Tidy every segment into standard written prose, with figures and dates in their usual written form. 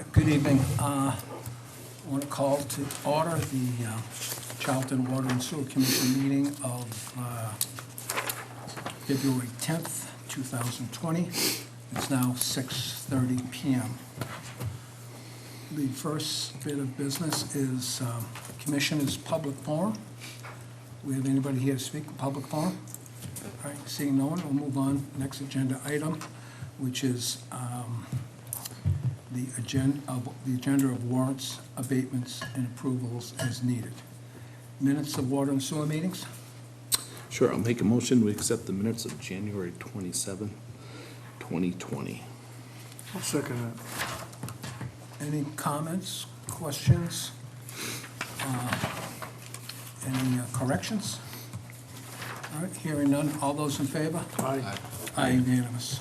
right, good evening. I want to call to order the Charlton Water and Sewer Commission meeting of February 10th, 2020. It's now 6:30 p.m. The first bit of business is Commissioner's Public Forum. We have anybody here to speak in public forum? All right, seeing no one, we'll move on. Next agenda item, which is the agenda of warrants, abatements, and approvals as needed. Minutes of water and sewer meetings? Sure, I'll make a motion. We accept the minutes of January 27, 2020. I'll second that. Any comments, questions? Any corrections? All right, hearing none. All those in favor? Aye. Aye, unanimous.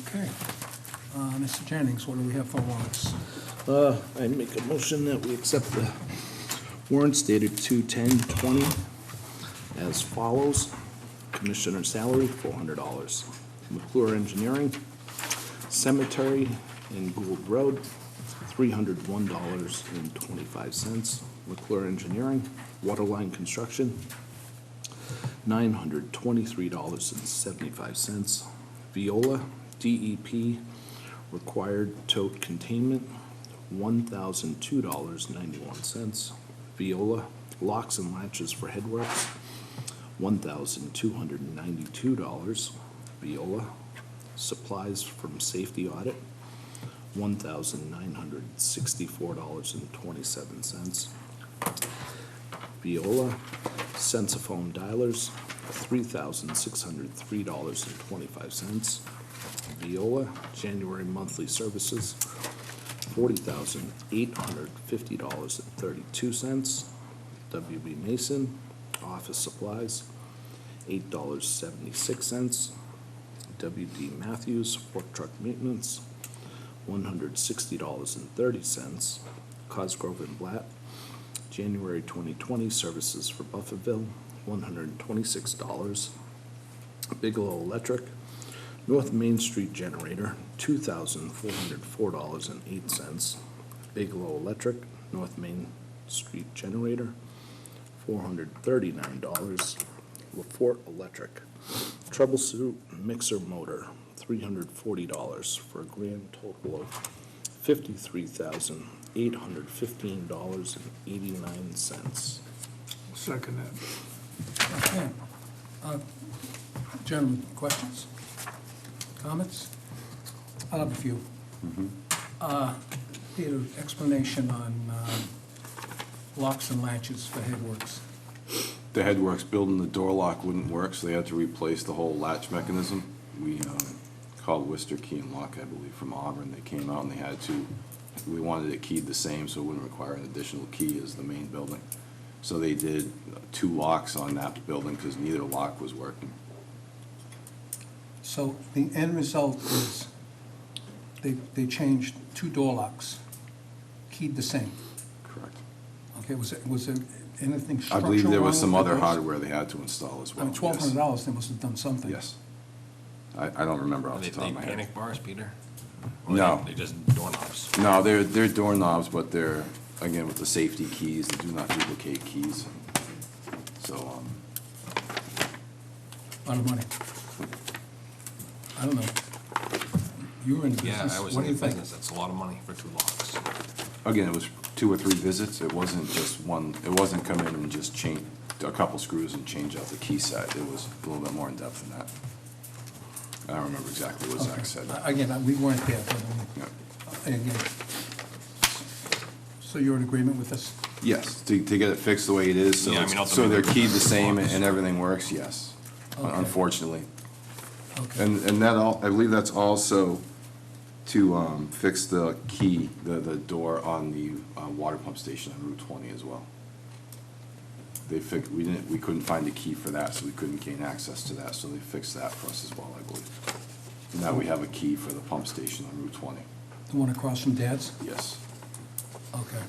Okay. Mr. Jennings, what do we have for warrants? I make a motion that we accept the warrants dated 2/10/20 as follows. Commissioner salary, $400. McClure Engineering, Cemetery in Gould Road, $301.25. McClure Engineering, Waterline Construction, $923.75. Viola, DEP, Required Tote Containment, $1,002.91. Viola, Locks and Latches for Headworks, $1,292. Viola, Supplies from Safety Audit, $1,964.27. Viola, Sensiphone Dialers, $3,603.25. Viola, January monthly services, $40,850.32. WB Mason, office supplies, $8.76. WD Matthews, fork truck maintenance, $160.30. Cosgrove and Blatt, January 2020 services for Bufferville, $126. Bigelow Electric, North Main Street Generator, $2,404.08. Bigelow Electric, North Main Street Generator, $439. LaForte Electric, Troubleshoot Mixer Motor, $340 for a grand total of $53,815.89. Second that. Okay. Gentlemen, questions? Comments? I'll have a few. Peter, explanation on locks and latches for headworks. The headworks building the door lock wouldn't work, so they had to replace the whole latch mechanism. We called Worcester Key and Lock, I believe, from Auburn. They came out and they had to, we wanted it keyed the same so it wouldn't require an additional key as the main building. So they did 2 locks on that building because neither lock was working. So the end result is they changed 2 door locks, keyed the same. Correct. Okay, was there anything I structural believe there was wrong some with other those? hardware they had to install as I well. mean, $1,200, they must have done something. Yes. I don't remember Are off they the top of my head. panic bars, Peter? Or No. They just doorknobs? No, they're doorknobs, but they're, again, with the safety keys, they do not duplicate keys. So, A lot of money. I don't know. You were in the Yeah, business. I was What do in you the think? business. That's a lot of money for 2 locks. again, it was 2 or 3 visits. It wasn't just one, it wasn't come in and just change a couple screws and change out the key set. It was a little bit more in depth than that. I don't remember exactly what Zach Okay. said. Again, we weren't there, but Yeah. again, so you're in agreement with this? Yes, to get it fixed the way it is, so Yeah, I it's- mean, so they're ultimately, keyed the same locks. and everything works, yes, Okay. unfortunately. Okay. And that all, I believe that's also to fix the key, the door on the water pump station on Route 20 as well. We couldn't find a key for that, so we couldn't gain access to that, so they fixed that for us as well, I believe. Now we have a key for the pump station on Route 20, The one across from Dad's? yes. Okay.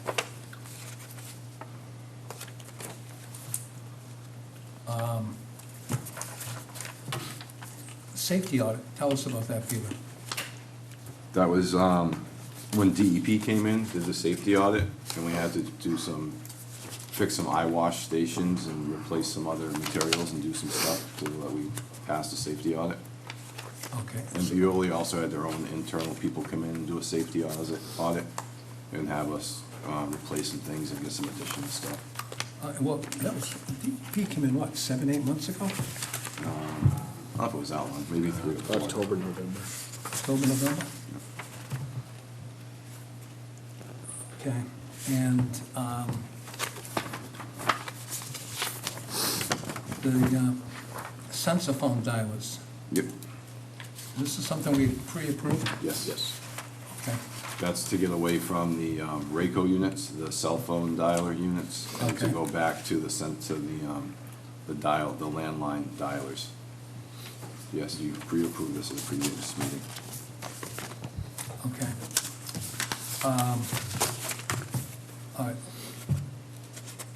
Safety audit, tell us about that, Peter. That was when DEP came in, did the safety audit, and we had to fix some eye wash stations and replace some other materials and do some stuff to, we passed the safety audit. Okay. And Veolia also had their own internal people come in and do a safety audit and have us replace some things and get some additional stuff. Well, that was, DEP came in, what, 7, 8 months ago? I don't know if it was that long, maybe 3 or 4. October, November. October, November? Okay, and the sensor phone dialers, Yep, this is something we pre-approved? yes. Yes. Okay, That's to get away from the RACO units, the cell phone dialer units, and to Okay. go back to the landline dialers. Yes, you pre-approved this at a previous meeting. okay. All right.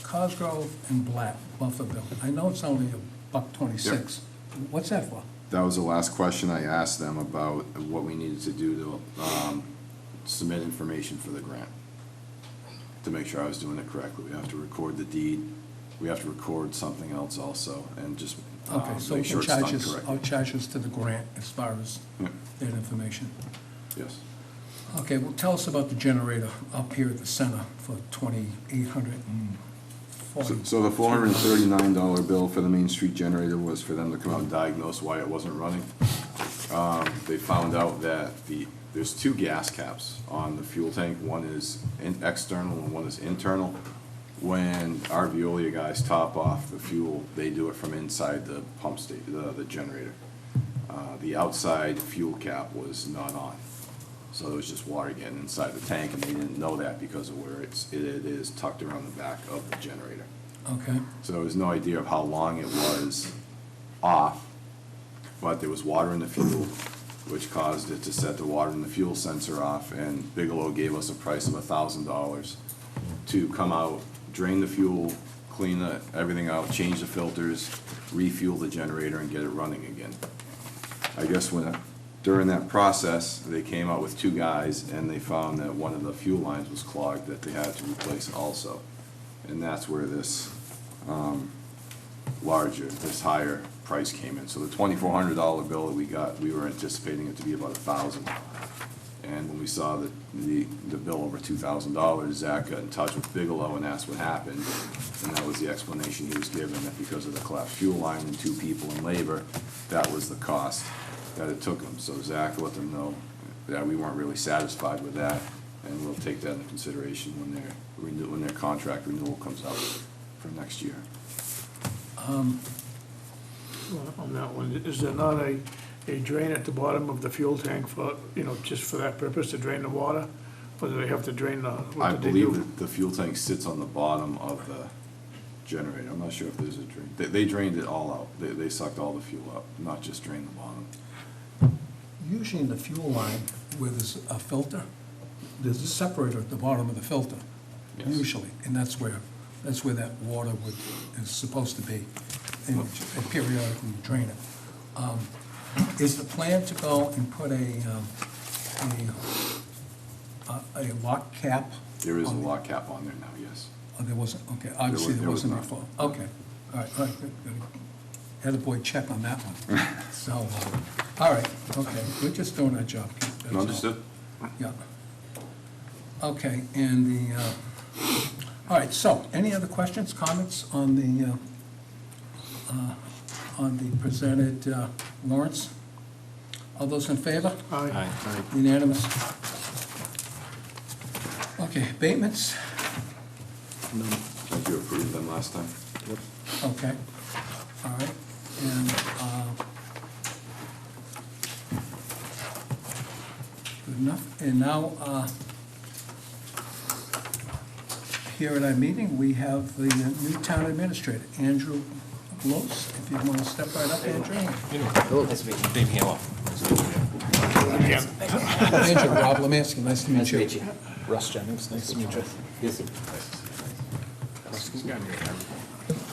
Cosgrove and Black, Bufferville. I know it's only $1.26. What's that for? That was the last question I asked them about what we needed to do to submit information for the grant, to make sure I was doing it correctly. We have to record the deed, we have to record something else also, and just Okay, so we make sure can it's done charge us, correctly. I'll charge us to the grant as far as Yeah. that information. Yes. Okay, well, tell us about the generator up here at the center for $2,840. So the $439 bill for the Main Street generator was for them to come out and diagnose why it wasn't running. They found out that there's 2 gas caps on the fuel tank. One is external and one is internal. When our Veolia guys top off the fuel, they do it from inside the pump station, the generator. The outside fuel cap was not on. So there was just water getting inside the tank, and they didn't know that because of where it is tucked around the back of the generator. Okay, So there was no idea of how long it was off, but there was water in the fuel, which caused it to set the water in the fuel sensor off, and Bigelow gave us a price of $1,000 to come out, drain the fuel, clean everything out, change the filters, refuel the generator, and get it running again. I guess during that process, they came out with 2 guys, and they found that one of the fuel lines was clogged, that they had to replace also. And that's where this this higher price came in. So the $2,400 bill that we got, we were anticipating it to be about $1,000. And when we saw the bill over $2,000, Zach got in touch with Bigelow and asked what happened. And that was the explanation he was given, that because of the collapsed fuel line and 2 people in labor, that was the cost that it took them. So Zach let them know that we weren't really satisfied with that, and we'll take that into consideration when their contract renewal comes out for next year. On that one, is there not a drain at the bottom of the fuel tank for, just for that purpose, to drain the water? Or do they have to drain the, I what did they believe do? that the fuel tank sits on the bottom of the generator. I'm not sure if there's a drain. They drained it all out. They sucked all the fuel out, not just drained the bottom. usually in the fuel line where there's a filter, there's a separator at the bottom of the filter, Yes. usually, and that's where that water is supposed to be, and periodically drain it. Is the plan to go and put a lock cap? There is a on the- lock cap on there now, yes. Oh, there wasn't, okay, obviously there there was wasn't not. before, okay, all right, good. Had a boy check on that one. So, all right, okay, we're just doing our job. That's all. Understood? Yeah. Okay, and all right, so, any other questions, comments on the presented warrants? All those in favor? Aye. Unanimous? Okay, abatements, None. I think you approved them last time. Yep. okay, all right, and, good enough, and now, here at our meeting, we have the new town administrator, Andrew Blows, if you want to step right up, Andrew. Nice to meet you. Dave Hamel. Andrew, Rob Lemansky, nice to meet you. Russ Jennings, nice to meet you. Yes.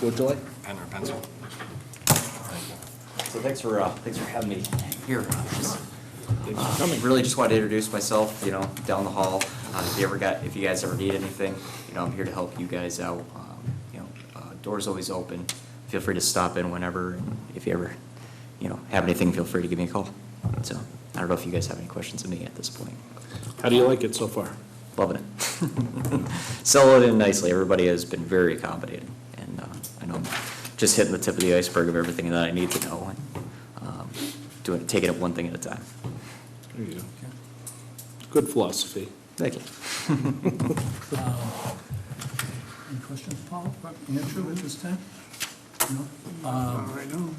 Would you like? Pen or pencil? So thanks for having me here. Thanks for coming. Really just wanted to introduce myself, down the hall. If you guys ever need anything, I'm here to help you guys out. Door's always open. Feel free to stop in whenever. And if you ever, have anything, feel free to give me a call. So I don't know if you guys have any questions of me at this point. How do you like it so far? Loving it. Sell it in nicely. Everybody has been very accommodating. And I know I'm just hitting the tip of the iceberg of everything that I need to know. And taking it one thing at a time. There you go. Good philosophy. Thank you. Any questions, Paul, Andrew, at this time? No? All right, no.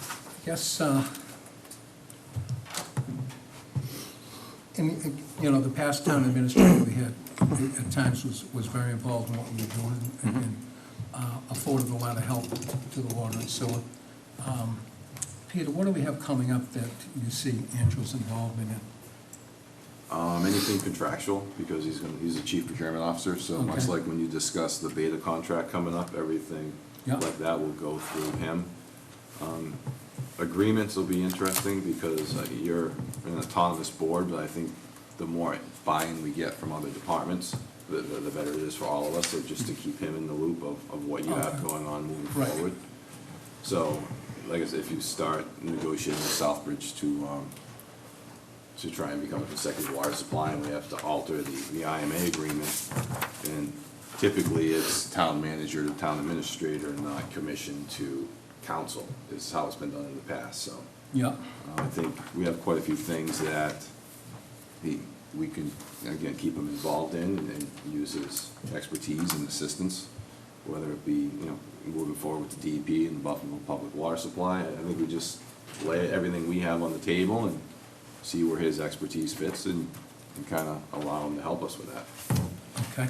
I guess, the past town administrator we had at times was very involved in what we were doing and afforded a lot of help to the water and sewer. Peter, what do we have coming up that you see Andrew's involved in it? Anything contractual, because he's the chief procurement officer, so much Okay. like when you discuss the Beta contract coming up, everything Yeah. like that will go through him. Agreements will be interesting because you're an autonomous board, but I think the more buy-in we get from other departments, the better it is for all of us, so just to keep him in the loop of what you have Okay. going on moving Right. forward. So, like I said, if you start negotiating with Southbridge to try and become a consecutive water supply, and we have to alter the IMA agreement, and typically it's town manager to town administrator, not commission to council, is how it's been done in the past, so. Yeah, I think we have quite a few things that we can, again, keep him involved in and use his expertise and assistance, whether it be, moving forward with the DEP and the Buffalo Public Water Supply. I think we just lay everything we have on the table and see where his expertise fits and kind of allow him to help us with that. okay.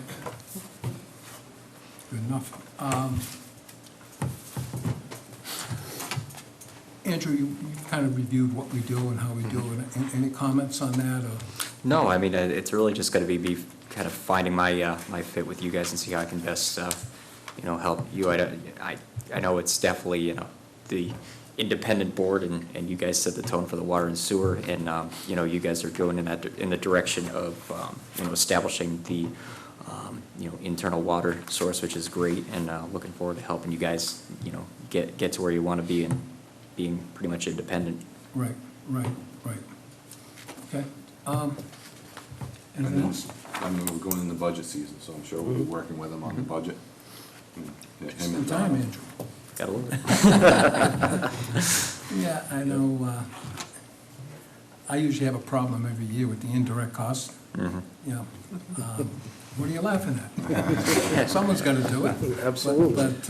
Good enough. Andrew, you kind of reviewed what we do and how we do it. Any comments on that, or? No, I mean, it's really just going to be kind of finding my fit with you guys and see how I can best, help you. I know it's definitely, the independent board, and you guys set the tone for the water and sewer, and, you guys are going in the direction of, establishing the, internal water source, which is great, and looking forward to helping you guys, get to where you want to be and being pretty much independent. Right. Okay. Anything else? I mean, we're going into budget season, so I'm sure we'll be working with him on the budget. Spend time, Andrew. Got a little bit. Yeah, I know, I usually have a problem every year with the indirect costs. Yeah. What are you laughing at? Someone's got to do it. Absolutely. But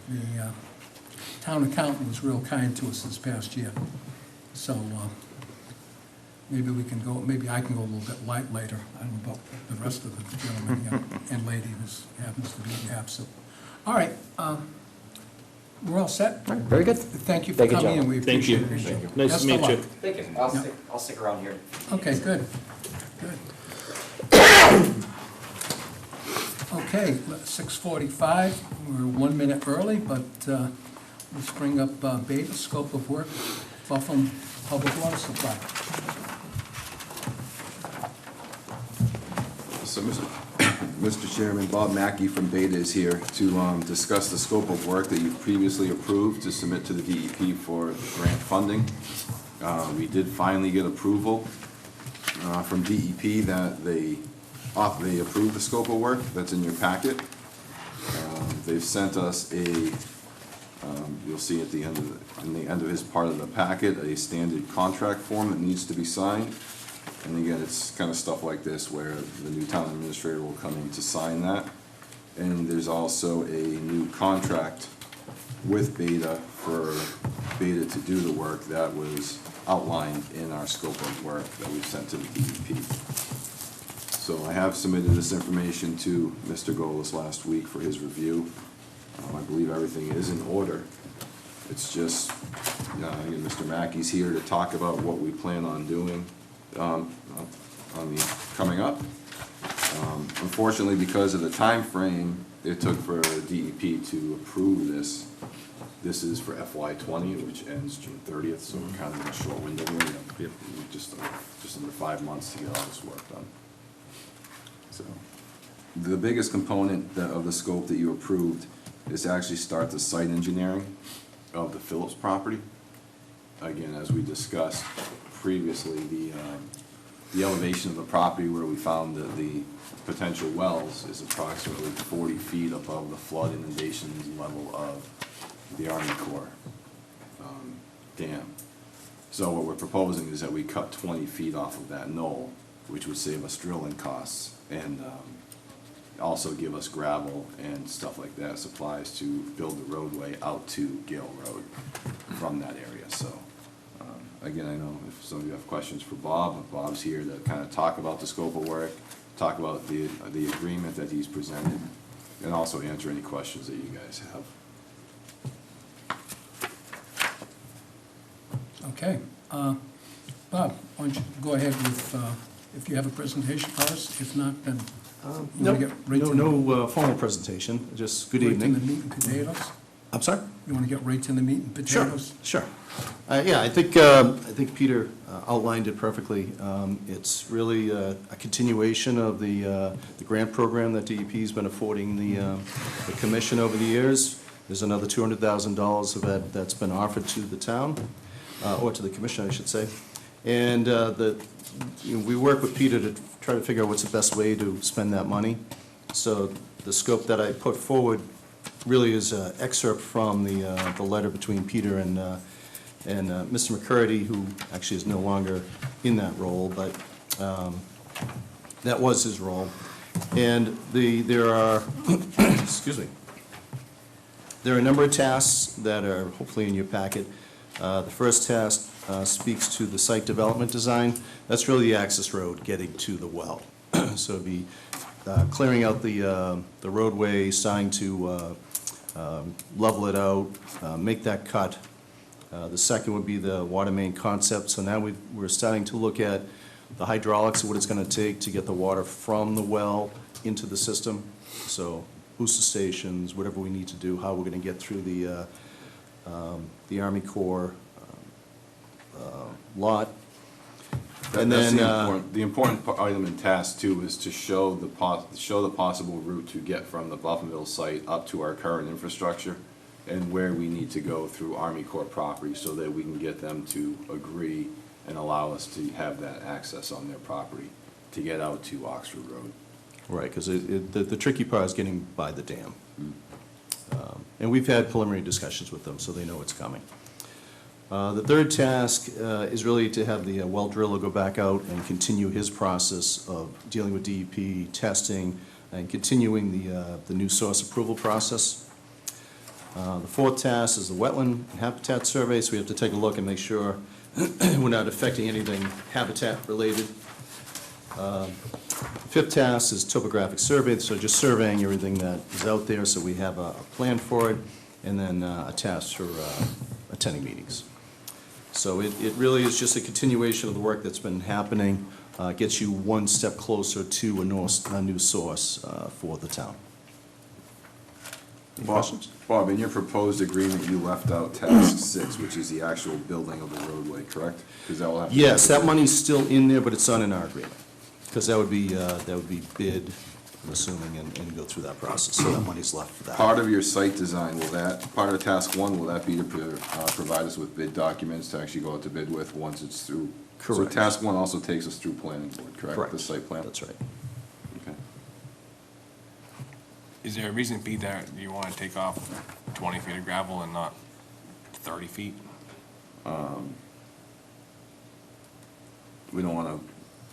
the town accountant was real kind to us this past year. So maybe I can go a little bit light later. I don't know about the rest of the gentlemen and lady who happens to be absent. All right, we're all set? All right, very good. Thank you for Thank you, coming in, we Thank you. appreciate it. Nice Best to of meet you. luck. Thank you. I'll stick around here. Okay, good. Okay, 6:45, we're 1 minute early, but let's bring up Beta, scope of work, Buffalo Public Water Supply. So, Mr. Chairman, Bob Mackey from Beta is here to discuss the scope of work that you've previously approved to submit to the DEP for grant funding. We did finally get approval from DEP that they approved the scope of work. That's in your packet. They've sent us you'll see at the end of his part of the packet, a standard contract form that needs to be signed. And again, it's kind of stuff like this where the new town administrator will come in to sign that. And there's also a new contract with Beta for Beta to do the work that was outlined in our scope of work that we've sent to the DEP. So I have submitted this information to Mr. Golis last week for his review. I believe everything is in order. It's just, again, Mr. Mackey's here to talk about what we plan on doing coming up. Unfortunately, because of the time frame it took for DEP to approve this, This is for FY '20, which ends June 30th, so we're kind of in a short window here. Just under 5 months to get all this work done. So, the biggest component of the scope that you approved is to actually start the site engineering of the Phillips property. Again, as we discussed previously, the elevation of the property where we found the potential wells is approximately 40 feet above the flood inundation level of the Army Corps dam. So what we're proposing is that we cut 20 feet off of that knoll, which would save us drilling costs and also give us gravel and stuff like that, supplies to build the roadway out to Gale Road from that area. So again, I know if some of you have questions for Bob, Bob's here to kind of talk about the scope of work, talk about the agreement that he's presented, and also answer any questions that you guys have. Okay. Bob, why don't you go ahead with, if you have a presentation for us? If not, then you want to get right to No formal presentation, just good the evening. meat and potatoes? I'm sorry? You want to get right to the meat and potatoes? Sure. Yeah, I think Peter outlined it perfectly. It's really a continuation of the grant program that DEP's been affording the commission over the years. There's another $200,000 of that that's been offered to the town, or to the commission, I should say. And we work with Peter to try to figure out what's the best way to spend that money. So the scope that I put forward really is an excerpt from the letter between Peter and Mr. McCurdy, who actually is no longer in that role, but that was his role. And there are, excuse me, there are a number of tasks that are hopefully in your packet. The first task speaks to the site development design. That's really the access road getting to the well. So it'd be clearing out the roadway, starting to level it out, make that cut. The second would be the water main concept. So now we're starting to look at the hydraulics of what it's going to take to get the water from the well into the system. So booster stations, whatever we need to do, how we're going to get through the Army Corps lot. And That's then the important item in task 2 is to show the possible route to get from the Blufftonville site up to our current infrastructure and where we need to go through Army Corps property so that we can get them to agree and allow us to have that access on their property to get out to Oxford Road. right, because the tricky part is getting by the dam. And we've had preliminary discussions with them, so they know it's coming. The third task is really to have the well driller go back out and continue his process of dealing with DEP, testing, and continuing the new source approval process. The fourth task is the wetland and habitat survey, so we have to take a look and make sure we're not affecting anything habitat related. Fifth task is topographic survey, so just surveying everything that is out there so we have a plan for it, and then a task for attending meetings. So it really is just a continuation of the work that's been happening, gets you one step closer to a new source for the town. Any questions? Bob, in your proposed agreement, you left out task 6, which is the actual building of the roadway, correct? Because that will have to. Yes, that money's still in there, but it's not in our agreement, because that would be bid, I'm assuming, and go through that process, so that money's left for that. Part of your site design, part of task 1, will that be to provide us with bid documents to actually go out to bid with once it's through? Correct. So task 1 also takes us through planning board, correct? Correct. The site plan? That's right. Okay. Is there a reason, Pete, that you want to take off 20 feet of gravel and not 30 feet? We don't want to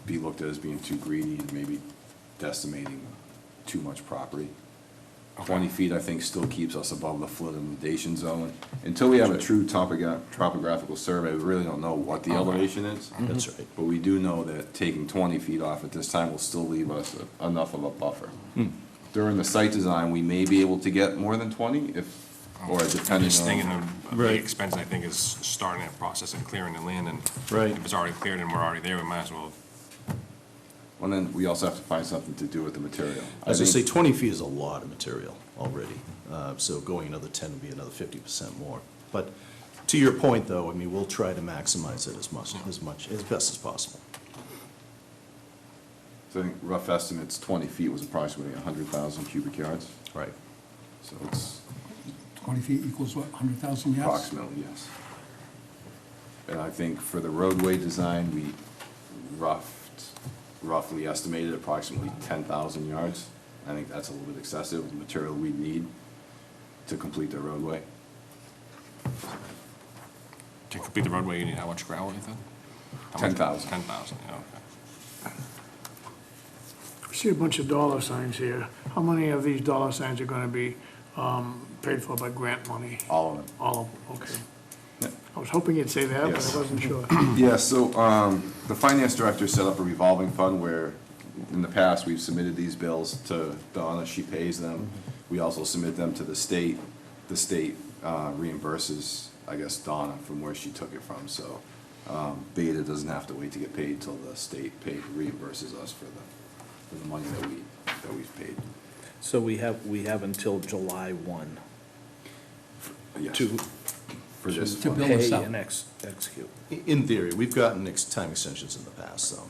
be looked at as being too greedy and maybe decimating too much property. Okay. 20 feet, I think, still keeps us above the flood inundation zone. Until we have a true topographical survey, we really don't know what the Okay. elevation is. That's right. But we do know that taking 20 feet off at this time will still leave us enough of a buffer. During the site design, we may be able to get more than 20 or I'm depending just thinking on. of the expense, I think, is starting that process and clearing the land, and Right. if it's already cleared and we're already there, we might as well Well, then we also have to find something to do with the material. As I say, think- 20 feet is a lot of material already, so going another 10 would be another 50% more. But to your point, though, I mean, we'll try to maximize it as best as possible. So I think rough estimates, 20 feet was approximately 100,000 cubic yards. Right. So it's 20 feet equals what, 100,000 yards? approximately, yes. And I think for the roadway design, we roughly estimated approximately 10,000 yards. I think that's a little bit excessive, the material we need to complete the roadway. To complete the roadway, you need how much gravel, you think? 10,000. 10,000, yeah, okay. I see a bunch of dollar signs here. How many of these dollar signs are gonna be paid for by grant money? All of them. All of them, okay. Yeah. I was hoping you'd say that, but Yes. I wasn't sure. Yeah, so the finance director set up a revolving fund where, in the past, we've submitted these bills to Donna, she pays them. We also submit them to the state. The state reimburses, I guess, Donna from where she took it from. So Beta doesn't have to wait to get paid till the state reimburses us for the money that we've paid. So we have until July 1 Yes, to for this to fund. build this pay out. and execute. In theory, we've gotten time extensions in the past, so.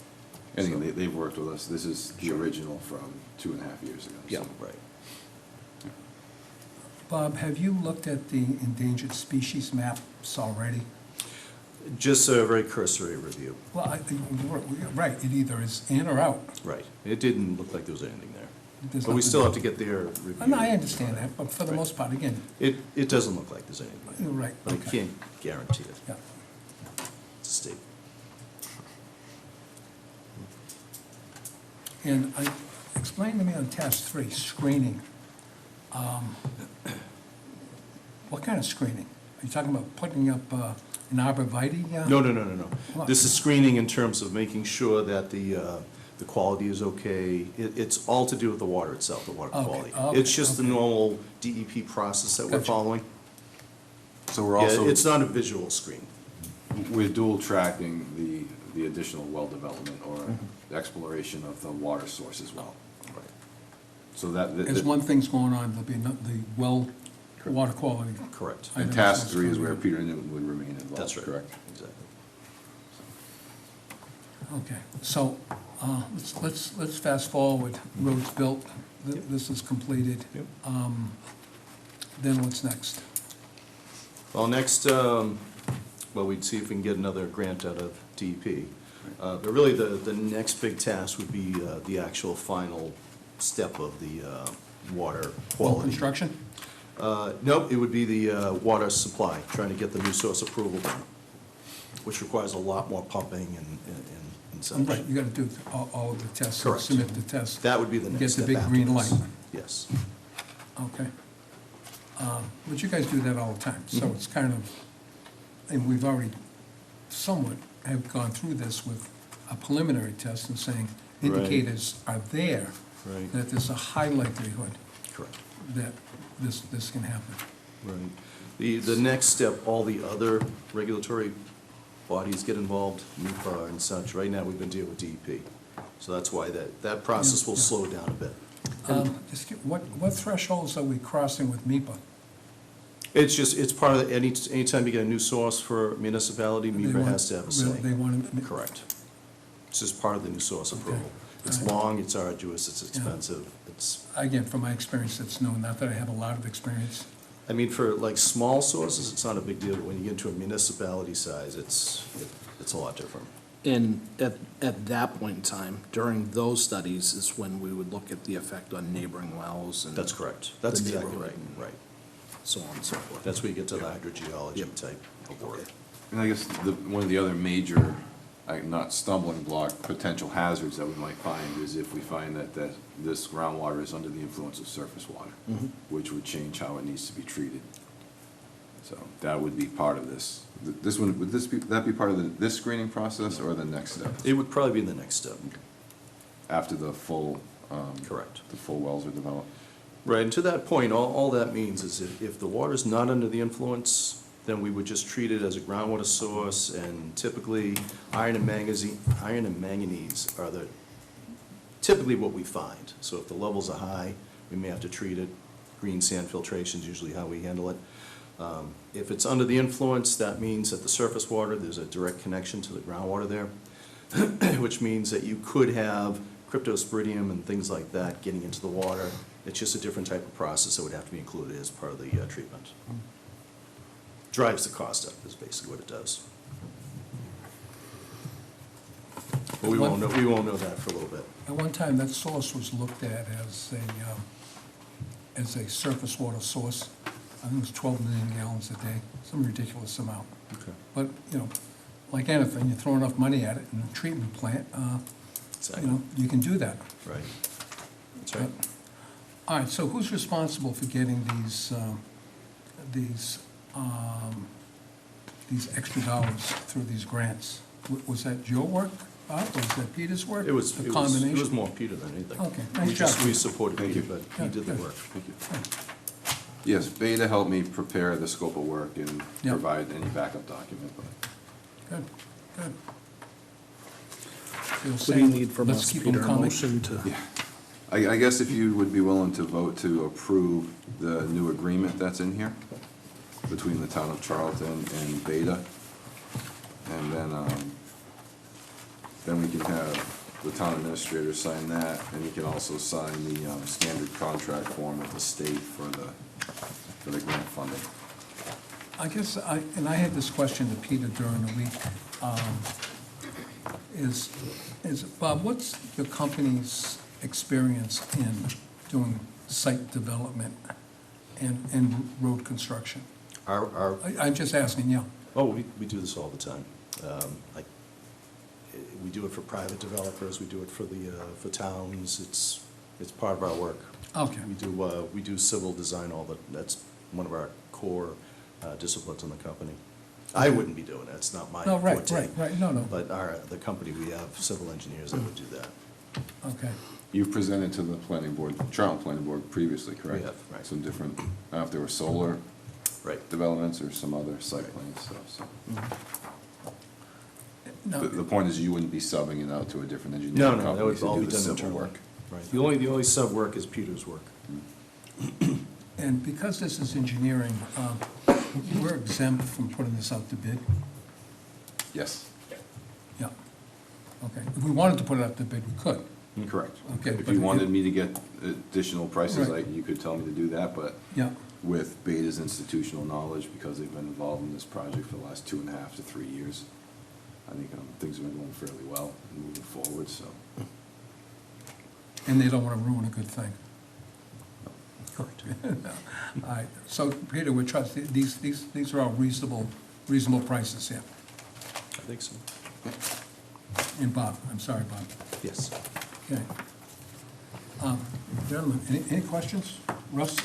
And again, they've worked with us. This is the original from 2.5 years ago. Yeah. so. Right. Bob, have you looked at the endangered species maps already? Just a very cursory review. Well, right, it either is in or out. Right. It didn't look like there was anything there. There's But we nothing- still have to get their review. No, I understand that, but for the Right. most part, again, It doesn't look like there's anything there. you're right, But I okay. can't guarantee it. Yeah. It's a state. And explain to me on task 3, screening. What kind of screening? Are you talking about putting up an arborvitae? No. What? This is screening in terms of making sure that the quality is okay. It's all to do with the water itself, the water Okay, quality. okay, It's just the okay. normal DEP process that we're Gotcha. following. So we're Yeah, also. it's not a visual screen. We're dual tracking the additional well development or the exploration of the water source as well. Right. So that. As one thing's going on, there'll be the well, water quality. Correct. I And know task that's 3 is gonna where be- Peter Newton would remain involved. That's right. Correct. Exactly. Okay, so let's fast forward. Road's built, this is completed. Yep. Then what's next? Well, next, we'd see if we can get another grant out of DEP. But really, the next big task would be the actual final step of the water Well, quality. construction? Nope, it would be the water supply, trying to get the new source approval, which requires a lot more pumping and such. Right, you gotta do all of the tests, Correct. submit the tests. That would be the next Get step the big after green this. light. Yes. Okay. But you guys do that all the time, so Mhm. it's kind of, and we've already somewhat have gone through this with a preliminary test and saying Right. indicators are there, Right. that there's a high likelihood Correct. that this can happen. Right. The next step, all the other regulatory bodies get involved, NEPA and such. Right now, we've been dealing with DEP. So that's why that process will Yeah. slow down a bit. What thresholds are we crossing with MEPA? It's part of, anytime you get a new source for a municipality, They MEPA want- has to have a say. They want to. Correct. It's just part of the new source Okay. approval. It's All right. long, it's arduous, it's Yeah. expensive, it's, Again, from my experience, it's no, not that I have a lot of experience. I mean, for like small sources, it's not a big deal, but when you get into a municipality size, it's a lot different. And at that point in time, during those studies is when we would look at the effect on neighboring wells and. That's correct. That's the exactly right, neighborhood and right. So on and so forth. That's where you get to the hydrogeology Yep. type of work. Okay. And I guess one of the other major, not stumbling block, potential hazards that we might find is if we find that this groundwater is under the influence of surface water, Mhm. which would change how it needs to be treated. So that would be part of this. This one, would that be part of this screening process or the next step? It would probably be the next step. After the full. Correct. The full wells are developed? Right, and to that point, all that means is if the water's not under the influence, then we would just treat it as a groundwater source, and typically iron and manganese are the typically what we find. So if the levels are high, we may have to treat it. Green sand filtration is usually how we handle it. If it's under the influence, that means that the surface water, there's a direct connection to the groundwater there, which means that you could have cryptosporidium and things like that getting into the water. It's just a different type of process that would have to be included as part of the treatment. Drives the cost up is basically what it does. But we won't know that for a little bit. At one time, that source was looked at as a surface water source. I think it was 12 million gallons a day, some ridiculous amount. Okay. But, like anything, you throw enough money at it in a treatment plant, Exactly. you can do that. Right. That's right. All right, so who's responsible for getting these extra dollars through these grants? Was that your work, Bob, or was that Peter's work? It was A combination? It was more Peter than anything. Okay, nice job. We supported Thank Peter, you. but he did the Good. work. Thank you. Yes, Beta helped me prepare the scope of work and Yeah. provide any backup document, but Good, good. What do you need from Let's us, keep 'em Peter? A coming. motion to, yeah. I guess if you would be willing to vote to approve the new agreement that's in here between the town of Charlton and Beta, and then we can have the town administrator sign that, and you can also sign the standard contract form with the state for the grant funding. I guess, and I had this question to Peter during the week, is, Bob, what's the company's experience in doing site development and road construction? I'm just asking, yeah. We do this all the time. Like, we do it for private developers, we do it for towns, it's part of our work. Okay. We do civil design, that's one of our core disciplines in the company. I wouldn't be doing it, it's not my No, forte. right, no. But the company, we have civil engineers that would do that. Okay, You've presented to the planning board, Charlton Planning Board previously, correct? We have, right. Some different, I don't know if there were solar Right. developments or some other site plan stuff, so. no, The point is you wouldn't be subbing it out to a different No, engineering that company would to all do be the done civil internally. work. Right. The only sub work is Peter's work. and because this is engineering, we're exempt from putting this out to bid? Yes, Yeah. Okay, if we wanted to put it out to bid, we could. correct. Okay, If but you it- wanted me to get additional prices, Right. you could tell me to do that, but Yeah, with Beta's institutional knowledge, because they've been involved in this project for the last 2.5 to 3 years, I think things have been going fairly well and moving forward, so. and they don't want to ruin a good thing. Correct. All right, so Peter, we trust, these are all reasonable prices here. I think so. And Bob, I'm sorry, Bob. Yes. Okay. Gentlemen, any questions? Russ,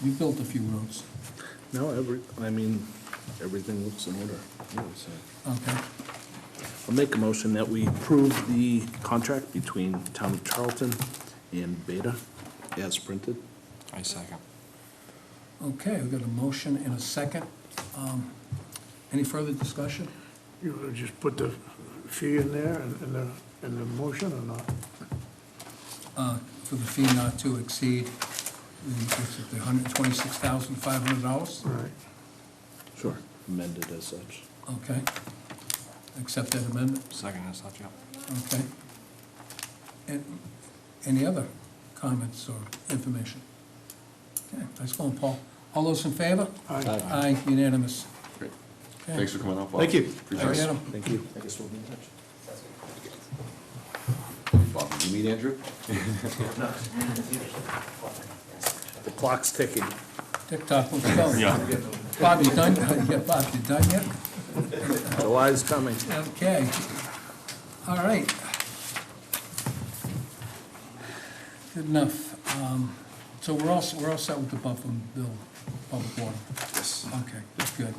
you built a few roads. no, everything looks in order. really, so. Okay, I'll make a motion that we approve the contract between Town of Charlton and Beta as printed. I second. okay, we've got a motion and a second. Any further discussion? You would just put the fee in there in the motion or not? For the fee not to exceed the $126,500? Right. Sure. Amended as such. Okay. Accept that amendment? Second as such, yeah. Okay. And any other comments or information? Okay, nice going, Paul. All those in favor? Aye. Aye, unanimous. Great. Okay. Thanks for coming up, Bob. Thank you. Appreciate Get it. 'em. Thank you. I guess we'll be in touch. Bob, did you meet Andrew? The clock's ticking. Tick-tock, let's go. Bob, you done? Yeah, Bob, you done yet? July's coming. Okay. All right. Good enough. So we're all set with the Buffalo Bill Public Water? Yes. Okay, that's good.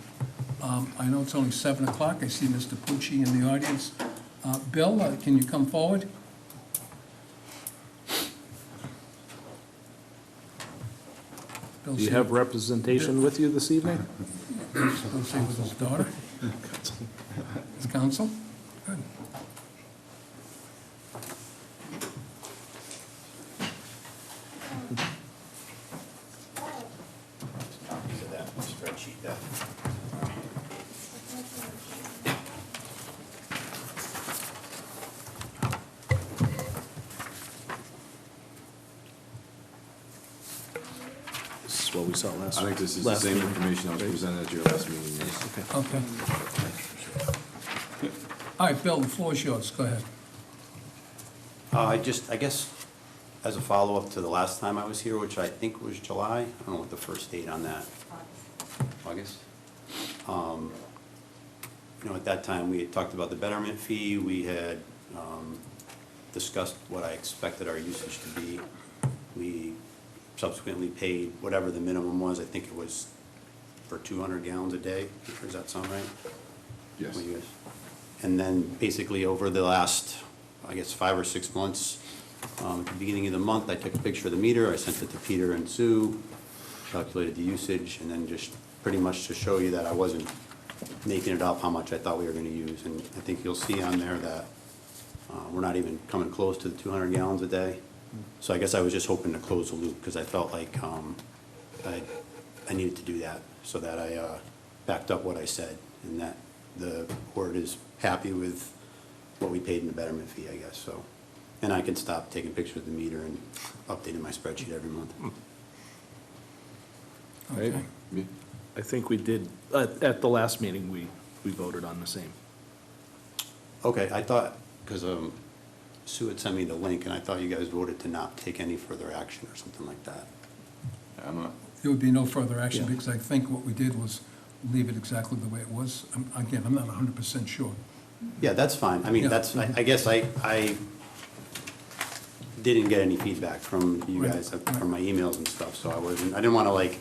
I know it's only 7 o'clock. I see Mr. Pucci in the audience. Bill, can you come forward? Bill, Do you say- have representation with you this evening? Bill say with his daughter? His counsel? Good. what we saw last. I think this is the last same meeting. information that was presented at your last meeting. yes. Okay. Okay. All right, Bill, the floor is yours, go ahead. I guess, as a follow-up to the last time I was here, which I think was July, I don't know what the first date on that. August? You know, at that time, we had talked about the betterment fee, we had discussed what I expected our usage to be. We subsequently paid whatever the minimum was, I think it was for 200 gallons a day, does that sound right? Yes. What you guys- And then basically over the last, I guess, 5 or 6 months, at the beginning of the month, I took a picture of the meter, I sent it to Peter and Sue, calculated the usage, and then just pretty much to show you that I wasn't making it up how much I thought we were gonna use. And I think you'll see on there that we're not even coming close to the 200 gallons a day. So I guess I was just hoping to close the loop, because I felt like I needed to do that, so that I backed up what I said, and that the board is happy with what we paid in the betterment fee, I guess, so. And I can stop taking pictures of the meter and updating my spreadsheet every month. Right. Okay. Yeah. I think we did, at the last meeting, we voted on the same. Okay, I thought, because Sue had sent me the link, and I thought you guys voted to not take any further action or something like that. I'm not, There would be no further action, Yeah. because I think what we did was leave it exactly the way it was. Again, I'm not 100% sure. Yeah, that's fine. I mean, Yeah. that's, I guess I didn't get any feedback from you Right, guys, right. from my emails and stuff, so I didn't want to like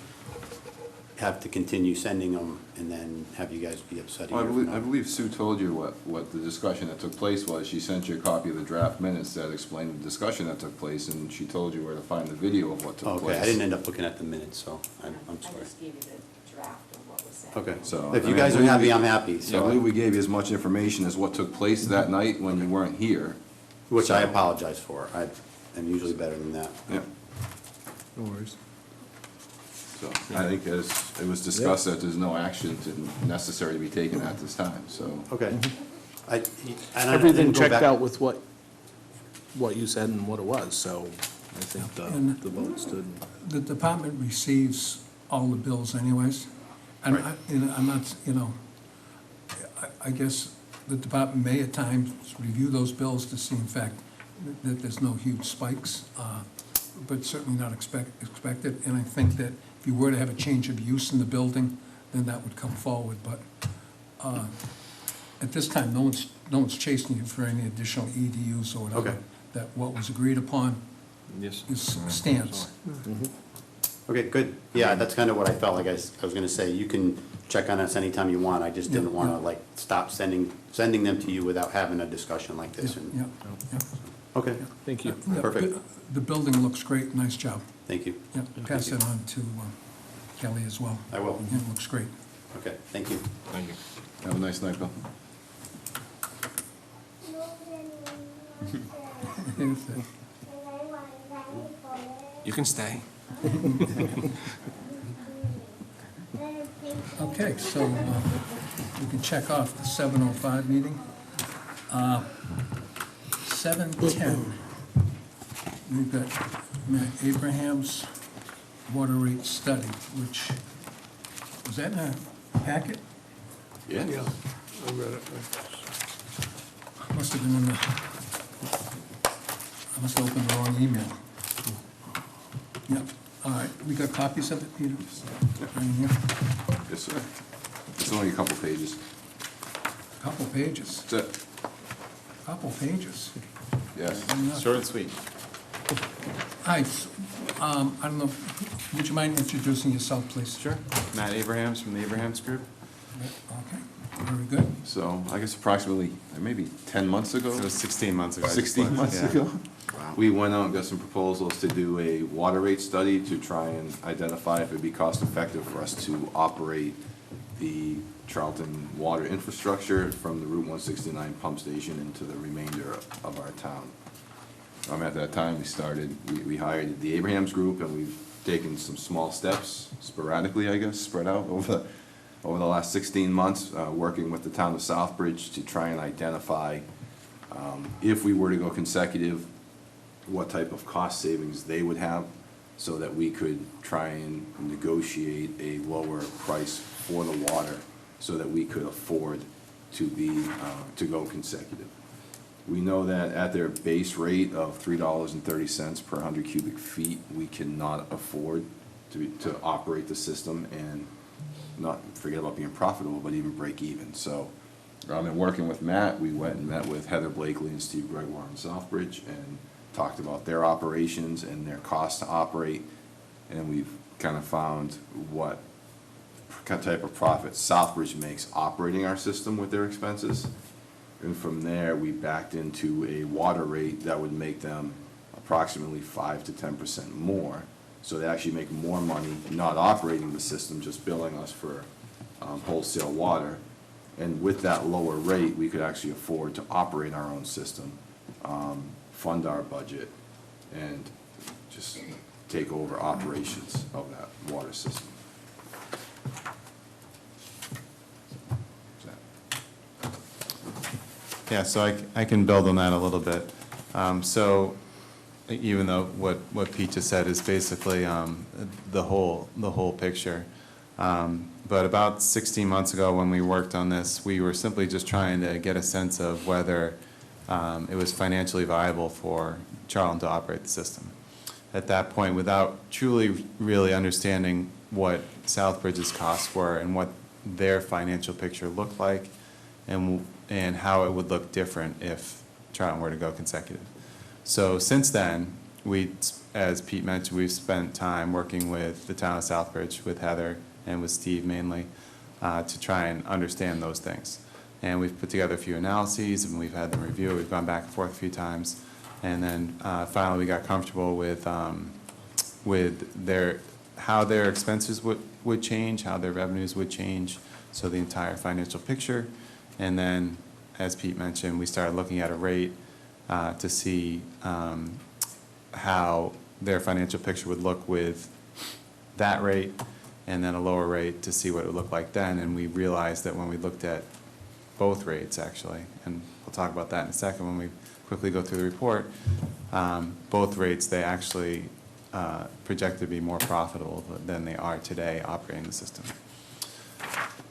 have to continue sending them and then have you guys be upset. a well, year from I now. believe Sue told you what the discussion that took place was. She sent you a copy of the draft minutes that explained the discussion that took place, and she told you where to find the video of what took place. Okay, I didn't end up looking at the minutes, so I'm I sorry. just gave you the draft of what was said. Okay, So, if I you mean, I guys are believe happy, we- I'm happy, Yeah, I believe so, we gave you as much information as what took place that night when you weren't here. which I apologize for. I am usually better than that. Yeah. No worries. So I think as it was discussed that there's no action necessary to be taken at this time, so. Okay. I Everything didn't go checked back- out with what you said and what it was, so I think And- the vote stood. The department receives all the bills anyways. And I'm not, I guess the department may at times review those bills to see in fact that there's no huge spikes, but certainly not expected. And I think that if you were to have a change of use in the building, then that would come forward. But at this time, no one's chasing you for any additional EDUs or whatever. Okay. That what was agreed upon Yes. stands. Okay, good. Yeah, that's kind of what I felt like. I was gonna say, you can check on us anytime you want. I just didn't Yeah, wanna yeah. like stop sending them to you without having a discussion like this. Yeah, And yeah. Okay, Thank you. Yeah, Perfect. The building looks great, nice job. thank you. Yeah, pass it on to Kelly as well. I will. Yeah, it looks great. Okay, thank you. Thank you. Have a nice night, Bill. You can stay. Okay, so we can check off the 7:05 meeting. 7:10, we've got Matt Abraham's water rate study, which, was that in a packet? Yeah, I read it. Must have been in the, I must have opened the wrong email. Yep, all right, we got copies of it, Peter? Right in here, Yes, sir. It's only a couple pages. couple pages, That's it. couple pages. Yes. Short and sweet. Hi, I don't know, would you mind introducing yourself, please? Sure. Matt Abrahams from the Abrahams Group. Okay, very good. So I guess approximately, maybe 10 months ago? It was 16 months ago. I just 16 left, months yeah. ago? We went out and got some proposals to do a water rate study to try and identify if it'd be cost effective for us to operate the Charlton water infrastructure from the Route 169 pump station into the remainder of our town. At that time, we hired the Abrahams Group, and we've taken some small steps sporadically, I guess, spread out over the last 16 months, working with the town of Southbridge to try and identify, if we were to go consecutive, what type of cost savings they would have. so that we could try and negotiate a lower price for the water so that we could afford to to go consecutive. We know that at their base rate of $3.30 per 100 cubic feet, we cannot afford to operate the system and not forget about being profitable, but even break even. So, in working with Matt, we went and met with Heather Blakely and Steve Gregoire in Southbridge and talked about their operations and their cost to operate. And we've kind of found what type of profit Southbridge makes operating our system with their expenses. And from there, we backed into a water rate that would make them approximately 5 to 10% more. So they actually make more money not operating the system, just billing us for wholesale water. And with that lower rate, we could actually afford to operate our own system, fund our budget, and just take over operations of that water system. Yeah, so I can build on that a little bit. So even though what Pete just said is basically the whole picture. But about 16 months ago when we worked on this, we were simply just trying to get a sense of whether it was financially viable for Charlton to operate the system. At that point, without truly really understanding what Southbridge's costs were and what their financial picture looked like, and how it would look different if Charlton were to go consecutive. So since then, as Pete mentioned, we've spent time working with the town of Southbridge, with Heather and with Steve mainly, to try and understand those things. And we've put together a few analyses, and we've had them review. We've gone back and forth a few times, and then finally we got comfortable with how their expenses would change, how their revenues would change, so the entire financial picture. And then, as Pete mentioned, we started looking at a rate to see how their financial picture would look with that rate, and then a lower rate to see what it would look like then. And we realized that when we looked at both rates, actually, and we'll talk about that in a second when we quickly go through the report, both rates, they actually projected to be more profitable than they are today operating the system.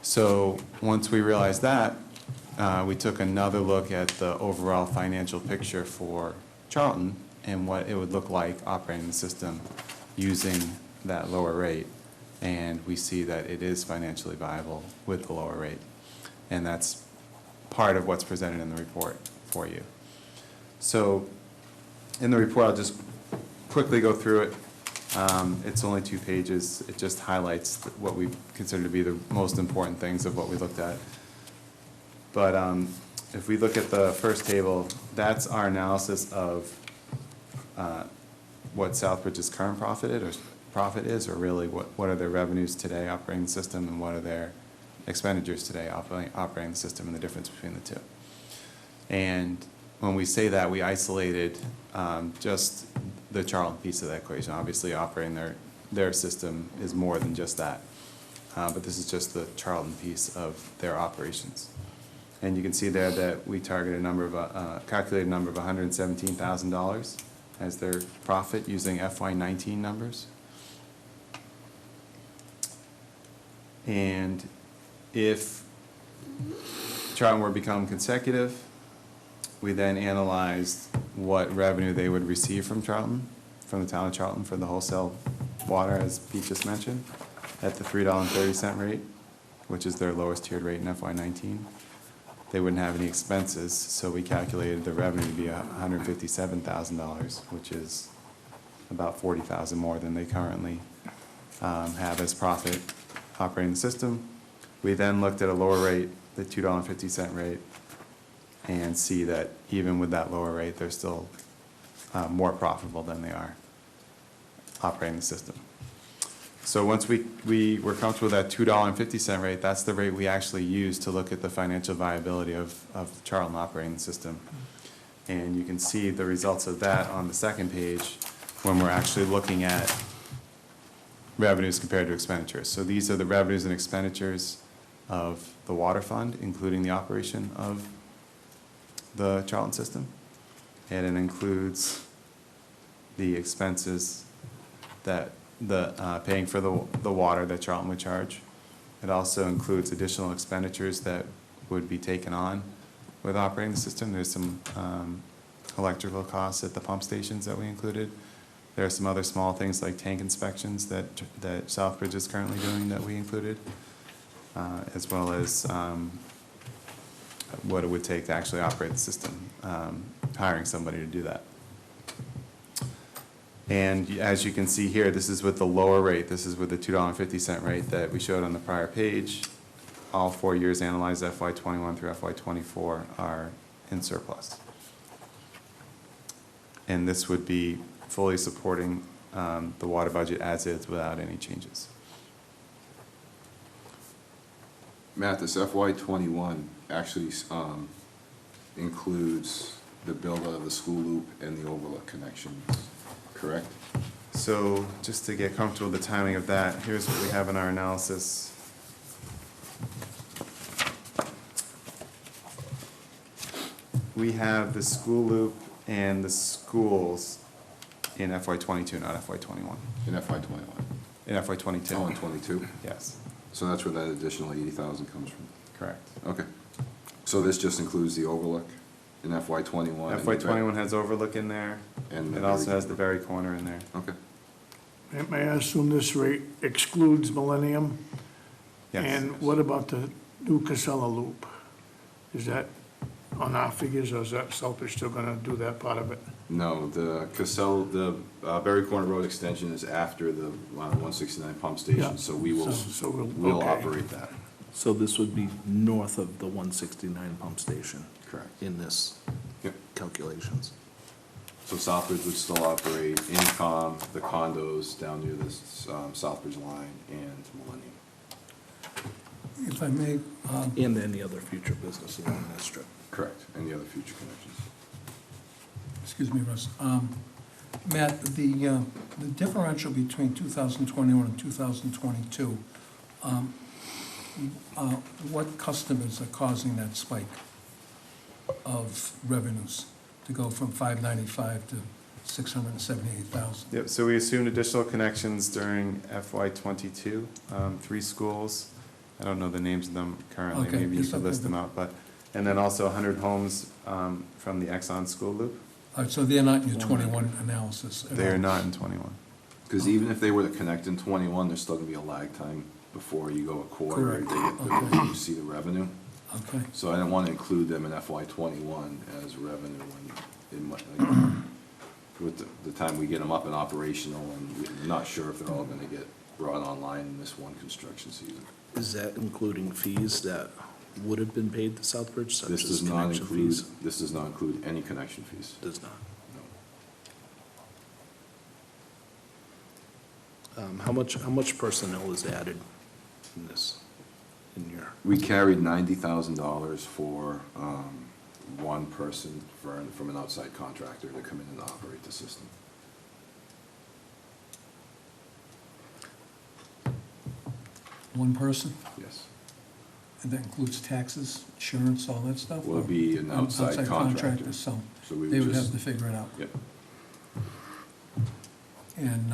So once we realized that, we took another look at the overall financial picture for Charlton and what it would look like operating the system using that lower rate. And we see that it is financially viable with the lower rate. And that's part of what's presented in the report for you. So in the report, I'll just quickly go through it. It's only 2 pages. It just highlights what we consider to be the most important things of what we looked at. But if we look at the first table, that's our analysis of what Southbridge's current profit is, or really what are their revenues today operating the system, and what are their expenditures today operating the system, and the difference between the two. And when we say that, we isolated just the Charlton piece of that equation. Obviously, operating their system is more than just that. But this is just the Charlton piece of their operations. And you can see there that we target calculated a number of $117,000 as their profit using FY19 numbers. And if Charlton were to become consecutive, we then analyzed what revenue they would receive from Charlton, from the town of Charlton, for the wholesale water, as Pete just mentioned, at the $3.30 rate, which is their lowest tiered rate in FY19. They wouldn't have any expenses, so we calculated the revenue to be $157,000, which is about $40,000 more than they currently have as profit operating the system. We then looked at a lower rate, the $2.50 rate, and see that even with that lower rate, they're still more profitable than they are operating the system. So once we were comfortable with that $2.50 rate, that's the rate we actually used to look at the financial viability of Charlton operating the system. And you can see the results of that on the second page when we're actually looking at revenues compared to expenditures. So these are the revenues and expenditures of the water fund, including the operation of the Charlton system. And it includes the expenses that paying for the water that Charlton would charge. It also includes additional expenditures that would be taken on with operating the system. There's some electrical costs at the pump stations that we included. There are some other small things like tank inspections that Southbridge is currently doing that we included, as well as what it would take to actually operate the system, hiring somebody to do that. And as you can see here, this is with the lower rate. This is with the $2.50 rate that we showed on the prior page. All 4 years analyzed, FY21 through FY24, are in surplus. And this would be fully supporting the water budget as is without any changes. Matt, this FY21 actually includes the build of the school loop and the overlook connections, correct? So just to get comfortable with the timing of that, here's what we have in our analysis. We have the school loop and the schools in FY22, not FY21. In FY21? In FY22. Oh, in 22? Yes, So that's where that additional 80,000 comes from? correct. Okay. So this just includes the overlook in FY21? FY21 has overlook in there. And It also has the very corner in there. Okay. May I assume this rate excludes Millennium? Yes. And what about the new Casella Loop? Is that on our figures, or is that Southbridge still gonna do that part of it? No, the Berry Corner Road extension is after the 169 pump Yeah. station, so we will, So we'll okay. operate that. So this would be north of the 169 pump station Correct. in this Yep. calculations. So Southbridge would still operate Incom, the condos down near the Southbridge line, and Millennium. If I may, And any other future business along that strip. Correct, and the other future connections. excuse me, Russ. Matt, the differential between 2021 and 2022, what customers are causing that spike of revenues to go from 595 to 678,000? Yep, so we assumed additional connections during FY22, 3 schools. I don't know the names of them currently, Okay, maybe you yes, could okay, list them good. out, but, and then also 100 homes from the Exxon school loop. All right, so they're not in your 21 analysis at all? They are not in 21. Because even if they were to connect in 21, there's still gonna be a lag time before you go a quarter, Correct. before you see the revenue. Okay, So I didn't want to include them in FY21 as revenue when, with the time we get them up and operational, and we're not sure if they're all gonna get brought online in this one construction season. Is that including fees that would have been paid to Southbridge, such This as does not connection include, fees? this does not include any connection fees. Does not. No. How much personnel is added in this, in your? We carried $90,000 for one person from an outside contractor to come in and operate the system. one person, Yes. and that includes taxes, insurance, all that stuff? Will or be an outside contractor. So So we they would just- have to figure it out. Yep. And,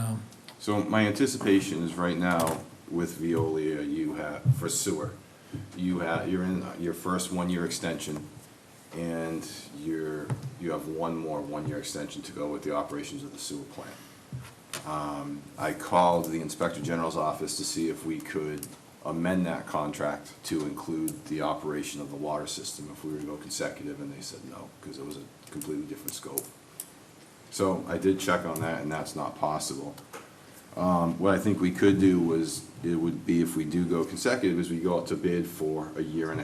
So my anticipation is right now with Veolia, you have, for sewer, you're in your first 1-year extension, and you have one more 1-year extension to go with the operations of the sewer plant. I called the Inspector General's office to see if we could amend that contract to include the operation of the water system if we were to go consecutive, and they said no, because it was a completely different scope. So I did check on that, and that's not possible. What I think we could do was, it would be if we do go consecutive, is we go out to bid for a 1.5 years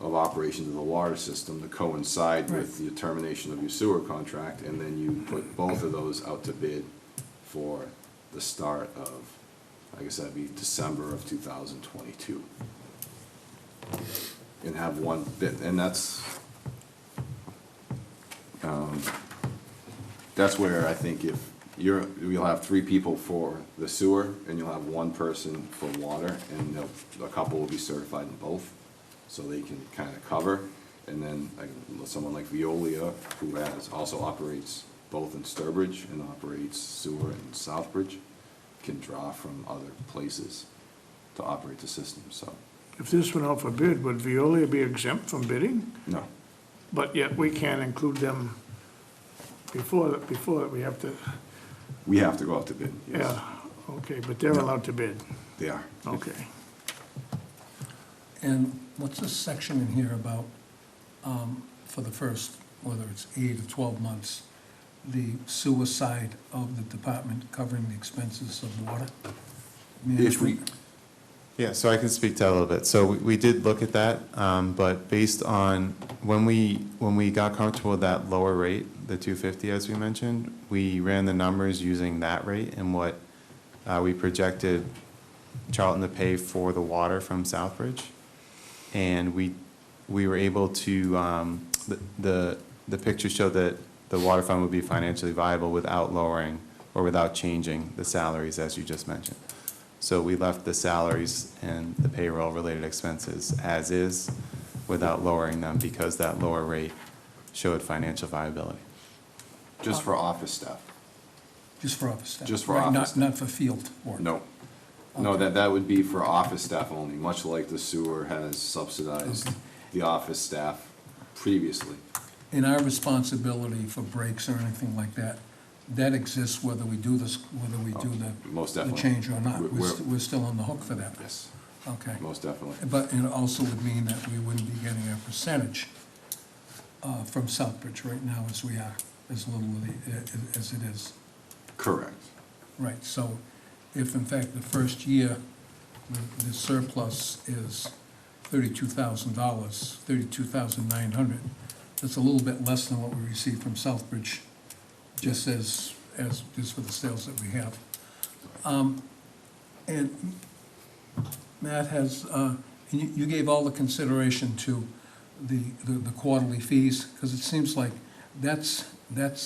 of operations of the water system to coincide with the termination of your sewer contract, and then you put both of those out to bid for the start of, I guess that'd be December of 2022. And have one bid, and that's where I think if you'll have 3 people for the sewer, and you'll have 1 person for water, and a couple will be certified in both, so they can kind of cover. And then someone like Veolia, who also operates both in Sturbridge and operates sewer in Southbridge, can draw from other places to operate the system, so, If this went out for bid, would Veolia be exempt from bidding? no. But yet we can't include them before we have to, We have to go out to bid, yes. yeah, okay, but they're allowed to bid, They are. okay. And what's this section in here about, for the first, whether it's 8 or 12 months, the sewer side of the department covering the expenses of water? If we, Yeah, so I can speak to that a little bit. So we did look at that, but based on, when we got comfortable with that lower rate, the 250 as we mentioned, we ran the numbers using that rate and what we projected Charlton to pay for the water from Southbridge. And we were able to, the picture showed that the water fund would be financially viable without lowering or without changing the salaries, as you just mentioned. So we left the salaries and the payroll-related expenses as is without lowering them because that lower rate showed financial viability. just for office staff, Just for office staff? Just for Right, office Not for field work? no. No, that would be for office staff only, much like the sewer has subsidized Okay. the office staff previously. And our responsibility for breaks or anything like that, that exists whether we do this, whether we do Most the definitely. change or not? We're- We're still on the hook for that? Yes, Okay. most definitely. But it also would mean that we wouldn't be getting a percentage from Southbridge right now as we are, as little as it is. Correct. Right, so if in fact the first year, the surplus is $32,000, $32,900, that's a little bit less than what we received from Southbridge, just as just for the sales that we have. And Matt has, you gave all the consideration to the quarterly fees, because it seems like that's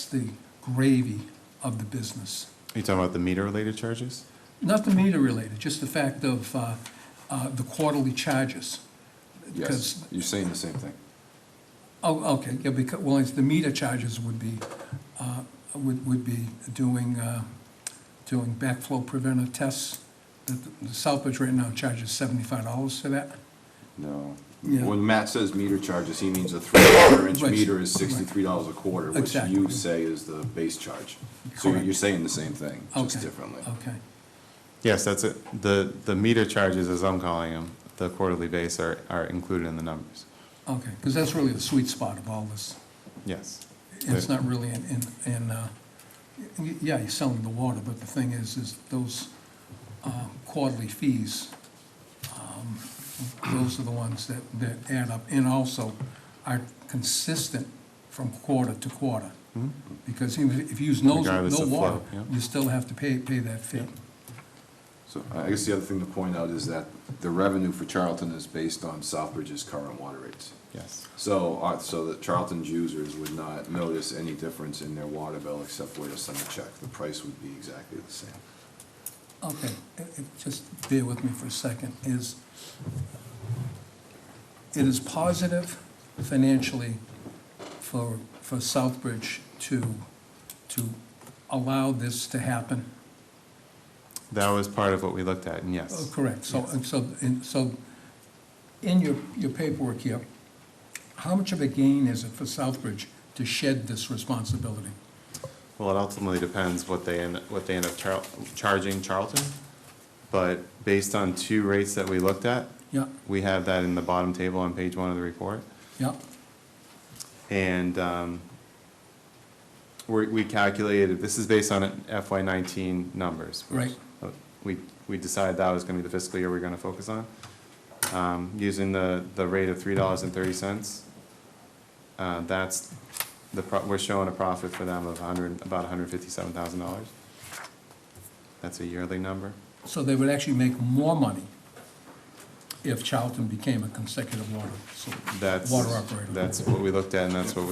the gravy of the business. Are you talking about the meter-related charges? Not the meter related, just the fact of the quarterly charges. Yes, Because- you're saying the same thing. Oh, okay, yeah, because, well, it's the meter charges would be doing backflow preventer tests. The Southbridge right now charges $75 for that. No. Yeah. When Matt says meter charges, he means a 3/4-inch Right. meter is $63 a quarter, which Exactly. you say is the base charge. So Correct. you're saying the same thing, just Okay, differently. Okay, Yes, that's it. The meter charges, as I'm calling them, the quarterly base are included in the numbers. okay, because that's really the sweet spot of all this. Yes. It's not really yeah, you're selling the water, but the thing is those quarterly fees, those are the ones that add up, and also are consistent from quarter to quarter. Because even if you use no Regardless of water, flow, yeah. you still have to pay that fee. So I guess the other thing to point out is that the revenue for Charlton is based on Southbridge's current water rates. Yes. So that Charlton's users would not notice any difference in their water bill except for to send a check. The price would be exactly the same. Okay, just bear with me for a second, it is positive financially for Southbridge to allow this to happen? That was part of what we looked at, and Oh, yes. correct, so in your paperwork here, how much of a gain is it for Southbridge to shed this responsibility? Well, it ultimately depends what they end up charging Charlton, but based on two rates that we looked at, Yeah, we have that in the bottom table on page 1 of the report. yeah, And we calculated, this is based on FY19 numbers. Right. We decided that was gonna be the fiscal year we're gonna focus on. Using the rate of $3.30, that's, we're showing a profit for them of about $157,000. That's a yearly number. so they would actually make more money if Charlton became a consecutive That's, water operator. that's what we looked at, and that's what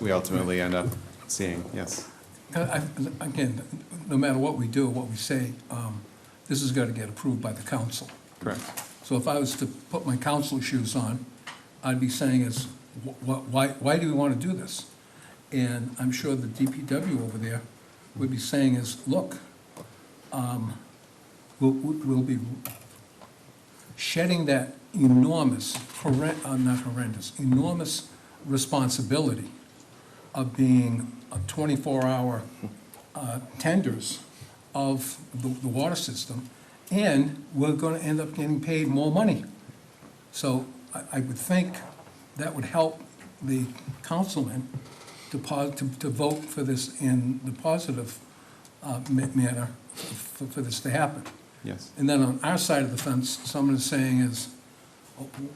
we ultimately end up seeing, yes. Again, no matter what we do, what we say, this has got to get approved by the council. Correct. So if I was to put my council shoes on, I'd be saying is, why do we want to do this? And I'm sure the DPW over there would be saying is, look, we'll be shedding that enormous, not horrendous, enormous responsibility of being a 24-hour tenders of the water system, and we're gonna end up getting paid more money. So I would think that would help the councilman to vote for this in the positive manner for this to happen. Yes. And then on our side of the fence, someone is saying is,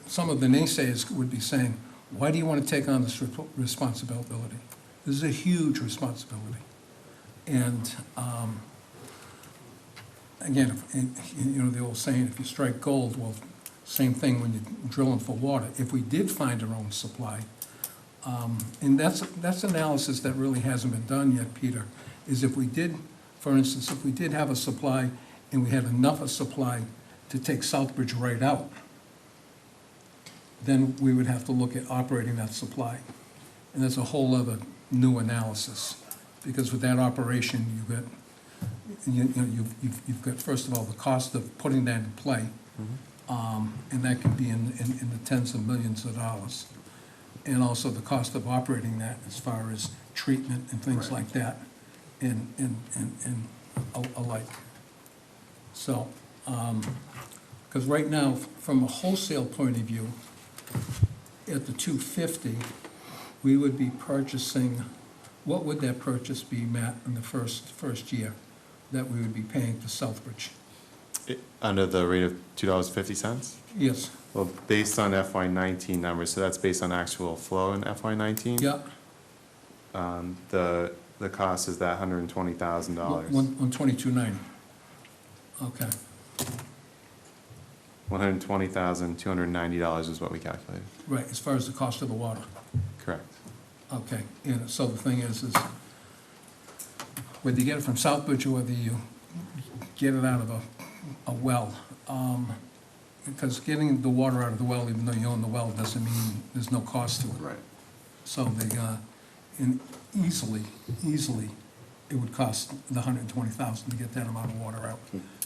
some of the naysayers would be saying, why do you want to take on this responsibility? This is a huge responsibility. And again, you know, the old saying, if you strike gold, well, same thing when you're drilling for water. If we did find our own supply, and that's analysis that really hasn't been done yet, Peter, is if we did, for instance, if we did have a supply and we had enough of supply to take Southbridge right out, then we would have to look at operating that supply. And that's a whole other new analysis, because with that operation, you've got, first of all, the cost of putting that in play, and that can be in the tens of millions of dollars. And also the cost of operating that as far as treatment and things like that, and alike. So, because right now, from a wholesale point of view, at the 250, we would be purchasing, what would that purchase be, Matt, in the first year that we would be paying to Southbridge? Under the rate of $2.50? Yes, Well, based on FY19 numbers, so that's based on actual flow in FY19? yeah, The cost is that $120,000. 122.90. Okay, $120,290 is what we calculated. right, as far as the cost of the water. Correct. Okay, and so the thing is whether you get it from Southbridge or whether you get it out of a well, because getting the water out of the well, even though you own the well, doesn't mean there's no cost to it. Right. So and easily, it would cost the $120,000 to get that amount of water out.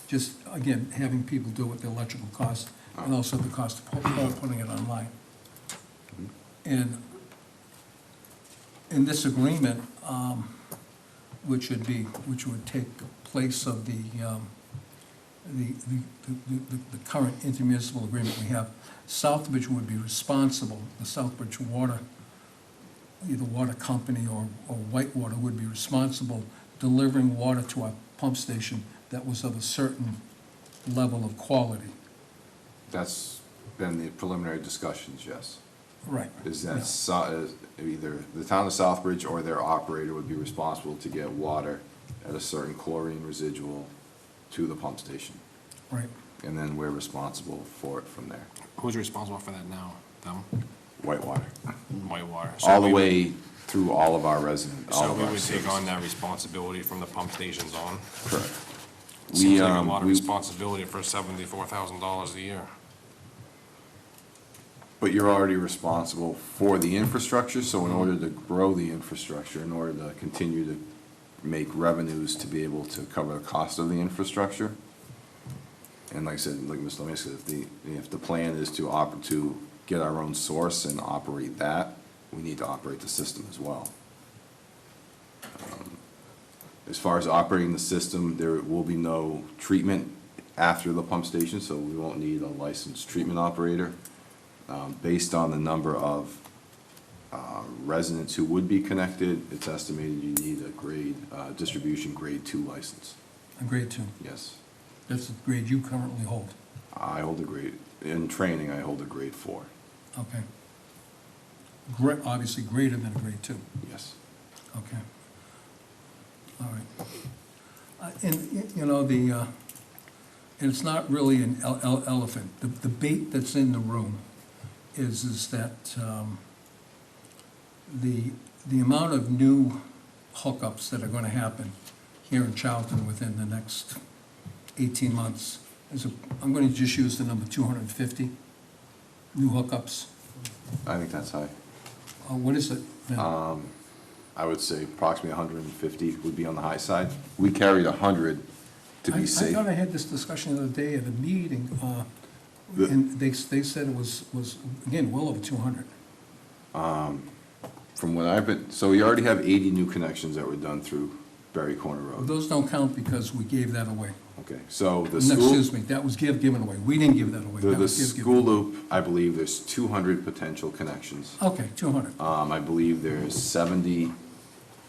Just, again, having people do it, the electrical cost, and also the cost of putting it online. And in this agreement, which would take place of the current intermunicipal agreement we have, Southbridge would be responsible, the Southbridge Water, either water company or Whitewater would be responsible delivering water to our pump station that was of a certain level of quality. That's been the preliminary discussions, yes. Right. Is that either the town of Southbridge or their operator would be responsible to get water at a certain chlorine residual to the pump station. Right. And then we're responsible for it from there. Who's responsible for that now? Them? Whitewater. Whitewater. All the way through all of our residents, all So of we our would take services. on that responsibility from the pump stations on? Correct. Seems like a lot of responsibility for $74,000 a year. But you're already responsible for the infrastructure, so in order to grow the infrastructure, in order to continue to make revenues to be able to cover the cost of the infrastructure, and like I said, like Mr. Lemay said, if the plan is to get our own source and operate that, we need to operate the system as well. As far as operating the system, there will be no treatment after the pump station, so we won't need a licensed treatment operator. Based on the number of residents who would be connected, it's estimated you need a distribution grade 2 license. A grade 2. Yes. That's the grade you currently hold. I hold a grade, in training, I hold a grade 4. Okay. Obviously greater than a grade 2. Yes. Okay. All right. And, you know, and it's not really an elephant. The bait that's in the room is that the amount of new hookups that are going to happen here in Charlton within the next 18 months I'm going to just use the number 250 new hookups. I think that's high. What is it then? I would say approximately 150 would be on the high side. We carried 100 to I be safe. thought I had this discussion the other day at a meeting, The- and they said it was, again, well over 200. From what I've been, so we already have 80 new connections that were done through Berry Corner Road. Those don't count because we gave that away. Okay, so the No, school. excuse me, that was given away. We didn't give that away. The That was given school away. loop, I believe there's 200 potential connections. Okay, 200. I believe there's 70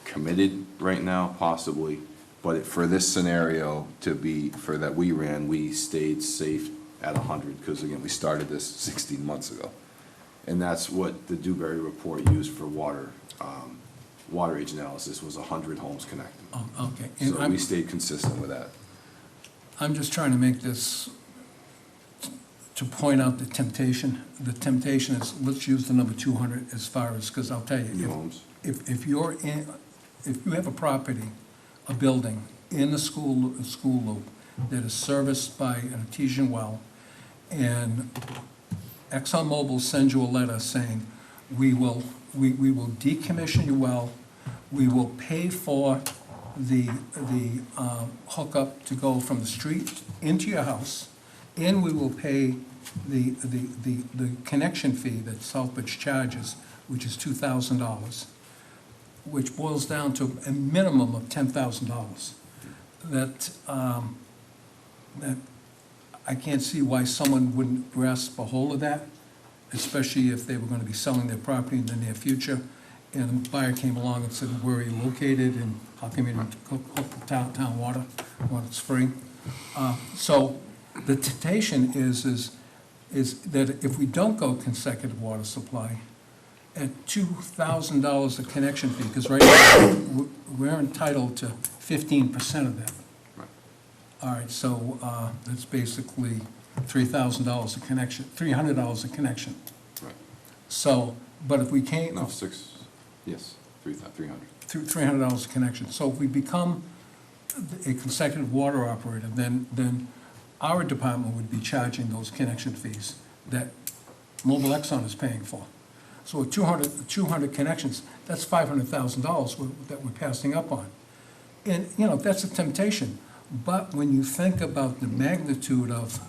committed right now, possibly, but for this scenario for that we ran, we stayed safe at 100, because again, we started this 16 months ago. And that's what the Dewberry report used for water age analysis, was 100 homes connected. Oh, okay. And So we stayed consistent with that. I'm just trying to make this, to point out the temptation. The temptation is, let's use the number 200 as far as, because I'll tell New you, homes. if you have a property, a building in the school loop that is serviced by an artesian well, and ExxonMobil sends you a letter saying, we will decommission your well, we will pay for the hookup to go from the street into your house, and we will pay the connection fee that Southbridge charges, which is $2,000, which boils down to a minimum of $10,000. That I can't see why someone wouldn't grasp a hold of that, especially if they were gonna be selling their property in the near future, and the buyer came along and said, where are you located, and how come you didn't hook the town water when it's free? So the temptation is that if we don't go consecutive water supply, at $2,000 a connection fee, because right now, we're entitled to 15% of that. Right. All right, so that's basically $3,000 a connection, $300 a connection. Right. So, but if we can't, No, 300. $300 a connection. So if we become a consecutive water operator, then our department would be charging those connection fees that Mobile Exxon is paying for. So at 200 connections, that's $500,000 that we're passing up on. And, that's a temptation. But when you think about the magnitude of,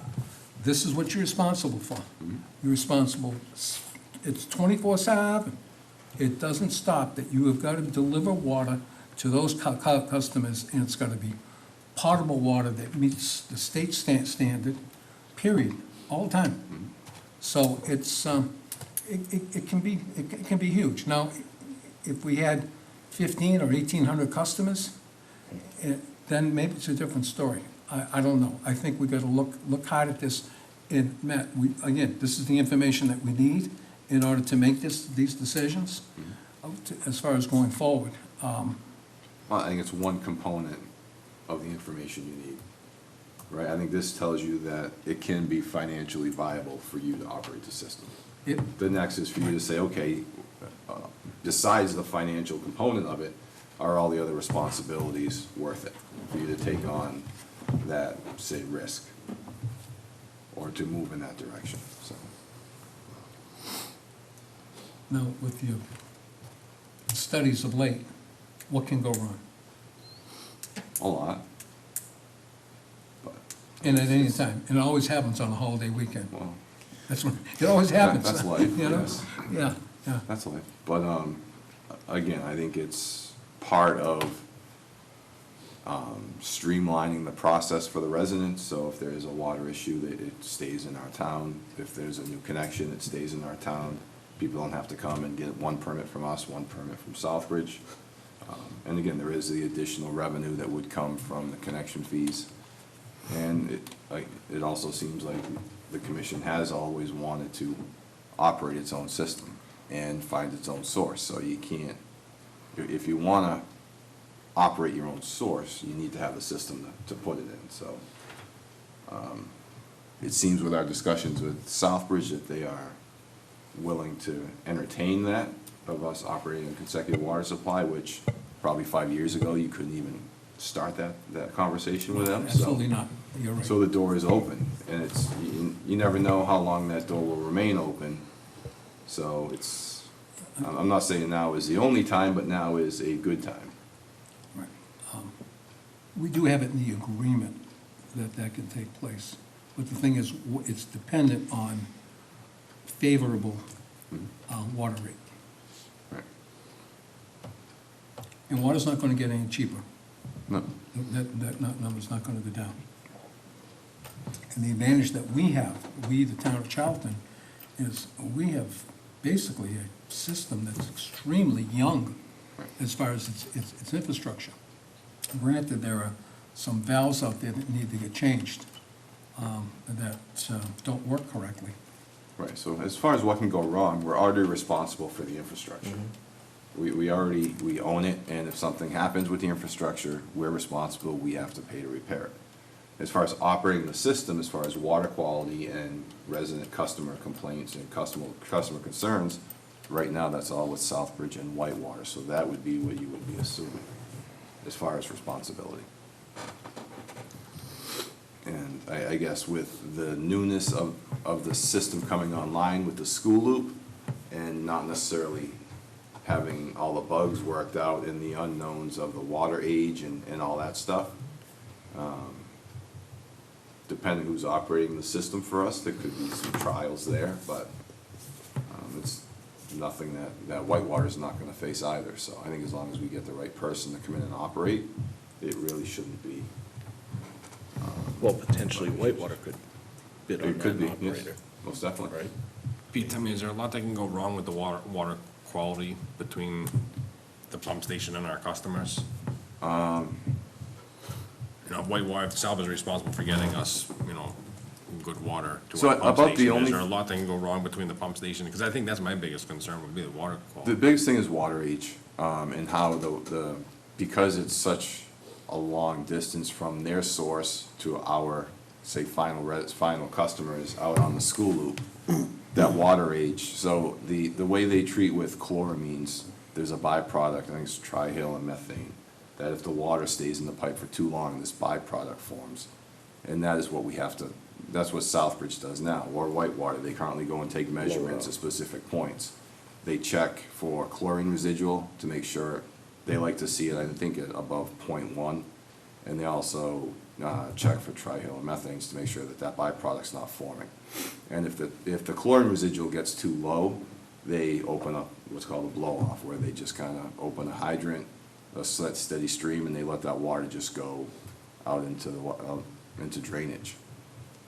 this is what you're responsible for. You're responsible, it's 24/7. It doesn't stop, that you have got to deliver water to those customers, and it's got to be potable water that meets the state standard, period, all the time. So it's, it can be huge. Now, if we had 1,500 or 1,800 customers, then maybe it's a different story. I don't know. I think we got to look hard at this. And Matt, again, this is the information that we need in order to make these decisions as far as going forward. Well, I think it's one component of the information you need, right? I think this tells you that it can be financially viable for you to operate the system. The next is for you to say, okay, besides the financial component of it, are all the other responsibilities worth it for you to take on that, say, risk, or to move in that direction, so. Now, with your studies of late, what can go wrong? A lot. But, And at any time, and it always happens on a holiday weekend. well, That's when, it always happens. that's life, You know? yes. Yeah, yeah. That's life. But, again, I think it's part of streamlining the process for the residents. So if there is a water issue, that it stays in our town. If there's a new connection, it stays in our town. People don't have to come and get one permit from us, one permit from Southbridge. And again, there is the additional revenue that would come from the connection fees. And it also seems like the commission has always wanted to operate its own system and find its own source. So you can't, if you want to operate your own source, you need to have a system to put it in. So it seems with our discussions with Southbridge that they are willing to entertain that, of us operating a consecutive water supply, which probably 5 years ago, you couldn't even start that conversation with them. So- Absolutely not. You're right. So the door is open, and it's, you never know how long that door will remain open. So it's, I'm not saying now is the only time, but now is a good time. Right. We do have it in the agreement that that can take place. But the thing is, it's dependent on favorable water rate. Right. And water's not gonna get any cheaper. No. That number's not gonna go down. And the advantage that we have, we, the town of Charlton, is we have basically a system that's extremely young as far as its infrastructure. Granted, there are some valves out there that need to get changed, that don't work correctly. Right, so as far as what can go wrong, we're already responsible for the infrastructure. We own it, and if something happens with the infrastructure, we're responsible, we have to pay to repair it. As far as operating the system, as far as water quality and resident customer complaints and customer concerns, right now, that's all with Southbridge and Whitewater, so that would be what you would be assuming as far as responsibility. And I guess with the newness of the system coming online with the school loop and not necessarily having all the bugs worked out and the unknowns of the water age and all that stuff, depending who's operating the system for us, there could be some trials there, but it's nothing that Whitewater's not gonna face either. So I think as long as we get the right person to come in and operate, it really shouldn't be. Well, potentially Whitewater could bid on It could that be, yes, operator, most definitely. right? Pete, tell me, is there a lot that can go wrong with the water quality between the pump station and our customers? You know, Whitewater, Salve is responsible for getting us, you know, good water to So our pump about the station. only- Is there a lot that can go wrong between the pump station? Because I think that's my biggest concern would be the water The quality. biggest thing is water age, and how because it's such a long distance from their source to our, say, final customers out on the school loop, that water age, so the way they treat with chloramines, there's a byproduct, I think it's trihale and methane, that if the water stays in the pipe for too long, this byproduct forms. And that is what we have to, that's what Southbridge does now, or Whitewater, they currently go and take measurements at specific points. They check for chlorine residual to make sure, they like to see it, I think, at above 0.1. And they also check for trihale and methanes to make sure that that byproduct's not forming. And if the chlorine residual gets too low, they open up what's called a blow-off, where they just kind of open a hydrant, a steady stream, and they let that water just go out into drainage.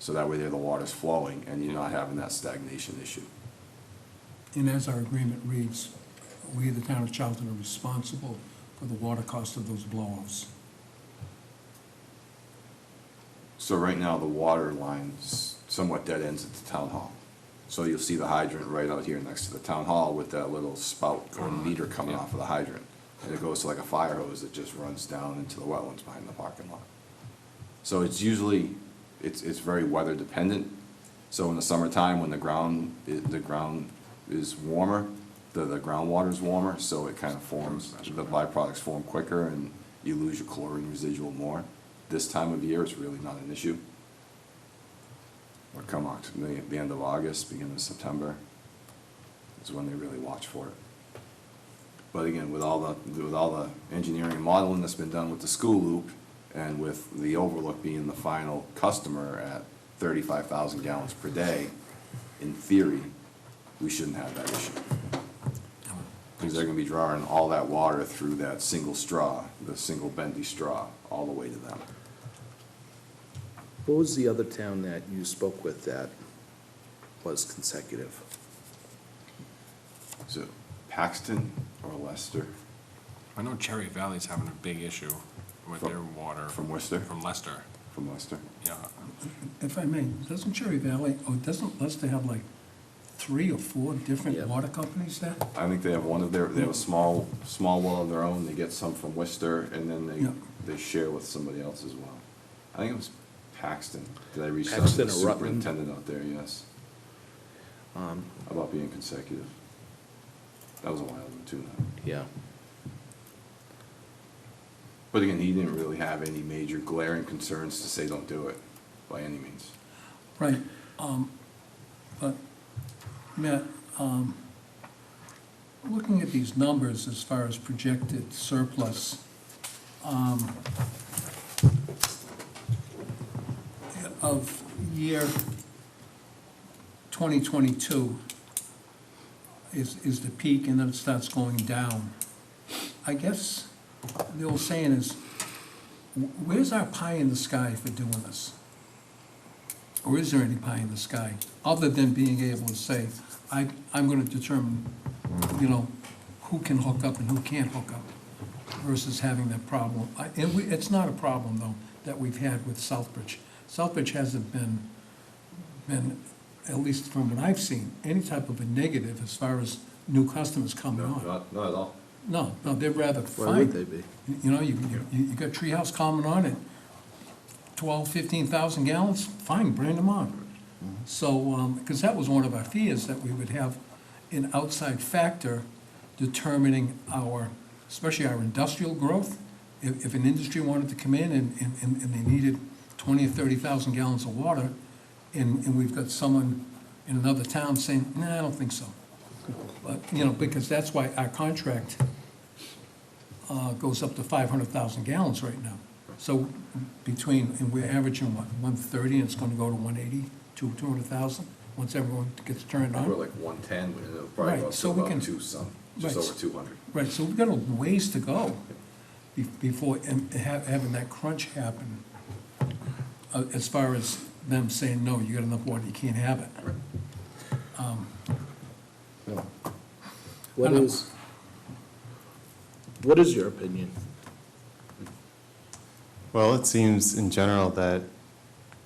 So that way there the water's flowing and you're not having that stagnation issue. And as our agreement reads, we, the town of Charlton, are responsible for the water cost of those blow-offs. So right now, the water line's somewhat dead ends at the town hall. So you'll see the hydrant right out here next to the town hall with that little spout or meter coming off of the hydrant. And it goes to like a fire hose that just runs down into the wetlands behind the parking lot. So it's usually, it's very weather dependent. So in the summertime, when the ground is warmer, the groundwater's warmer, so it kind of forms, the byproducts form quicker and you lose your chlorine residual more. This time of year, it's really not an issue. Or come the end of August, beginning of September, is when they really watch for it. But again, with all the engineering and modeling that's been done with the school loop, and with the overlook being the final customer at 35,000 gallons per day, in theory, we shouldn't have that issue. Because they're gonna be drawing all that water through that single straw, the single bendy straw, all the way to them. What was the other town that you spoke with that was consecutive? Is it Paxton or Leicester? I know Cherry Valley's having a big issue with their water. From Worcester? From Leicester, From Leicester? yeah. If I may, doesn't Cherry Valley, or doesn't Leicester have like 3 or 4 different Yeah. water companies there? I think they have they have a small well of their own, they get some from Worcester, and then Yeah. they share with somebody else as well. I think it was Paxton, did I reach out to Paxton the or Rutland? superintendent out there, yes, about being consecutive. That was a while ago too now. Yeah. But again, he didn't really have any major glaring concerns to say don't do it, by any means. Right, but, Matt, looking at these numbers as far as projected surplus, of year 2022 is the peak, and then it starts going down. I guess the old saying is, where's our pie in the sky for doing this? Or is there any pie in the sky, other than being able to say, I'm gonna determine, who can hook up and who can't hook up, versus having that problem. It's not a problem, though, that we've had with Southbridge. Southbridge hasn't been, at least from what I've seen, any type of a negative as far as new customers coming on. Not at all. No, they're rather Why fine. would they be? You got Treehouse coming on at 12, 15,000 gallons, fine, bring them on. So, because that was one of our fears, that we would have an outside factor determining especially our industrial growth. If an industry wanted to come in and they needed 20 or 30,000 gallons of water, and we've got someone in another town saying, nah, I don't think so. But, because that's why our contract goes up to 500,000 gallons right now. So and we're averaging, 130, and it's gonna go to 180, 200,000, once everyone gets turned on. We're like 110, and it'll probably Right, go up so to we about can- just right, over 200. Right, so we've got a ways to go before having that crunch happen, as far as them saying, no, you got enough water, you can't have it. What is your opinion? Well, it seems in general that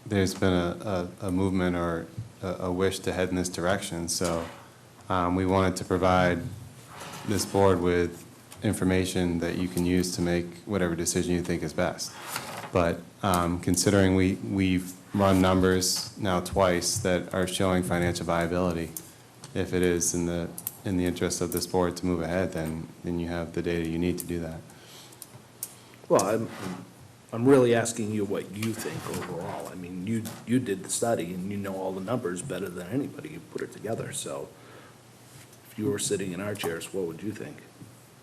there's been a movement or a wish to head in this direction. So we wanted to provide this board with information that you can use to make whatever decision you think is best. But considering we've run numbers now twice that are showing financial viability, if it is in the interest of this board to move ahead, then you have the data you need to do that. Well, I'm really asking you what you think overall. I mean, you did the study and you know all the numbers better than anybody. You put it together, so if you were sitting in our chairs, what would you think?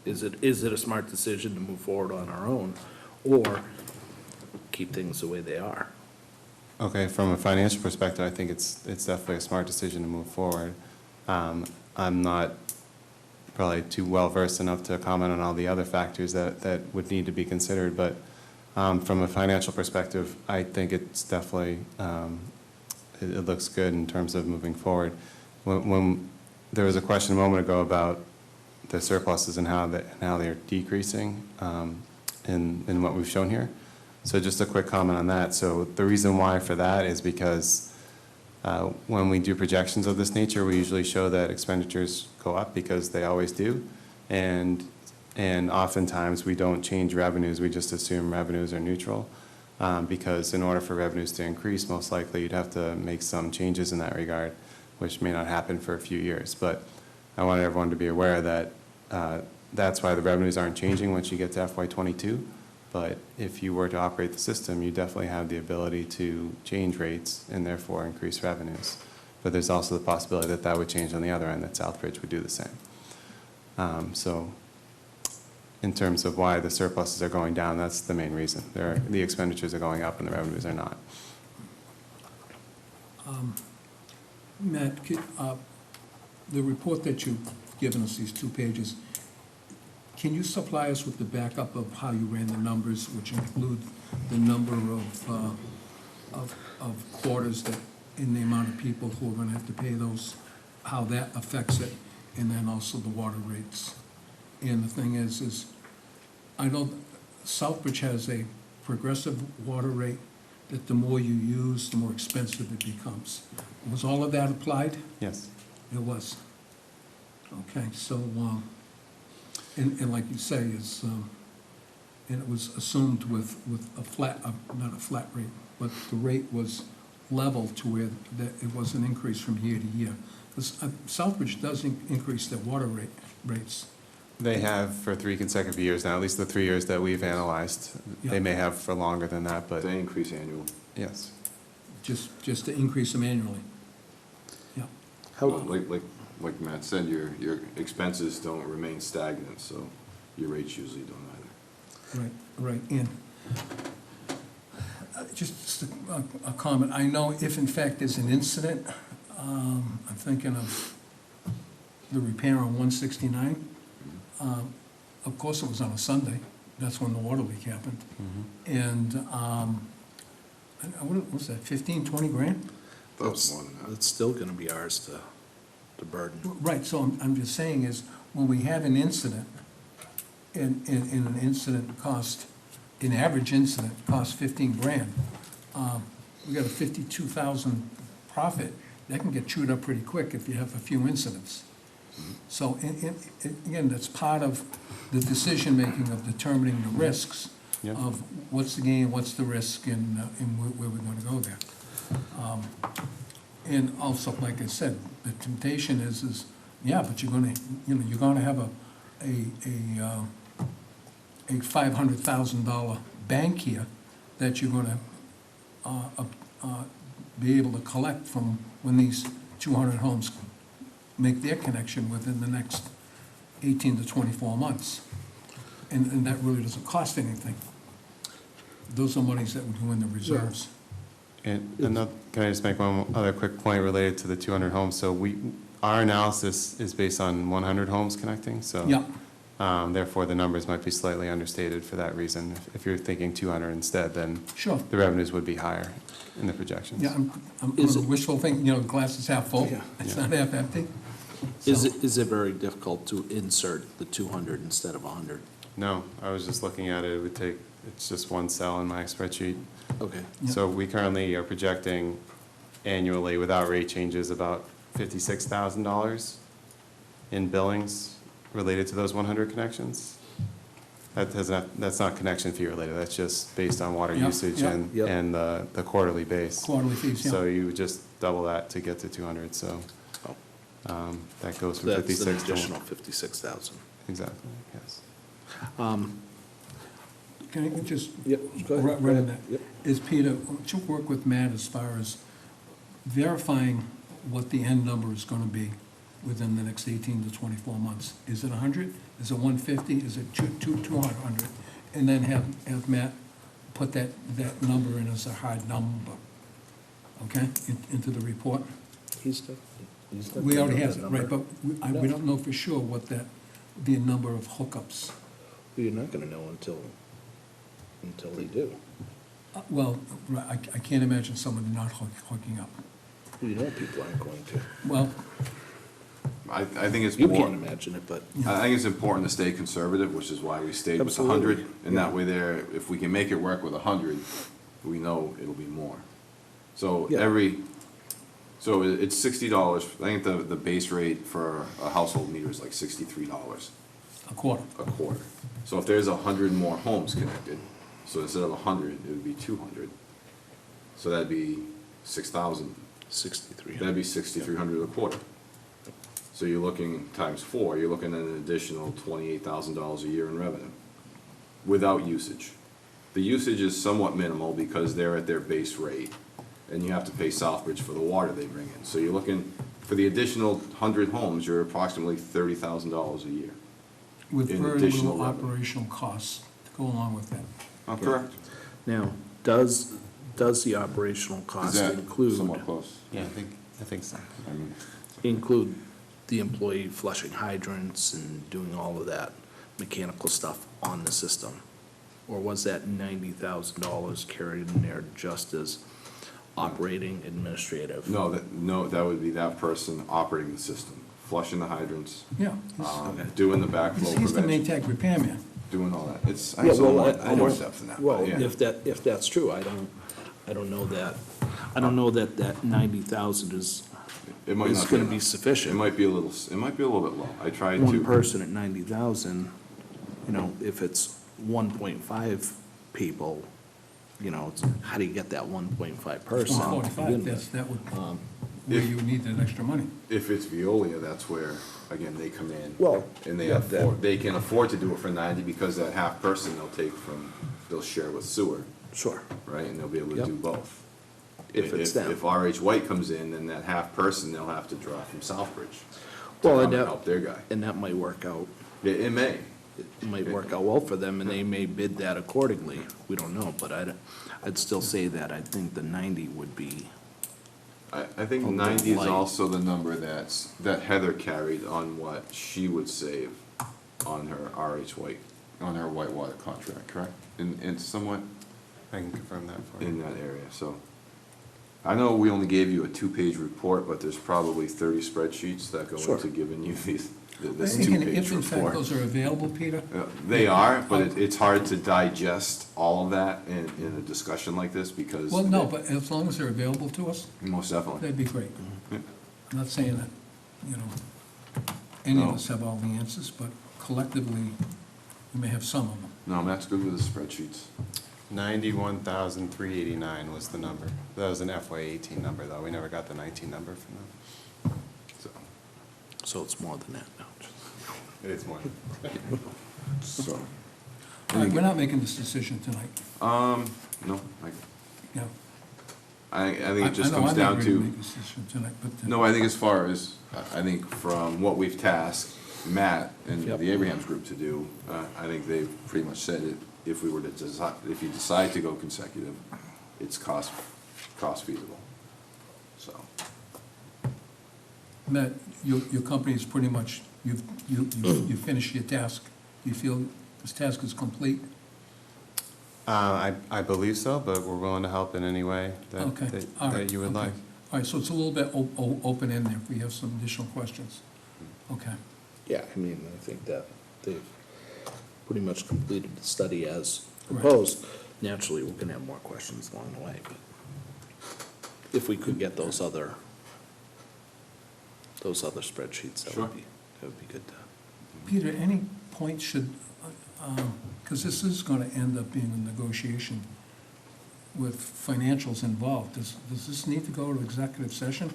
Is it a smart decision to move forward on our own, or keep things the way they are? Okay, from a financial perspective, I think it's definitely a smart decision to move forward. I'm not probably too well-versed enough to comment on all the other factors that would need to be considered, but from a financial perspective, I think it's definitely, it looks good in terms of moving forward. When there was a question a moment ago about the surpluses and how they're decreasing in what we've shown here. So just a quick comment on that. So the reason why for that is because when we do projections of this nature, we usually show that expenditures go up because they always do. And oftentimes we don't change revenues, we just assume revenues are neutral. Because in order for revenues to increase, most likely you'd have to make some changes in that regard, which may not happen for a few years. But I wanted everyone to be aware that that's why the revenues aren't changing once you get to FY22. But if you were to operate the system, you definitely have the ability to change rates and therefore increase revenues. But there's also the possibility that that would change on the other end, that Southbridge would do the same. So in terms of why the surpluses are going down, that's the main reason. The expenditures are going up and the revenues are not. Matt, the report that you've given us, these 2 pages, can you supply us with the backup of how you ran the numbers, which include the number of quarters that, in the amount of people who are gonna have to pay those, how that affects it, and then also the water rates? And the thing is I know Southbridge has a progressive water rate, that the more you use, the more expensive it becomes. Was all of that applied? Yes. It was. Okay, so, and like you say, and it was assumed with a flat, not a flat rate, but the rate was level to where that it was an increase from year to year. Because Southbridge does increase their water rates. They have for 3 consecutive years now, at least the 3 years that we've analyzed. Yeah. They may have for longer than that, but They increase annually. yes. Just to increase them annually. Yeah. How, Like like Matt said, your expenses don't remain stagnant, so your rates usually don't either. Right, and just a comment, I know if in fact there's an incident, I'm thinking of the repair on 169. Of course, it was on a Sunday, that's when the water leak happened. And, what was that, 15, 20 grand? That's more than that. It's still gonna be ours to burden. Right, so I'm just saying is, when we have an incident, and an incident cost, an average incident costs 15 grand, we got a 52,000 profit, that can get chewed up pretty quick if you have a few incidents. So, again, that's part of the decision-making of determining the risks Yep. of what's the gain, what's the risk, and where we're gonna go there. And also, like I said, the temptation is, yeah, but you're gonna have a $500,000 bank here that you're gonna, be able to collect from when these 200 homes make their connection within the next 18 to 24 months. And that really doesn't cost anything. Those are monies that would go in the reserves. And another, can I just make one other quick point related to the 200 homes? So our analysis is based on 100 homes connecting, so. Yeah, Therefore, the numbers might be slightly understated for that reason. If you're thinking 200 instead, then sure. the revenues would be higher in the projections. Yeah, I'm wishful thinking, the glass is half full, it's not half empty. Is it very difficult to insert the 200 instead of 100? No, I was just looking at it, it's just one cell in my spreadsheet. Okay. Yeah. So we currently are projecting annually, without rate changes, about $56,000 in billings related to those 100 connections. That's not connection fee related, that's just based on water Yeah, usage yeah. and, Yep. and the quarterly base. Quarterly fees, So yeah. you would just double that to get to 200, so Oh, that goes from that's an 56 to. additional 56,000. Exactly, yes. Can I just, Yep, go ahead. right on that, Yep. is Peter, would you work with Matt as far as verifying what the end number is gonna be within the next 18 to 24 months? Is it 100? Is it 150? Is it 200? And then have Matt put that number in as a hard number, okay, into the report? We already have it, right, but we don't know for sure what the number of hookups. You're not gonna know until they do. Well, I can't imagine someone not hooking up. You know people aren't going to. Well, I think it's You more, can't imagine it, but I think it's important to stay conservative, which is why we stayed with Absolutely. 100. And that way there, if we can make it work with 100, we know it'll be more. So Yeah. so it's $60. I think the base rate for a household meter is like $63 a quarter. a quarter. So if there's 100 more homes connected, so instead of 100, it would be 200. So that'd be 6,000. 6,300. That'd be 6,300 a quarter. So you're looking times 4, you're looking at an additional $28,000 a year in revenue without usage. The usage is somewhat minimal because they're at their base rate, and you have to pay Southbridge for the water they bring in. So you're looking, for the additional 100 homes, you're approximately $30,000 a year. With In very additional little revenue. operational costs to go along with that. Correct. Now, does the operational Is cost that include, somewhat close? Yeah, I think so. I mean, include the employee flushing hydrants and doing all of that mechanical stuff on the system? Or was that $90,000 carried in there just as operating administrative? no, that would be that person operating the system, flushing the hydrants, Yeah. doing the backflow He's the prevention, Maytag repairman. doing all that. It's, I Yeah, think it's a well, lot I more don't- steps than that. Well, but yeah. if that's true, I don't know that, that 90,000 is It might not gonna be enough. sufficient. It might be a little bit low. I tried to. One person at 90,000, if it's 1.5 people, it's, how do you get that 1.5 person? 145, that would, where If- you would need that extra money. If it's Veolia, that's where, again, they come in. Well, And yeah, that- they can afford to do it for 90 because that half person they'll share with sewer, Sure. right? And they'll be able to Yep. do both. If it's them. If RH White comes in, then that half person, they'll have to draw from Southbridge. Well, come and and that- help their guy. And that might work out, It may. it might work out well for them, and they may bid that accordingly. We don't know, but I'd still say that I think the 90 would be, I think A little 90 is light. also the number that Heather carried on what she would save on her RH White, on her whitewater contract, correct? In somewhat I can confirm that for you. in that area, so. I know we only gave you a 2-page report, but there's probably 30 spreadsheets that go Sure. into giving you this Again, 2-page if in fact report. those are available, Peter, They are, but it's hard to digest all of that in a discussion like this because. well, no, but as long as they're available to us, Most definitely. that'd be great. Yeah. I'm not saying that, any of No. us have all the answers, but collectively, we may have some of them. No, Matt's good with the spreadsheets. 91,389 was the number. That was an FY18 number, though. We never got the 19 number from them. So, so it's more than that now. It is more. so, All right, we're not making this decision tonight, no, yeah. I think it just I know comes I'm not down ready to to, make a decision tonight, but. no, I think as far as, I think from what we've tasked Matt and Yep. the Abrahams group to do, I think they've pretty much said it, if we were to decide, if you decide to go consecutive, it's cost feasible, so. Matt, your company is pretty much, you've finished your task. You feel this task is complete? I believe so, but we're willing to help in any way Okay, that all right. that you would okay. like. All right, so it's a little bit open in there if we have some additional questions. Okay, Yeah, I mean, I think that they've pretty much completed the study as Right. proposed. Naturally, we're gonna have more questions along the way, but if we could get those other spreadsheets, Sure. that would be good to. Peter, any point should, because this is gonna end up being a negotiation with financials involved, does this need to go to executive session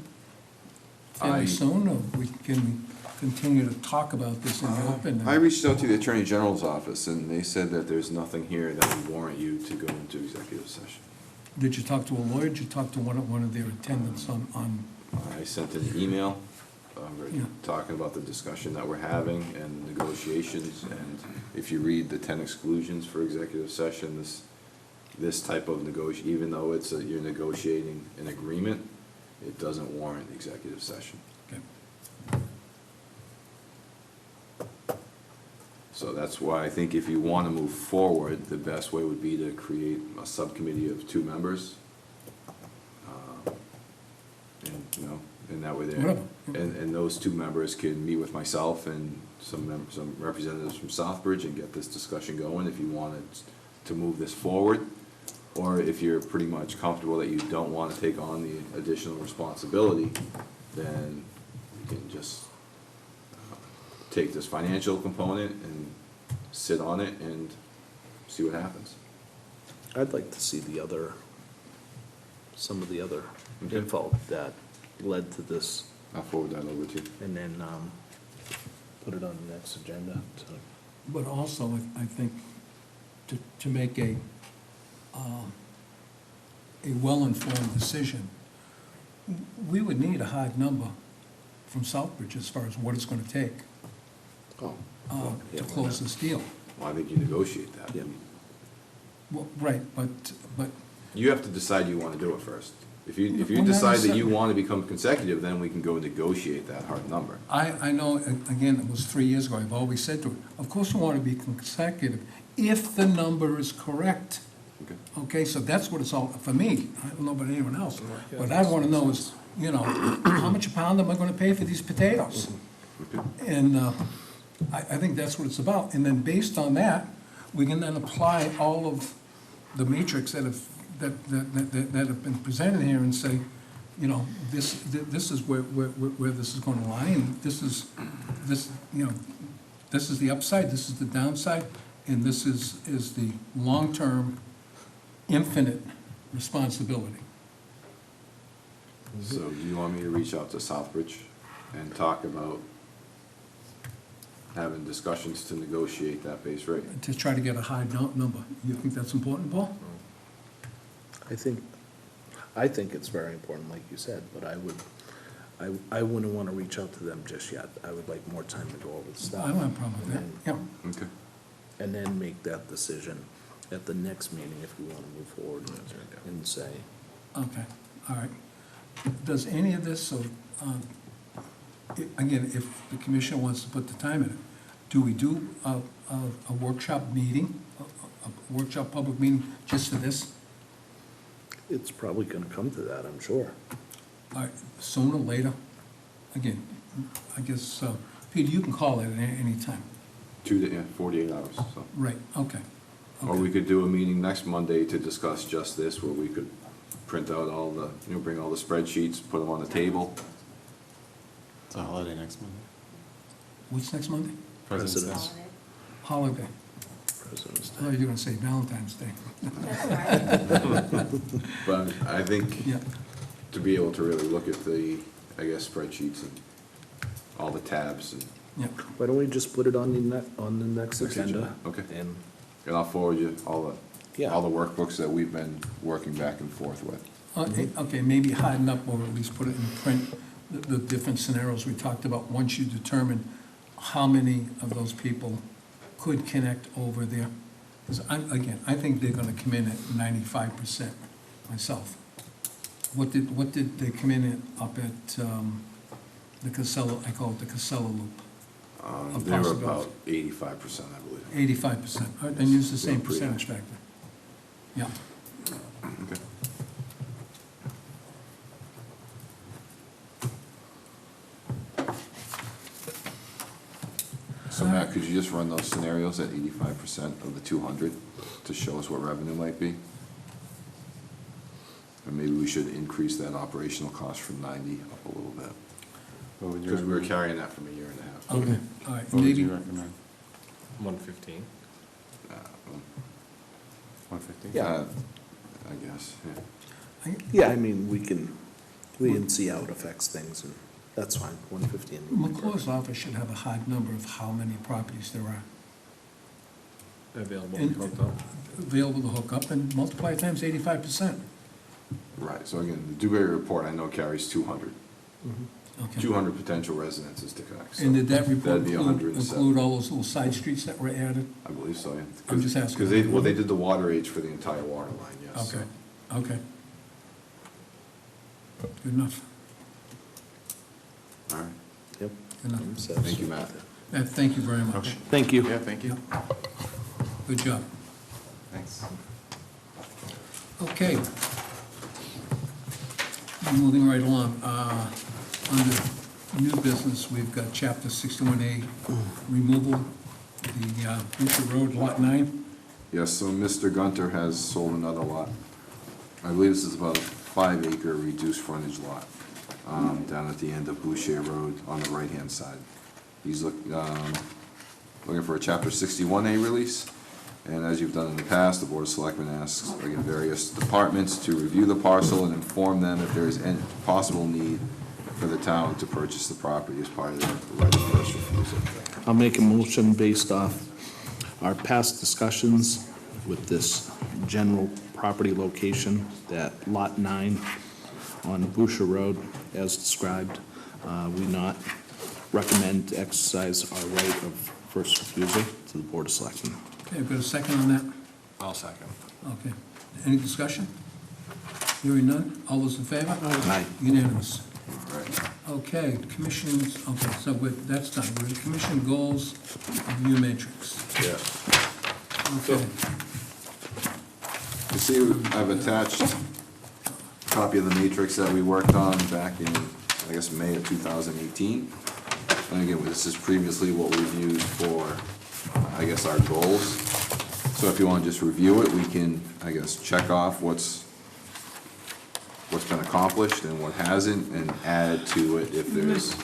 fairly soon, or can we continue to talk about this in the open? I reached out to the Attorney General's office, and they said that there's nothing here that would warrant you to go into executive session. Did you talk to a lawyer, did you talk to one of their attendants on, I sent an email, Yeah. talking about the discussion that we're having and negotiations, and if you read the 10 exclusions for executive session, this type of even though you're negotiating an agreement, it doesn't warrant executive session. okay. So that's why I think if you want to move forward, the best way would be to create a subcommittee of 2 members. And, and that way Whatever. and those 2 members can meet with myself and some representatives from Southbridge and get this discussion going if you wanted to move this forward. Or if you're pretty much comfortable that you don't want to take on the additional responsibility, then you can just take this financial component and sit on it and see what happens. I'd like to see some of the other info that led to this, I'll forward that over to you. and then, put it on the next agenda to. But also, I think, to make a well-informed decision, we would need a hard number from Southbridge as far as what it's gonna take to close this deal. Well, I think you negotiate that. Yeah. Well, right, but, You have to decide you want to do it first. If you Well, not decide that you necessarily. want to become consecutive, then we can go negotiate that hard number. I know, again, it was 3 years ago, I've always said to her, of course we want to be consecutive if the number is correct. Okay. Okay, so that's what it's all, for me, I don't know about anyone else. What I want to know is, how much a pound am I going to pay for these potatoes? And I think that's what it's about. And then based on that, we can then apply all of the matrix that have been presented here and say, this is where this is going to lie, and this is the upside, this is the downside, and this is the long-term infinite responsibility. So do you want me to reach out to Southbridge and talk about having discussions to negotiate that base rate? To try to get a high number. You think that's important, Paul? I think it's very important, like you said, but I wouldn't want to reach out to them just yet. I would like more time to go over the stuff. I don't have a problem with that, yeah. Okay. And then make that decision at the next meeting if we want to move forward and say, Okay, all right. Does any of this, so, again, if the commission wants to put the time in it, do we do a workshop meeting, a workshop public meeting just for this? it's probably going to come to that, I'm sure. All right, sooner or later? Again, I guess, Peter, you can call it at any time. 48 hours, so. Right, okay. Or we could do a meeting next Monday to discuss just this, where we could print out all the, bring all the spreadsheets, put them on the table. It's a holiday next Monday. What's next Monday? President's, Holiday. President's Oh, Day. you're gonna say Valentine's Day. That's right. But I think Yeah, to be able to really look at the, I guess, spreadsheets and all the tabs and yeah. Why don't we just put it on the next Next agenda? agenda, okay. And, I'll forward you all Yeah. the workbooks that we've been working back and forth with. Okay, maybe harden up or at least put it in print, the different scenarios we talked about, once you determine how many of those people could connect over there. Because I think they're gonna come in at 95% myself. What did they come in at up at, the Casella, I call it the Casella Loop? Of They were possibilities. about 85%, I believe. 85%, all right, then use the same Yeah, pretty percentage factor. Yeah, Okay. So Matt, could you just run those scenarios at 85% of the 200 to show us what revenue might be? And maybe we should increase that operational cost from 90 up a little bit. What would you Because we were recommend? carrying that from a year and a half. okay, all right, What would maybe, you recommend? 115. 150? Yeah. I guess, yeah. yeah, I mean, we can see how it affects things, and that's fine, 115. McClure's office should have a hard number of how many properties there are Available, And- hooked up. available to hook up and multiply it times 85%. Right, so again, the Dewberry report I know carries 200. Okay. 200 potential residences to connect. so And did that report that'd be include 107. all those little side streets that were added? I believe so, yeah. I'm just asking. Because they did the water age for the entire water line, yes. Okay, okay. Good enough, All right, Yep. good enough. I'm set. thank you, Matt. Thank you very much. Thank you. Yeah, thank you. Good job. Thanks. Okay. Moving right along, under new business, we've got chapter 61A, removal, the Butcher Road, lot 9. Yes, so Mr. Gunter has sold another lot. I believe this is about a 5-acre reduced frontage lot, down at the end of Boucher Road on the right-hand side. He's looking for a chapter 61A release. And as you've done in the past, the Board of Selectmen asks, again, various departments to review the parcel and inform them if there is any possible need for the town to purchase the property as part of their right of first refusal. I'll make a motion based off our past discussions with this general property location, that Lot 9 on Boucher Road, as described, we not recommend to exercise our right of first refusal to the Board of Selectmen. Okay, I've got a second on that? I'll second. Okay. Any discussion? Hearing none? All those in favor? Aye. Unanimous. All right. Okay, commissions, okay, so that's done. We're at commission goals review matrix. Yeah. Okay. You see, I've attached a copy of the matrix that we worked on back in, I guess, May of 2018. And again, this is previously what we've used for, I guess, our goals. So if you want to just review it, we can, I guess, check off what's been accomplished and what hasn't, and add to it if there's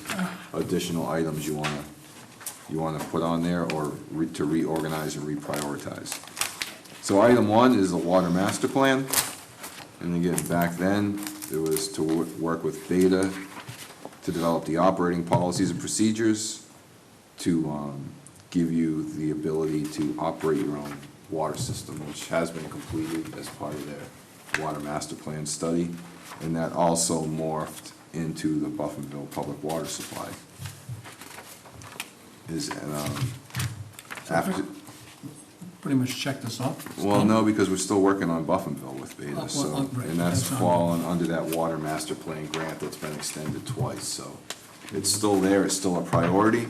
additional items you want to put on there, or to reorganize and reprioritize. So item 1 is the water master plan. And again, back then, it was to work with Beta to develop the operating policies and procedures, to give you the ability to operate your own water system, which has been completed as part of their water master plan study. And that also morphed into the Buffinville Public Water Supply. After, Pretty much check this off. well, no, because we're still working on Buffinville with Beta, so, right, and that's that's on. fallen under that water master plan grant that's been extended twice, so it's still there, it's still a priority,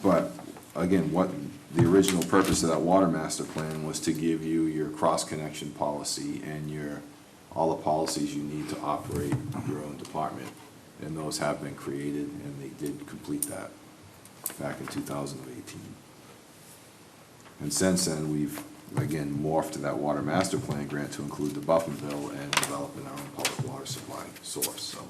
but again, what, the original purpose of that water master plan was to give you your cross-connection policy and all the policies you need to operate your own department, and those have been created, and they did complete that back in 2018. And since then, we've, again, morphed that water master plan grant to include the Buffinville and developing our own public water supply source, so.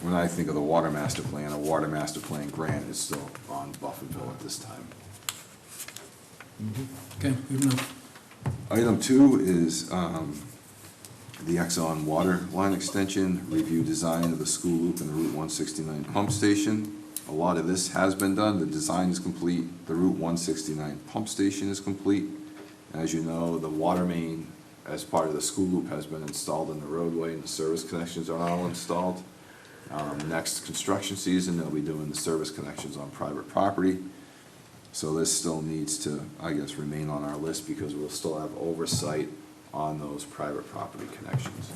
When I think of the water master plan, a water master plan grant is still on Buffinville at this time. Okay, good enough. Item 2 is the Exxon water line extension, review design of the school loop and the Route 169 pump station. A lot of this has been done, the design is complete, the Route 169 pump station is complete. As you know, the water main, as part of the school loop, has been installed in the roadway, and the service connections are all installed. Next construction season, they'll be doing the service connections on private property. So this still needs to, I guess, remain on our list because we'll still have oversight on those private property connections.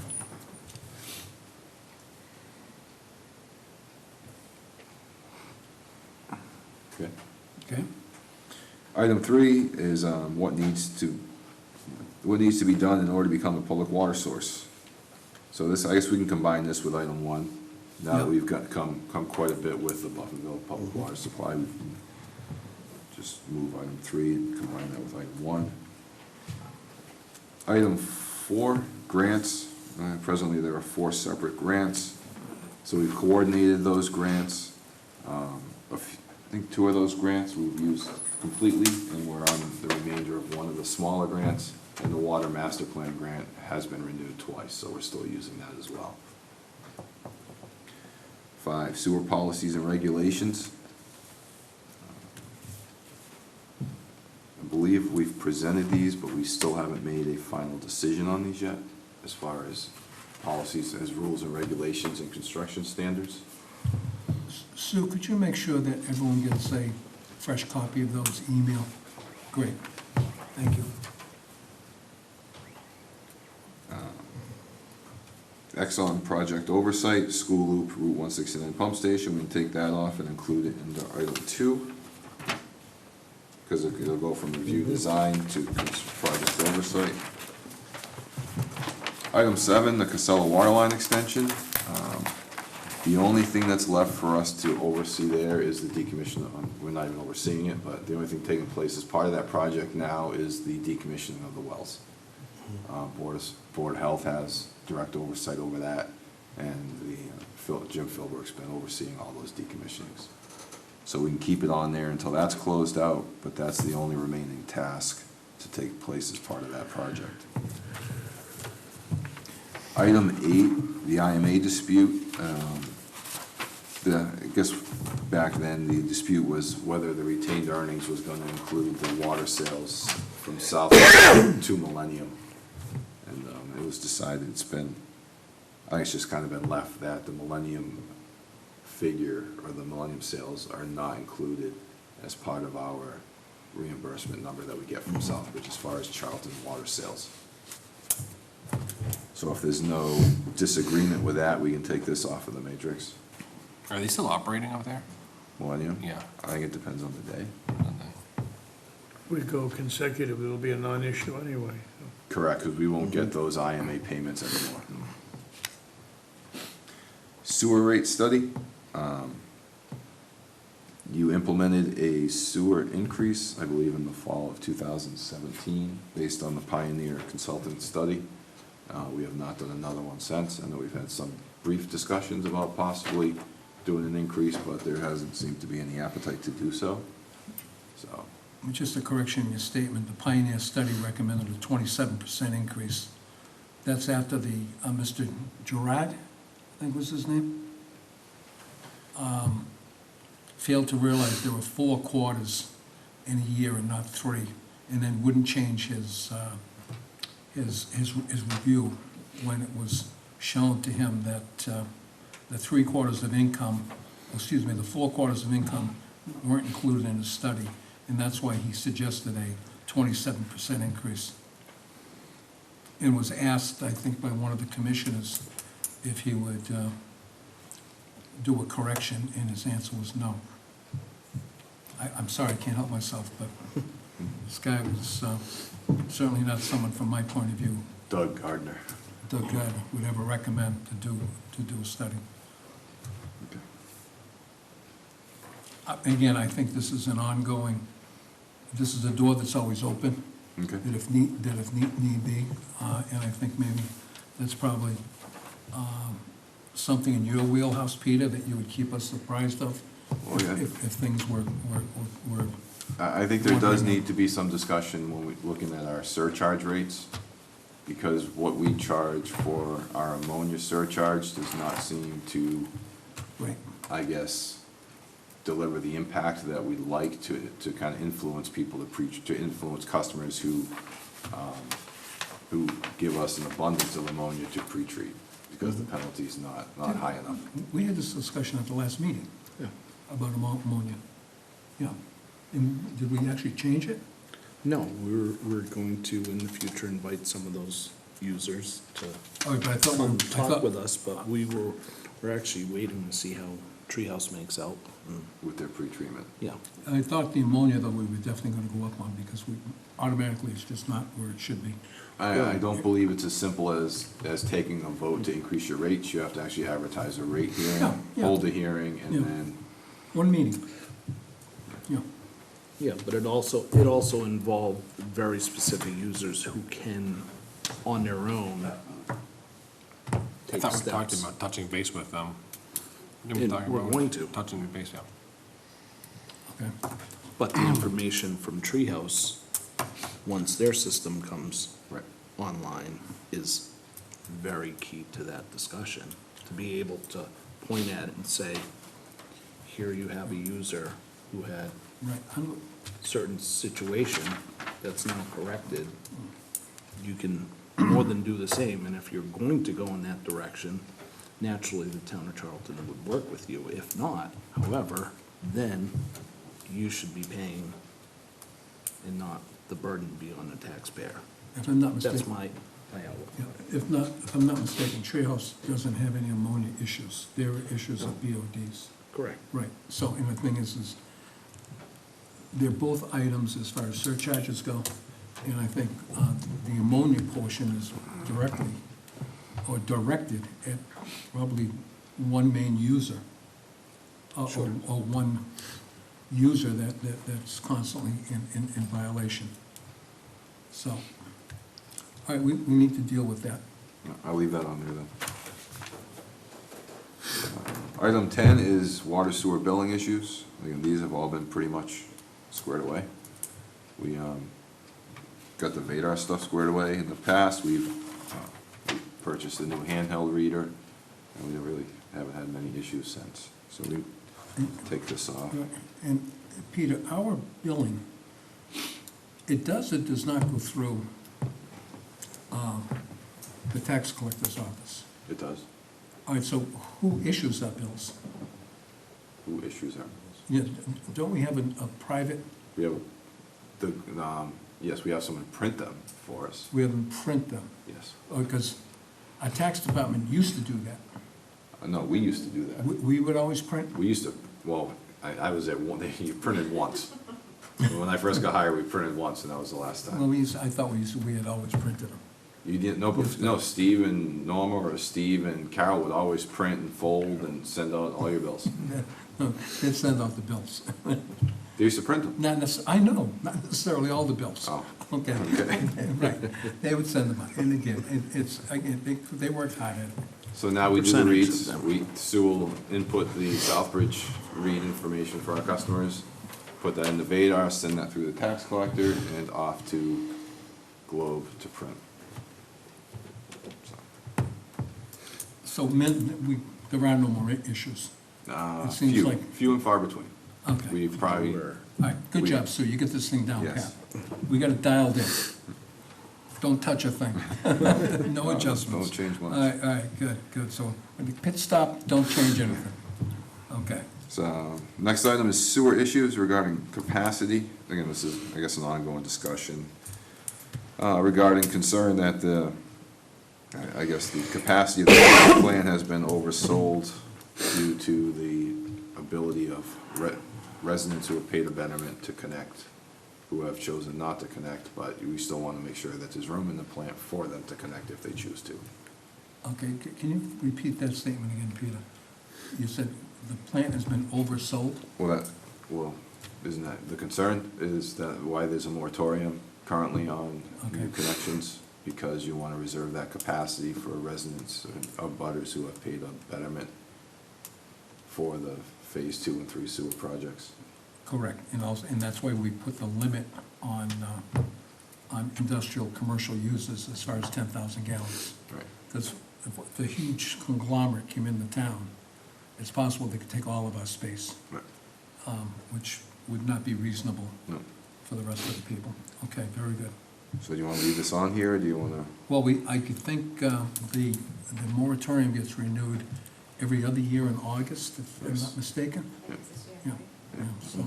Okay. Okay, Item 3 is what needs to be done in order to become a public water source. So this, I guess we can combine this with item 1. Now that Yep. we've come quite a bit with the Buffinville Public Water Supply, we can just move item 3 and combine that with item 1. Item 4, grants. Presently, there are 4 separate grants. So we've coordinated those grants. I think 2 of those grants we've used completely, and we're on the remainder of 1 of the smaller grants. And the Water Master Plan grant has been renewed twice, so we're still using that as well. 5, sewer policies and regulations. I believe we've presented these, but we still haven't made a final decision on these yet, as far as policies, as rules and regulations and construction standards. Sue, could you make sure that everyone gets a fresh copy of those email? Great, thank you. Exxon project oversight, school loop, Route 169 pump station, we can take that off and include it into item 2. Because it'll go from review design to project oversight. Item 7, the Casella water line extension. The only thing that's left for us to oversee there is the decommissioning. We're not even overseeing it, but the only thing taking place as part of that project now is the decommissioning of the wells. Board of Health has direct oversight over that, and Jim Philbrook's been overseeing all those decommissionings. So we can keep it on there until that's closed out, but that's the only remaining task to take place as part of that project. Item 8, the IMA dispute. I guess back then, the dispute was whether the retained earnings was going to include the water sales from South to Millennium. And it was decided, I think it's just kind of been left that the Millennium figure, or the Millennium sales, are not included as part of our reimbursement number that we get from Southbridge as far as Charlton water sales. So if there's no disagreement with that, we can take this off of the matrix. Are they still operating up there? Millennium? Yeah. I think it depends on the day. We go consecutive, it'll be a non-issue anyway. Correct, because we won't get those IMA payments anymore. Sewer rate study. You implemented a sewer increase, I believe, in the fall of 2017, based on the Pioneer Consultant study. We have not done another one since. I know we've had some brief discussions about possibly doing an increase, but there hasn't seemed to be any appetite to do so. So, Just a correction in your statement, the Pioneer study recommended a 27% increase. That's after the, Mr. Gerard, I think was his name, failed to realize there were 4 quarters in a year and not 3, and then wouldn't change his review when it was shown to him that the 3/4 of income, excuse me, the 4/4 of income weren't included in his study, and that's why he suggested a 27% increase. And was asked, I think, by one of the commissioners if he would do a correction, and his answer was no. I'm sorry, I can't help myself, but this guy was certainly not someone, from my point of view, Doug Gardner. Doug would ever recommend to do a study. Again, I think this is an ongoing, this is a door that's always open, Okay. that if need be, and I think maybe that's probably something in your wheelhouse, Peter, that you would keep us apprised of. Oh, yeah. If things were, I think there does need to be some discussion when we're looking at our surcharge rates, because what we charge for our ammonia surcharge does not seem to, right, I guess, deliver the impact that we'd like to kind of influence people to influence customers who give us an abundance of ammonia to pre-treat, because the penalty's not high enough. we had this discussion at the last meeting. Yeah. About ammonia. Yeah. And did we actually change it? No, we're going to, in the future, invite some of those users to Oh, but I thought, come talk with us, but we're actually waiting to see how Treehouse makes out. With their pre-treatment. Yeah, I thought the ammonia, though, we were definitely gonna go up on, because we, automatically, it's just not where it should be. I don't believe it's as simple as taking a vote to increase your rates. You have to actually advertise a rate Yeah, hearing, yeah. hold a hearing, and Yeah. then, One meeting. Yeah. yeah, but it also involved very specific users who can, on their own, I take thought we talked steps. about touching base with them. And we're going to. Touching the base, yeah. Okay. But the information from Treehouse, once their system comes right. online, is very key to that discussion. To be able to point at it and say, here you have a user who had Right. certain situation that's now corrected, you can more than do the same, and if you're going to go in that direction, naturally, the town of Charlton would work with you. If not, however, then you should be paying and not the burden be on the taxpayer. If I'm not That's mistaken. my outlook. Yeah, if I'm not mistaken, Treehouse doesn't have any ammonia issues. There are issues of BODs. Correct. Right, so, and the thing is they're both items as far as surcharges go, and I think the ammonia portion is directly, or directed at probably one main user. Or one user that's constantly in violation. So, all right, we need to deal with that. I'll leave that on there then. Item 10 is water sewer billing issues. Again, these have all been pretty much squared away. We got the Vadar stuff squared away. In the past, we've purchased a new handheld reader, and we really haven't had many issues since. So we take this off. And Peter, our billing, it does not go through the tax collector's office. It does. All right, so who issues our bills? Who issues our bills? Yeah, don't we have a private, We have yes, we have someone print them for us. we have them print them? Yes. Because our tax department used to do that. No, we used to do that. We would always print? We used to, well, I was at one, you printed once. When I first got hired, we printed once, and that was the last Well, time. I thought we had always printed them. You didn't, no, Steve and Norma, or Steve and Carol would always print and fold and send out all your bills. No, they'd send out the bills. They used to print them. Not necessarily, I know, not necessarily all the bills. Oh. Okay, right. They would send them out. And again, they worked hard at it. So now we do the Percentage of reads, them. Sue will input the Southbridge read information for our customers, put that into Vadar, send that through the tax collector, and off to Globe to print. So there are no more issues. It seems Few, like- few and far between. Okay. We've probably, All right, good job, Sue, you get this thing down Yes. pat. We got it dialed in. don't touch a thing. No adjustments. Don't change much. All right, good. So when the pit stop, don't change anything. Okay. So, next item is sewer issues regarding capacity. Again, this is, I guess, an ongoing discussion regarding concern that I guess the capacity of the treatment plant has been oversold due to the ability of residents who have paid a betterment to connect, who have chosen not to connect, but we still want to make sure that there's room in the plant for them to connect if they choose to. Okay, can you repeat that statement again, Peter? You said the plant has been oversold? Well, isn't that, the concern is that why there's a moratorium currently on new Okay. connections? Because you want to reserve that capacity for residents of butters who have paid a betterment for the phase 2 and 3 sewer projects. Correct, and that's why we put the limit on industrial, commercial uses as far as 10,000 gallons. Right. Because if a huge conglomerate came into town, it's possible they could take all of our space, Right. which would not be reasonable No. for the rest of the people. Okay, very good. So do you want to leave this on here, or do you want to? Well, I could think the moratorium gets renewed every other year in August, if I'm Yes. not mistaken. Yeah. Yeah, so,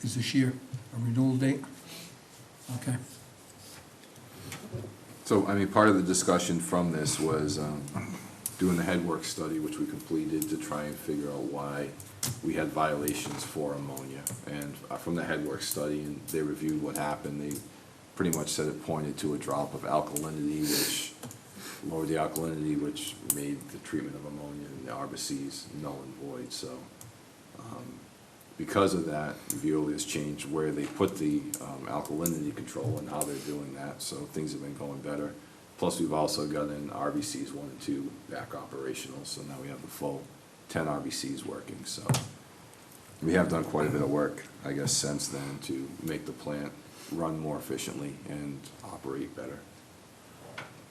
is this year a renewal date? Okay. So, I mean, part of the discussion from this was doing the headwork study, which we completed to try and figure out why we had violations for ammonia. And from the headwork study, and they reviewed what happened, they pretty much said it pointed to a drop of alkalinity, which lowered the alkalinity, which made the treatment of ammonia in the RBCs null and void. So because of that, Veolia has changed where they put the alkalinity control and how they're doing that, so things have been going better. Plus, we've also gotten RBCs 1 and 2 back operational, so now we have the full 10 RBCs working, so we have done quite a bit of work, I guess, since then to make the plant run more efficiently and operate better.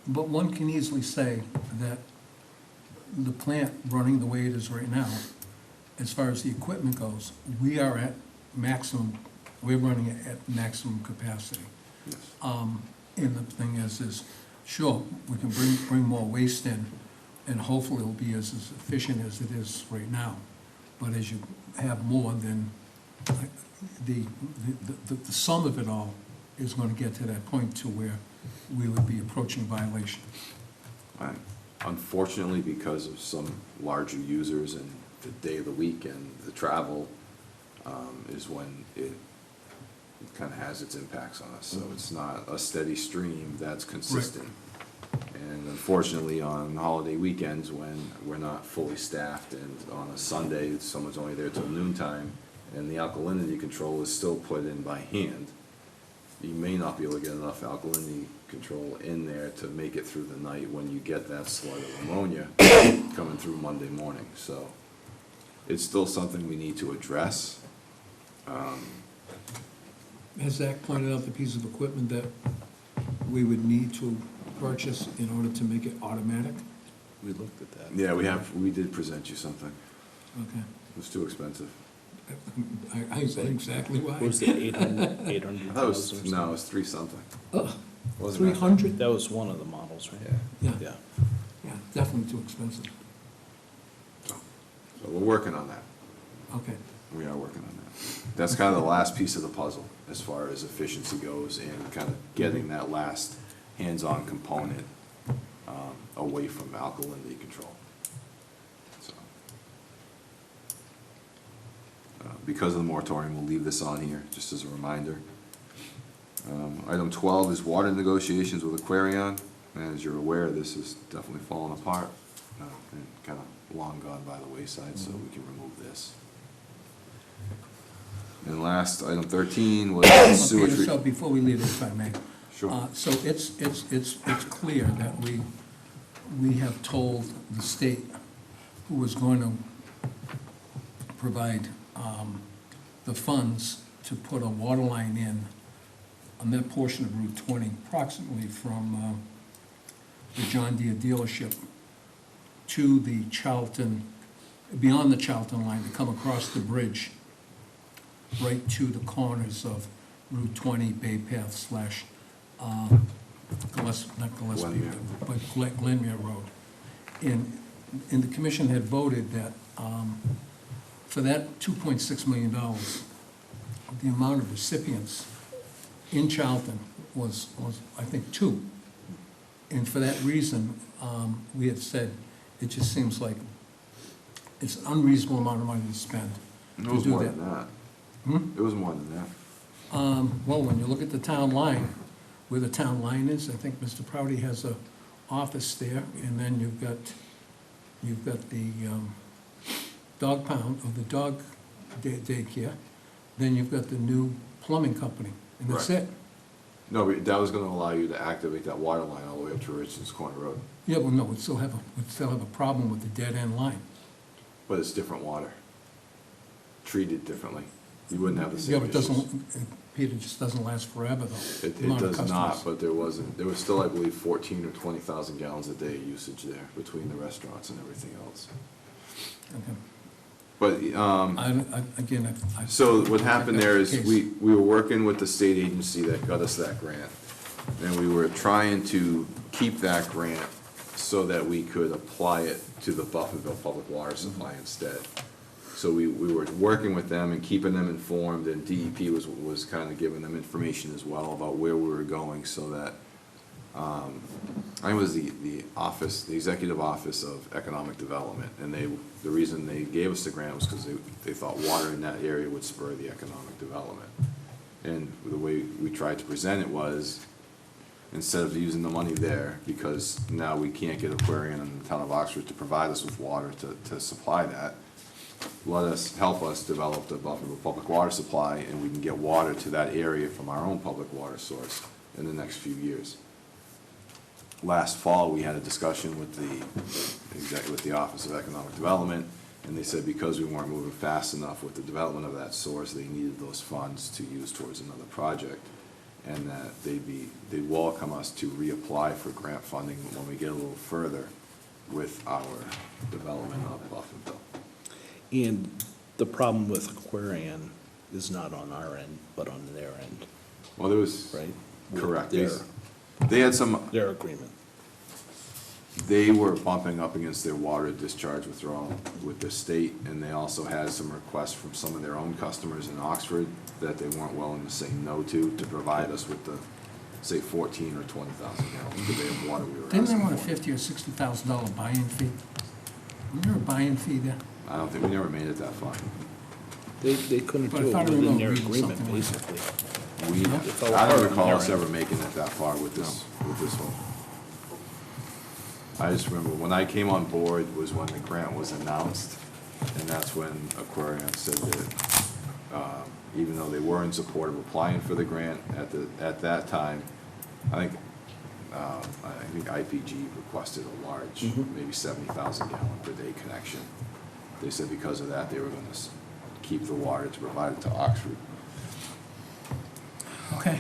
But one can easily say that the plant running the way it is right now, as far as the equipment goes, we are at maximum, we're running it at maximum capacity. Yes. And the thing is, sure, we can bring more waste in, and hopefully it'll be as efficient as it is right now. But as you have more, then the sum of it all is going to get to that point to where we would be approaching violation. Right. Unfortunately, because of some larger users and the day of the week and the travel is when it kind of has its impacts on us. So it's not a steady stream that's consistent. And unfortunately, on holiday weekends, when we're not fully staffed, and on a Sunday, someone's only there till noontime, and the alkalinity control is still put in by hand, you may not be able to get enough alkalinity control in there to make it through the night when you get that slug of ammonia coming through Monday morning. So it's still something we need to address. Has Zach pointed out the piece of equipment that we would need to purchase in order to make it automatic? We looked at that. Yeah, we did present you something. Okay. It was too expensive. I said exactly why. What was it, 800, I thought it was, no, it was 3 something. Oh, Wasn't that- 300? That was one of the models, right? Yeah. Yeah. Yeah, definitely too expensive. So we're working on that. Okay. We are working on that. That's kind of the last piece of the puzzle as far as efficiency goes and kind of getting that last hands-on component away from alkalinity control. So, because of the moratorium, we'll leave this on here, just as a reminder. Item 12 is water negotiations with Aquarion. And as you're aware, this is definitely fallen apart and kind of long gone by the wayside, so we can remove this. And last, item 13 was sewer Okay, so treatment. before we leave, if I may. Sure. So it's clear that we have told the state who was going to provide the funds to put a water line in on that portion of Route 20, approximately from the John Deere dealership to the Charlton, beyond the Charlton line, to come across the bridge right to the corners of Route 20, Bay Path / not Gillespie, Glenmere. but Glenmere Road. And the commission had voted that for that $2.6 million, the amount of recipients in Charlton was, I think, 2. And for that reason, we had said, it just seems like it's an unreasonable amount of money to spend It to was do more that. than that. Hmm? It was more than that. Well, when you look at the town line, where the town line is, I think Mr. Proudy has a office there, and then you've got the dog pound, or the dog daycare, then you've got the new plumbing company, and that's Right. it. No, but that was gonna allow you to activate that water line all the way up to Richards Corner Road, Yeah, well, no, we'd still have a problem with the dead-end line. but it's different water. Treated differently. You wouldn't have the Yeah, same but it issues. doesn't, Peter, just doesn't last forever, though. It amount of does not, customers. but there was still, I believe, 14 or 20,000 gallons a day usage there between the restaurants and everything else. Okay. But, Again, I. so what happened there is Case. we were working with the state agency that got us that grant. And we were trying to keep that grant so that we could apply it to the Bufferville Public Water Supply instead. So we were working with them and keeping them informed, and DEP was kind of giving them information as well about where we were going, so that, I think it was the office, the Executive Office of Economic Development, and the reason they gave us the grant was because they thought water in that area would spur the economic development. And the way we tried to present it was, instead of using the money there, because now we can't get Aquarian in the town of Oxford to provide us with water to supply that, help us develop the Bufferville Public Water Supply, and we can get water to that area from our own public water source in the next few years. Last fall, we had a discussion with the Office of Economic Development, and they said because we weren't moving fast enough with the development of that source, they needed those funds to use towards another project, and that they'd welcome us to reapply for grant funding when we get a little further with our development of Bufferville. And the problem with Aquarian is not on our end, but on their end, Well, there was, right? correct. Their, They had some, their agreement. they were bumping up against their water discharge withdrawal with the state, and they also had some requests from some of their own customers in Oxford that they weren't willing to say no to provide us with the, say, 14 or 20,000 gallons per day of water we were Didn't they asking want a for. $50,000 or $60,000 buy-in fee? Wasn't there a buy-in fee there? I don't think, we never made it that far. They couldn't But I do it thought I within remember their reading agreement, something like that. basically. I don't recall us ever making it that far with this one. I just remember when I came on board was when the grant was announced, and that's when Aquarian said that, even though they were in support of applying for the grant at that time, I think IPG requested a large, maybe 70,000 gallon per day connection. They said because of that, they were gonna keep the water to provide it to Oxford. Okay.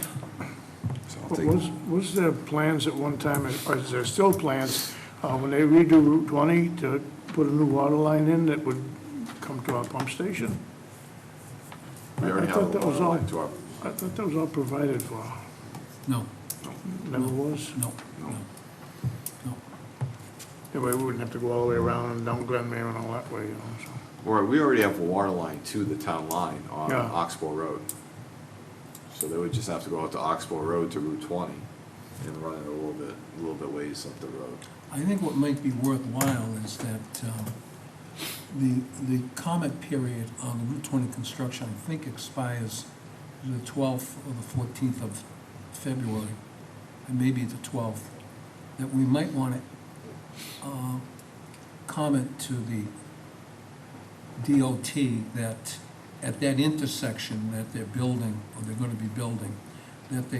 So I'll But take, was there plans at one time, or is there still plans, when they redo Route 20, to put a new water line in that would come to our pump station? we already I have a thought that was water all- line to our, I thought that was all provided for. No, Never was? no, no, no. That way we wouldn't have to go all the way around and down Glenmere and all that way, you know, so. or we already have a water line to the town line on Yeah. Oxbow Road. So they would just have to go out to Oxbow Road to Route 20 and run it a little bit ways up the road. I think what might be worthwhile is that the comment period on the Route 20 construction, I think, expires the 12th or the 14th of February, and maybe the 12th, that we might want to comment to the DOT that at that intersection that they're building, or they're going to be building, that they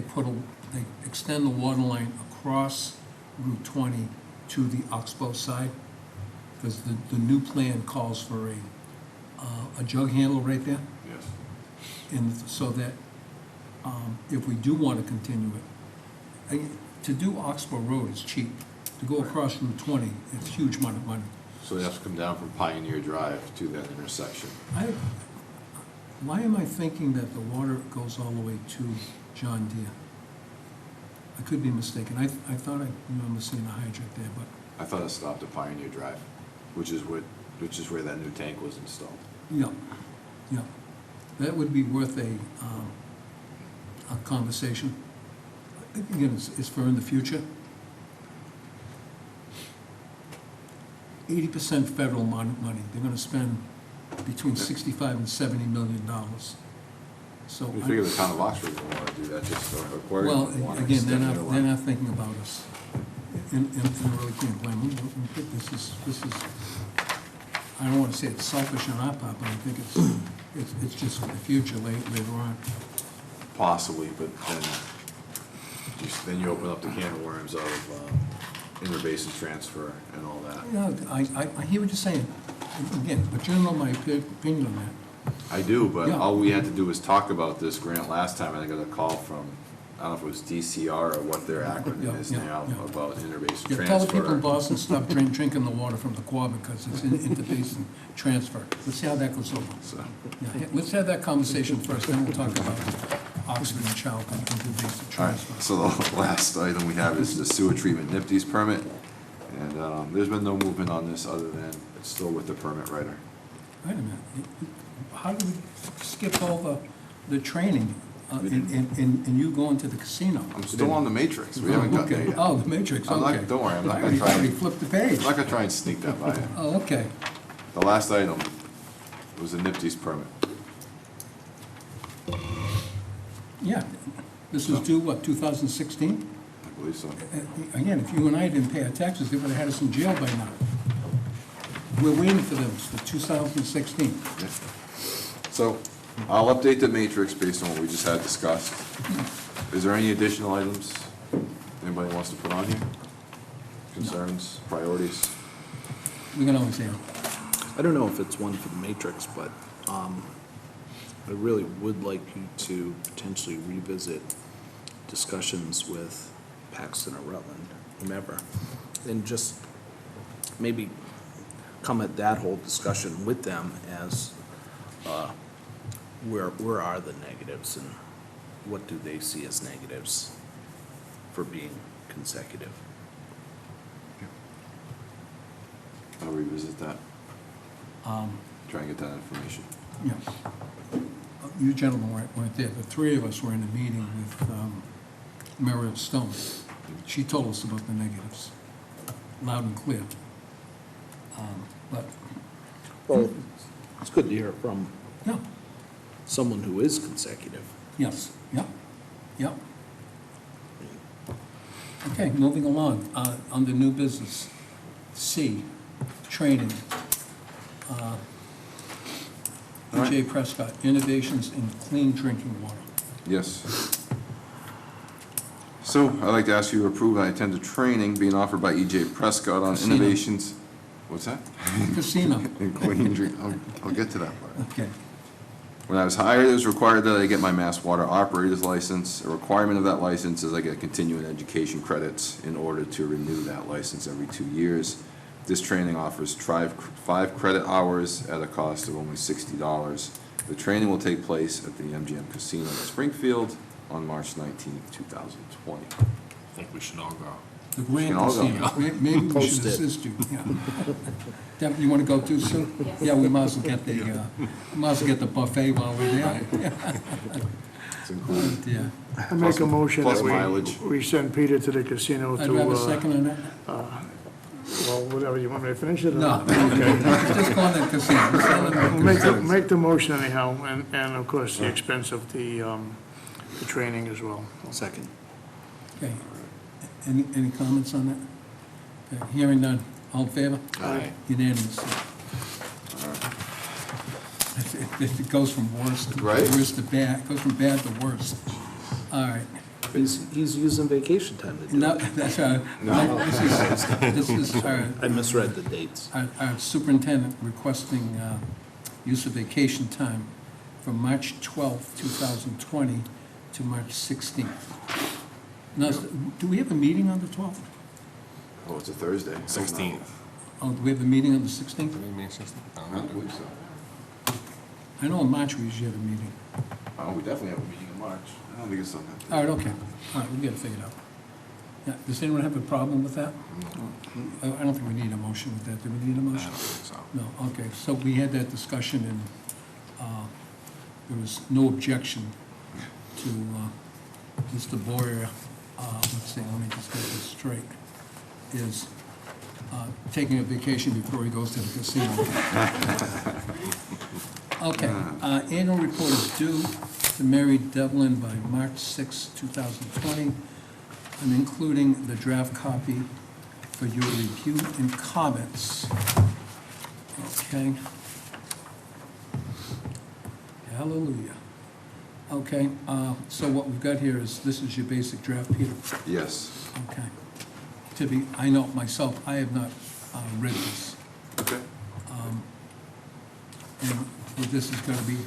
they extend the water line across Route 20 to the Oxbow side, because the new plan calls for a jug handle right there, Yes. and so that if we do want to continue it, to do Oxbow Road is cheap. To go across Route 20, it's a huge amount of money. So they have to come down from Pioneer Drive to that intersection. Why am I thinking that the water goes all the way to John Deere? I could be mistaken. I thought I remember seeing a hydrant there, but, I thought it stopped at Pioneer Drive, which is where that new tank was installed. yeah, yeah. That would be worth a conversation. Again, it's for in the future. 80% federal money. They're gonna spend between 65 and 70 million dollars. So. We figure the town of Oxford will want to do that, just sort of acquire. Well, again, they're not thinking about us. And I really can't blame them. This is, I don't wanna say it's selfish on our part, but I think it's just for the future later on. Possibly, but then you open up the can of worms of interbasin transfer and all that. Yeah, I hear what you're saying. Again, but you don't know my opinion on that. I do, but Yeah. all we had to do was talk about this grant last time, and I got a call from, I don't know if it was DCR or what their acronym is Yeah, now, yeah. about interbasin Yeah, tell the people in transfer. Boston, stop drinking the water from the Quabbin, because it's interbasin transfer. Let's see how that goes over. So, Yeah, let's have that conversation first, then we'll talk about Oxford and Charlton interbasin all right, transfer. so the last item we have is the sewer treatment NIPD's permit, and there's been no movement on this other than it's still with the permit writer. Wait a minute, how did we skip over the training and you going to the casino? I'm still on the matrix, we haven't gotten there Okay. yet. Oh, the Matrix, I'm not- okay. don't worry, I'm not I gonna try already and- flipped the page. I'm not gonna try and sneak that by you. Oh, okay. The last item was the NIPD's permit. Yeah, this was due, what, 2016? I believe so. Again, if you and I didn't pay our taxes, they would have had us in jail by now. We're waiting for them, it's for 2016. Yeah. So I'll update the matrix based on what we just had discussed. Is there any additional items anybody wants to put on here? Concerns, priorities? We can always have. I don't know if it's one for the matrix, but I really would like you to potentially revisit discussions with Paxton or Rutland, whomever, and just maybe come at that whole discussion with them as where are the negatives and what do they see as negatives for being consecutive? I'll revisit that, try and get that information. Yeah. You gentlemen weren't there, the three of us were in a meeting with Muriel Stone. She told us about the negatives, loud and clear. But, Well, it's good to hear from yeah, someone who is consecutive. yes, yeah, yeah. Okay, moving along, under new business, C, training. E.J. Prescott, innovations in clean drinking water. Yes. So I'd like to ask you to approve I attend a training being offered by E.J. Prescott on Casino. innovations. What's that? Casino, In clean drink, I'll get to that part. okay. When I was hired, it was required that I get my Mass Water Operator's license. A requirement of that license is I get continuing education credits in order to renew that license every 2 years. This training offers 5 credit hours at a cost of only $60. The training will take place at the MGM Casino in Springfield on March 19th, 2020. I think we should all go. The Grand can all go. Casino. Maybe we should Post it. assist you, yeah. Deb, you want to go too, Sue? Yes. Yeah, we might as well get the buffet while we're there. It's included. Yeah. I make a motion plus that mileage. we send Peter to the casino to. I'd have a second on that. Well, whatever, you want me to finish it? or No. not? Okay. Just go on the casino. Just go on the We'll casino. make the motion anyhow, and of course, the expense of the training as well. Second. Okay. Any comments on that? Okay, hearing none. All in favor? Aye. Unanimous. It goes from worst to Right? worst to bad. It goes from bad to worst. All right. He's using vacation time to do No, it. that's right. This is our I misread the dates. our superintendent requesting use of vacation time from March 12th, 2020 to March 16th. Now, do we have a meeting on the 12th? Oh, it's a Thursday. 16th. Oh, do we have a meeting on the 16th? Maybe May 16th? I I don't don't know. believe so. I know in March we usually have a meeting. Oh, we definitely have a meeting in March. I don't think it's on that. All right, okay. All right, we'll get it figured out. Yeah, does anyone have a problem with that? I don't think we need a motion with that. Do we need a I motion? don't think so. No, okay, so we had that discussion and there was no objection to Mr. Boyer, let's see, let me just get this straight, is taking a vacation before he goes to the casino. Okay, annual report is due to Mary Devlin by March 6, 2020. I'm including the draft copy for your review and comments. Okay. Hallelujah. Okay, so what we've got here is, this is your basic draft, Peter? Yes. Okay. I know myself, I have not read this. Okay. And this is gonna be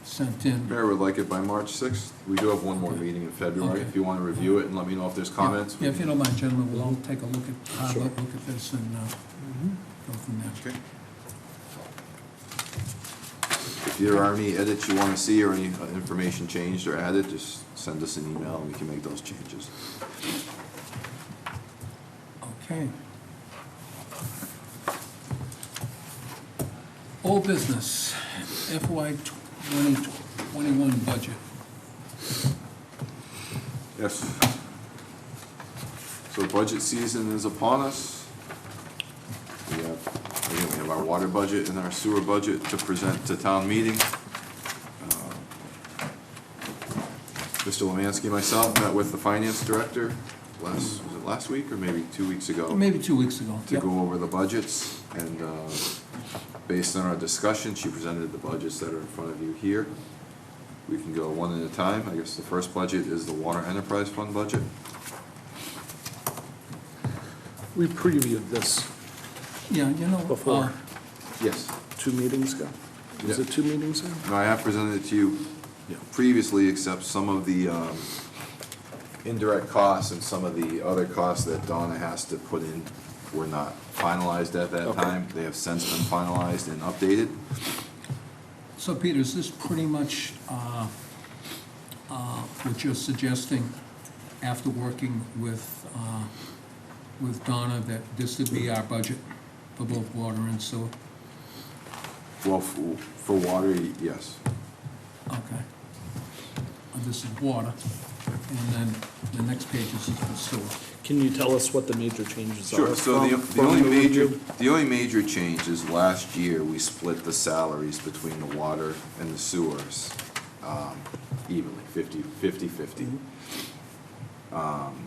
sent in. Mayor would like it by March 6th. We do have one more meeting in February. Okay. If you want to review it and let me know if there's comments. Yeah, if you don't mind, gentlemen, we'll all take a look at this and go from there. Okay. If there are any edits you want to see or any information changed or added, just send us an email and we can make those changes. Okay. Old business, FY 2021 budget. Yes. So budget season is upon us. Again, we have our water budget and our sewer budget to present to town meeting. Mr. Lemansky and myself met with the finance director was it last week or maybe 2 weeks ago? Maybe 2 weeks ago. To Yep. go over the budgets, and based on our discussion, she presented the budgets that are in front of you here. We can go one at a time. I guess the first budget is the Water Enterprise Fund budget. We previewed this Yeah, you know. before, Yes. 2 meetings ago. Was Yeah. it 2 meetings ago? No, I have presented it to you previously, except some of the indirect costs and some of the other costs that Donna has to put in were not finalized at that Okay. time. They have since been finalized and updated. So Peter, is this pretty much what you're suggesting after working with Donna, that this would be our budget for both water and sewer? Well, for water, yes. Okay. This is water, and then the next page is for sewer. Can you tell us what the major changes are? Sure, so the from only major, review? the only major change is last year, we split the salaries between the water and the sewers evenly, 50-50.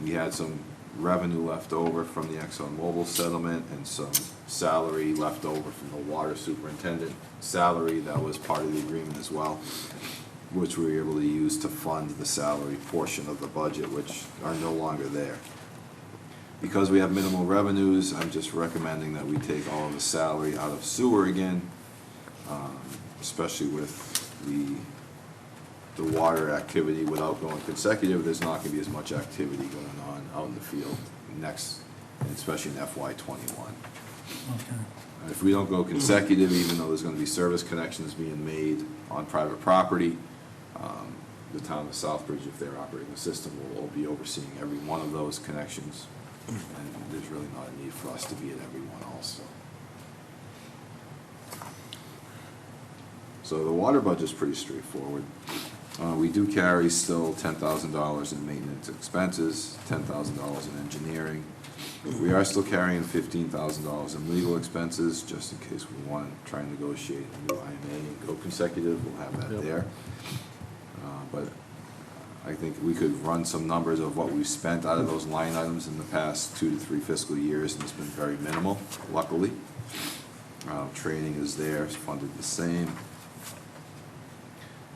We had some revenue left over from the ExxonMobil settlement and some salary left over from the water superintendent salary that was part of the agreement as well, which we were able to use to fund the salary portion of the budget, which are no longer there. Because we have minimal revenues, I'm just recommending that we take all of the salary out of sewer again, especially with the water activity. Without going consecutive, there's not gonna be as much activity going on out in the field next, and especially in FY '21. Okay. If we don't go consecutive, even though there's gonna be service connections being made on private property, the town of Southbridge, if they're operating the system, will be overseeing every one of those connections. And there's really not a need for us to be at every one also. So the water budget's pretty straightforward. We do carry still $10,000 in maintenance expenses, $10,000 in engineering. We are still carrying $15,000 in legal expenses, just in case we want to try and negotiate a new IMA and go consecutive, we'll have that there. But I think we could run some numbers of what we've spent out of those line items in the past 2 to 3 fiscal years, and it's been very minimal, luckily. Training is there, it's funded the same.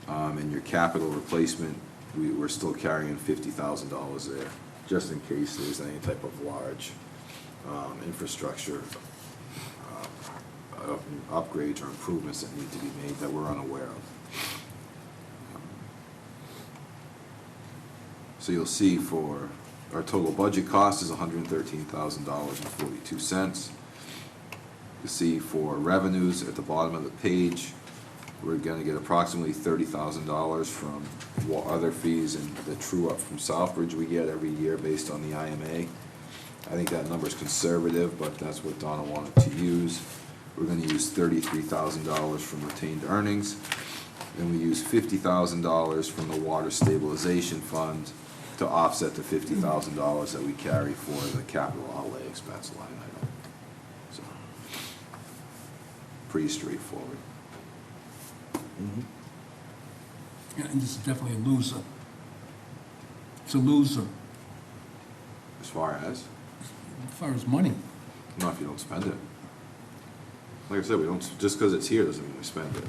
And your capital replacement, we're still carrying $50,000 there, just in case there's any type of large infrastructure upgrades or improvements that need to be made that we're unaware of. So you'll see for our total budget cost is $113,000.42. You see for revenues at the bottom of the page, We're gonna get approximately $30,000 from other fees and the true up from Southbridge we get every year based on the IMA. I think that number's conservative, but that's what Donna wanted to use. We're gonna use $33,000 from retained earnings, and we use $50,000 from the water stabilization fund to offset the $50,000 that we carry for the capital outlay expense line item. So, pretty straightforward. Yeah, and this is definitely a loser. It's a loser As far as far as money. not if you don't spend it. Like I said, we don't, just because it's here doesn't mean we spend it.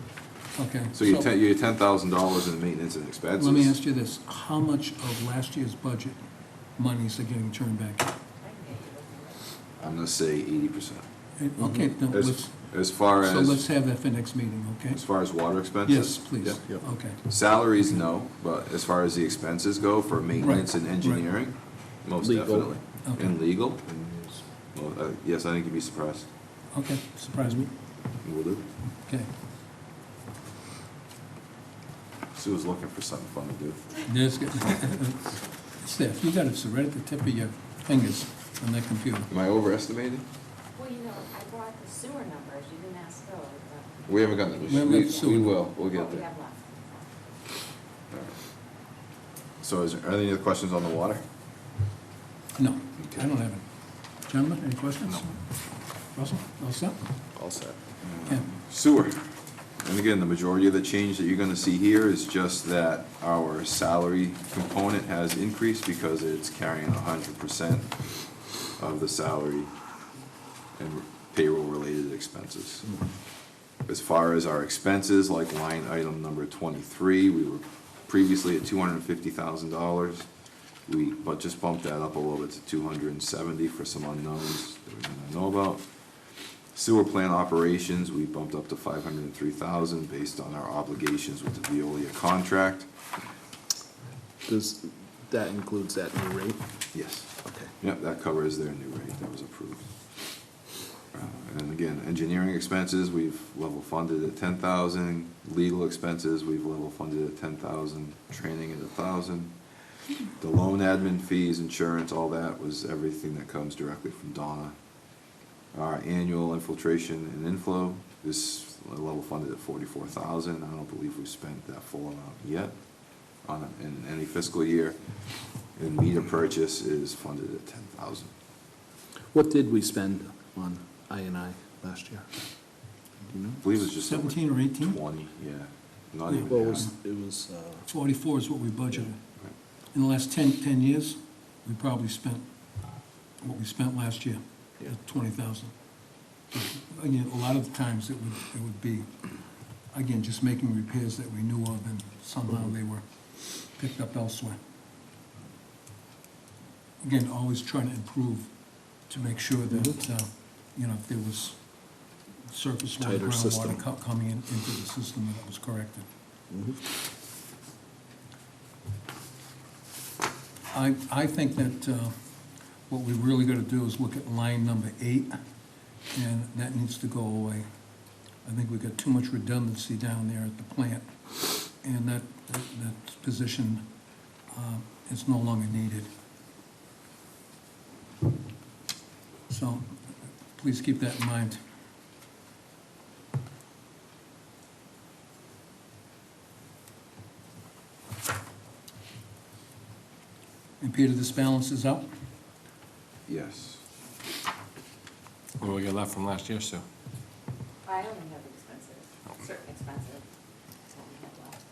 Okay. So your $10,000 in maintenance and expenses. Let me ask you this, how much of last year's budget monies are getting turned back? I'm gonna say 80%. Okay, then let's, As far so let's as, have that for next meeting, okay? as far as water expenses? Yes, please, Yep. okay. Salaries, no, but as far as the expenses go for maintenance and Right, engineering, most Legal. definitely. Okay. And legal, well, yes, I think you'd be surprised. Okay, surprise me, Will do. okay. Sue was looking for something fun to do. There's, Steph, you got it right at the tip of your fingers on that computer. Am I overestimating? Well, you know, I brought the sewer numbers, you didn't ask those, but We haven't gotten, We haven't got the sewer. we will, we'll what get we there. have left. So is there any other questions on the water? No, I don't have any. Gentlemen, any questions? Russell, all set? All set. Ken? Sewer. And again, the majority of the change that you're gonna see here is just that our salary component has increased because it's carrying 100% of the salary and payroll-related expenses. As far as our expenses, like line item number 23, we were previously at $250,000. But just bumped that up a little bit to 270 for some unknowns that we didn't know about. Sewer plant operations, we bumped up to 503,000 based on our obligations with the Veolia contract. Does, that includes that new rate? Yes. Okay. Yep, that covers their new rate that was approved. And again, engineering expenses, we've level funded at 10,000. Legal expenses, we've level funded at 10,000. Training at 1,000. The loan admin fees, insurance, all that was everything that comes directly from Donna. Our annual infiltration and inflow is level funded at 44,000. I don't believe we've spent that full amount yet in any fiscal year. And meter purchase is funded at 10,000. What did we spend on I&I last year? Do you know? I believe it was just over 17 or 18? 20, yeah, not Yeah. even Well, half. it was, 44 is what we budgeted. Right. In the last 10 years, we probably spent what we spent last year, Yeah. 20,000. Again, a lot of the times it would be, again, just making repairs that we knew of and somehow they were picked up elsewhere. Again, always trying to improve to make sure that, you know, if there was surface water, Tighter system. groundwater coming into the system, that it was corrected. I think that what we really got to do is look at line number 8, and that needs to go away. I think we got too much redundancy down there at the plant, and that position is no longer needed. So please keep that in mind. And Peter, this balance is up? Yes. What do we get left from last year, Sue? I only have expenses, certain expenses, that's what we have left.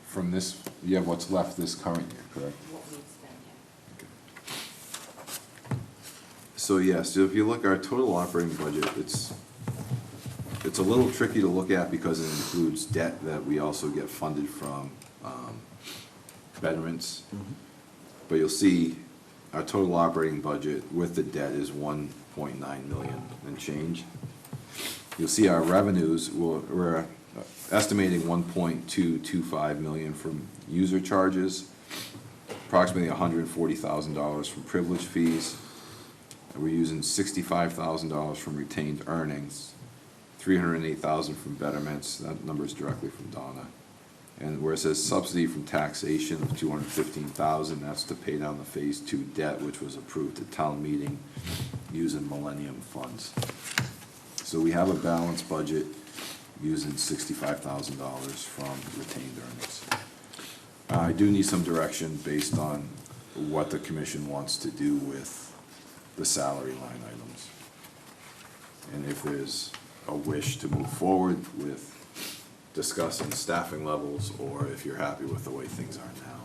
From this, you have what's left this current year, correct? What we spent, yeah. So yes, so if you look, our total operating budget, it's a little tricky to look at because it includes debt that we also get funded from betterments. But you'll see our total operating budget with the debt is 1.9 million and change. You'll see our revenues, we're estimating 1.225 million from user charges, approximately $140,000 from privilege fees. We're using $65,000 from retained earnings, $308,000 from betterments, that number is directly from Donna. And where it says subsidy from taxation of $215,000, that's to pay down the Phase 2 debt, which was approved at town meeting using Millennium funds. So we have a balanced budget using $65,000 from retained earnings. I do need some direction based on what the commission wants to do with the salary line items. And if there's a wish to move forward with discussing staffing levels, or if you're happy with the way things are now.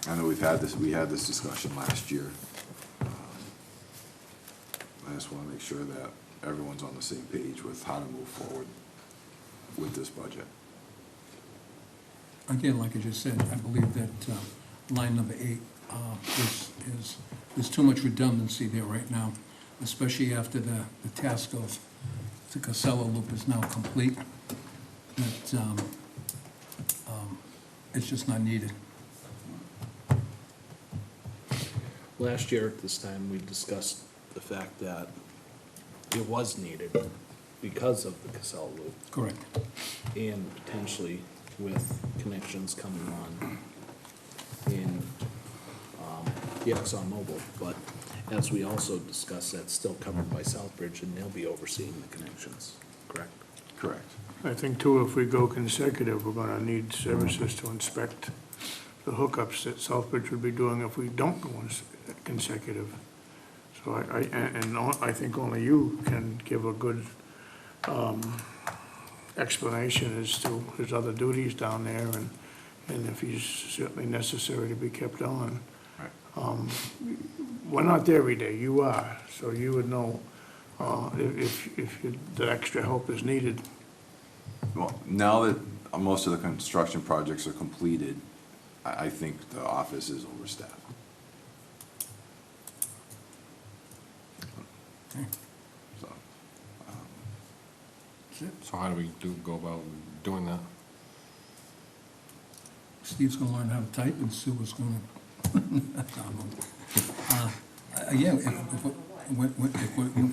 I know we had this discussion last year. I just want to make sure that everyone's on the same page with how to move forward with this budget. Again, like I just said, I believe that line number 8 there's too much redundancy there right now, especially after the task of the Casella loop is now complete. That it's just not needed. Last year at this time, we discussed the fact that it was needed because of the Casella loop, Correct. and potentially with connections coming on in the ExxonMobil. But as we also discussed, that's still covered by Southbridge, and they'll be overseeing the connections, correct? Correct. I think too, if we go consecutive, we're gonna need services to inspect the hookups that Southbridge would be doing if we don't go consecutive. So I think only you can give a good explanation as to his other duties down there, and if he's certainly necessary to be kept on. Right. We're not there every day, you are, so you would know if the extra help is needed. Well, now that most of the construction projects are completed, I think the office is overstaffed. Okay. So, That's it. So how do we go about doing that? Steve's gonna learn how to type, and Sue is gonna. Again, if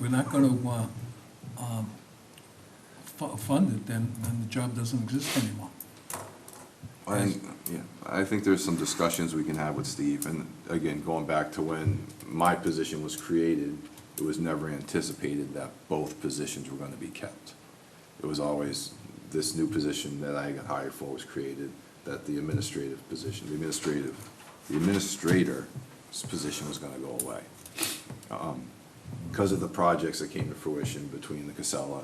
we're not gonna fund it, then the job doesn't exist anymore. I think there's some discussions we can have with Steve, and again, going back to when my position was created, it was never anticipated that both positions were gonna be kept. It was always, this new position that I got hired for was created, that the administrative position, the administrator's position was gonna go away. Because of the projects that came to fruition between the Casella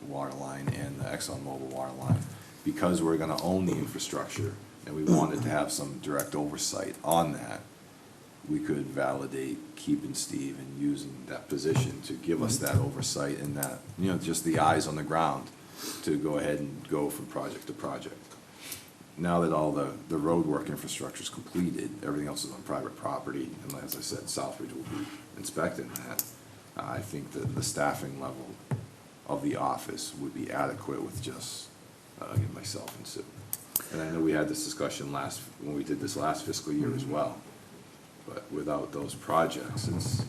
water line and the ExxonMobil water line, because we're gonna own the infrastructure, and we wanted to have some direct oversight on that, we could validate keeping Steve and using that position to give us that oversight and that, just the eyes on the ground to go ahead and go from project to project. Now that all the road work infrastructure is completed, everything else is on private property, and as I said, Southbridge will be inspecting that. I think that the staffing level of the office would be adequate with just, again, myself and Sue. And I know we had this discussion when we did this last fiscal year as well. But without those projects, it's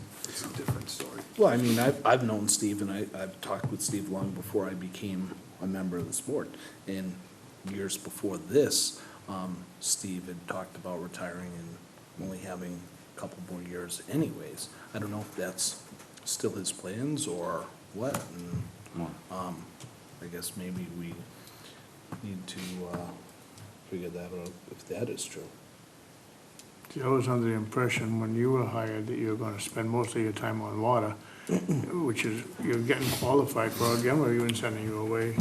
a different story. Well, I mean, I've known Steve, and I've talked with Steve long before I became a member of this board. And years before this, Steve had talked about retiring and only having a couple more years anyways. I don't know if that's still his plans or what, and, I guess maybe we need to, figure that out, if that is true. See, I was under the impression when you were hired that you were gonna spend most of your time on water, which is, you're getting qualified for, again, we're even sending you away,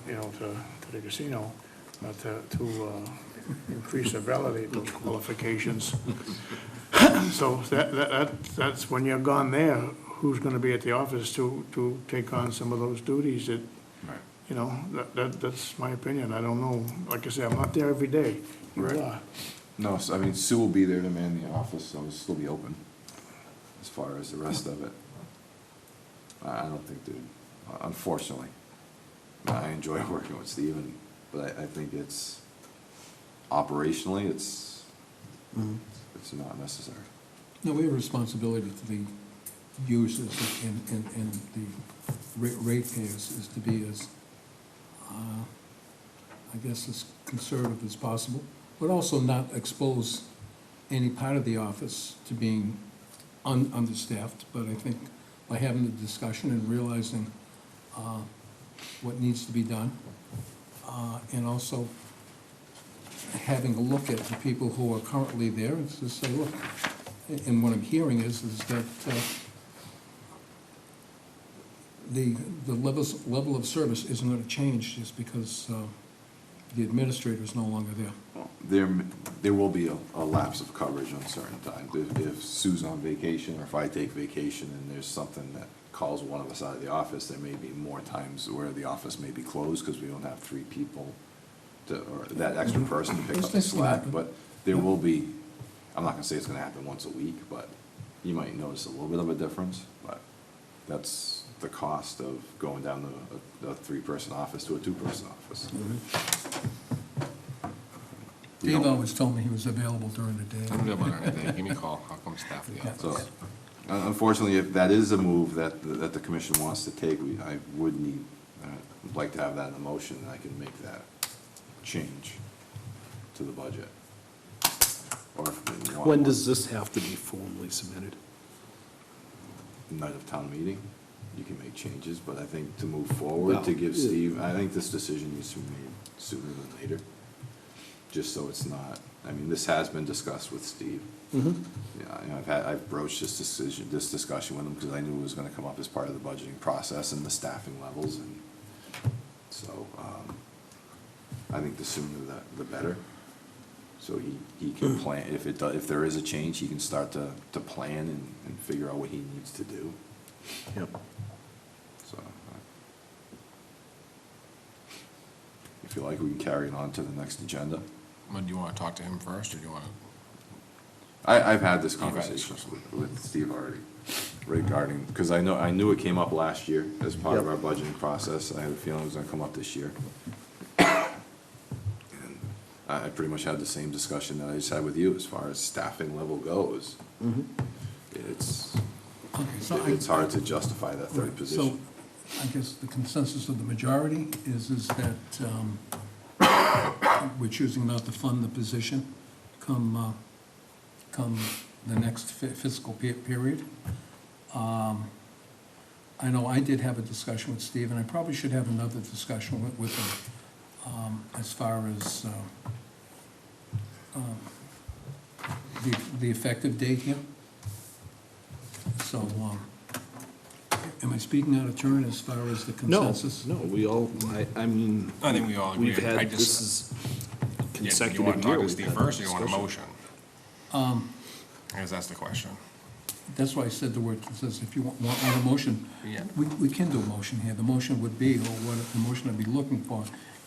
to the casino, to increase the validity of those qualifications. So that's when you're gone there, who's gonna be at the office to take on some of those duties that, Right. that's my opinion, I don't know. Like I say, I'm not there every day. You Right. are. No, so, I mean, Sue will be there to man the office, so it'll still be open as far as the rest of it. I don't think unfortunately, I enjoy working with Steve, but I think it's, operationally, it's not necessary. No, we have a responsibility to users and the ratepayers is to be as, I guess, as conservative as possible, but also not expose any part of the office to being understaffed. But I think by having the discussion and realizing what needs to be done, and also having a look at the people who are currently there, and to say, look, and what I'm hearing is that the level of service isn't going to change just because the administrator is no longer there. There will be a lapse of coverage on certain times. If Sue's on vacation, or if I take vacation and there's something that calls one of us out of the office, there may be more times where the office may be closed because we don't have three people or that extra person to pick Those up the things can slack. happen. But there will be, I'm not gonna say it's gonna happen once a week, but you might notice a little bit of a difference. But that's the cost of going down to a three-person office to a two-person office. You Dave know, always told me he was available during the day. I'm good about anything, give me a call, I'll come staff the office. So, unfortunately, if that is a move that the commission wants to take, I would need, I'd like to have that in the motion, and I can make that change to the budget. Or if you want When more, does this have to be formally submitted? night of town meeting, you can make changes, but I think to move forward, to Well, give Steve, I think this decision needs to be made sooner than later. Just so it's not, I mean, this has been discussed with Steve. Mm-hmm. Yeah, you know, I've broached this discussion with him because I knew it was gonna come up as part of the budgeting process and the staffing levels, and so, I think the sooner the better. So he can plan, if there is a change, he can start to plan and figure out what he needs to do, Yep. so. If you like, we can carry it on to the next agenda. But do you wanna talk to him first, or do you wanna? I've had this You've had conversation this. with Steve already regarding, because I knew it came up last year as part of Yep. our budgeting process. I had a feeling it was gonna come up this year. And I pretty much had the same discussion that I just had with you as far as staffing level goes. It's, Okay, so it's hard to justify that third position. So I guess the consensus of the majority is that we're choosing not to fund the position come the next fiscal period. I know I did have a discussion with Steve, and I probably should have another discussion with him as far as the effective date here. So, am I speaking out of turn as far as the No, consensus? no, we all, I mean. I think we all agree. We've had, I this just- is Yeah, do you consecutive wanna year. talk to we've Steve had first, or you want a discussion. motion? I guess that's the question. That's why I said the word consensus. If you want a motion, Yeah. we can do a motion here. The motion would be, or what the motion I'd be looking for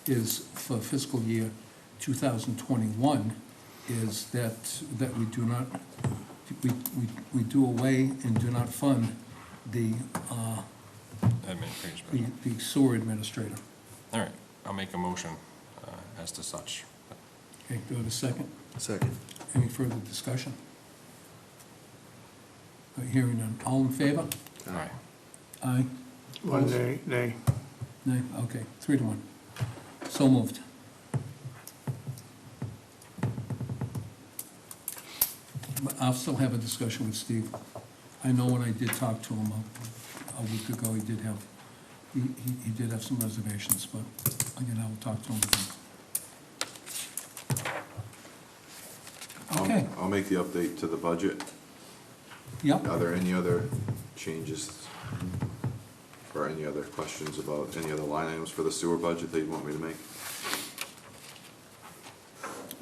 is for fiscal year 2021, is that we do not, we do away and do not fund the Administration. the sewer administrator. All right, I'll make a motion as to such. Okay, do I have a second? Second. Any further discussion? Hearing none. All in favor? All right. Aye. One day, nay. Nay, okay, 3-1. So moved. But I'll still have a discussion with Steve. I know when I did talk to him a week ago, he did have some reservations, but again, I will talk to him again. Okay, I'll make the update to the budget. yep. Are there any other changes or any other questions about any other line items for the sewer budget that you want me to make?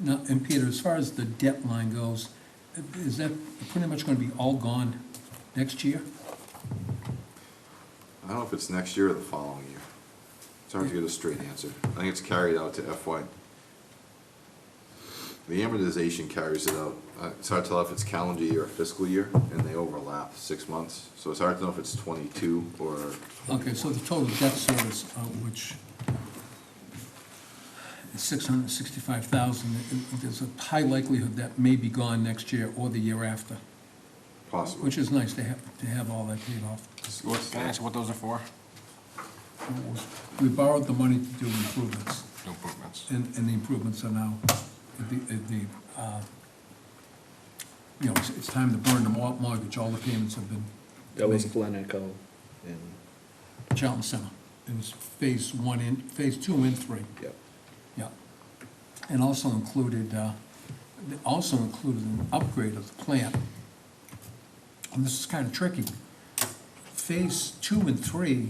Now, and Peter, as far as the debt line goes, is that pretty much going to be all gone next year? I don't know if it's next year or the following year. It's hard to get a straight answer. I think it's carried out to FY. The amortization carries it out. It's hard to tell if it's calendar year or fiscal year, and they overlap 6 months. So it's hard to know if it's 22 or. Okay, so the total debt service, which is $665,000, there's a high likelihood that may be gone next year or the year after. Possibly. which is nice to have all that paid off. Can I ask what those are for? We borrowed the money to do improvements, Improvements. and the improvements are now, it's time to burn the mortgage, all the payments have been That was made. Glen Echo and, Charlton Center, it was phase 2 and 3. yep. Yeah, and also included an upgrade of the plant. And this is kind of tricky. Phase 2 and 3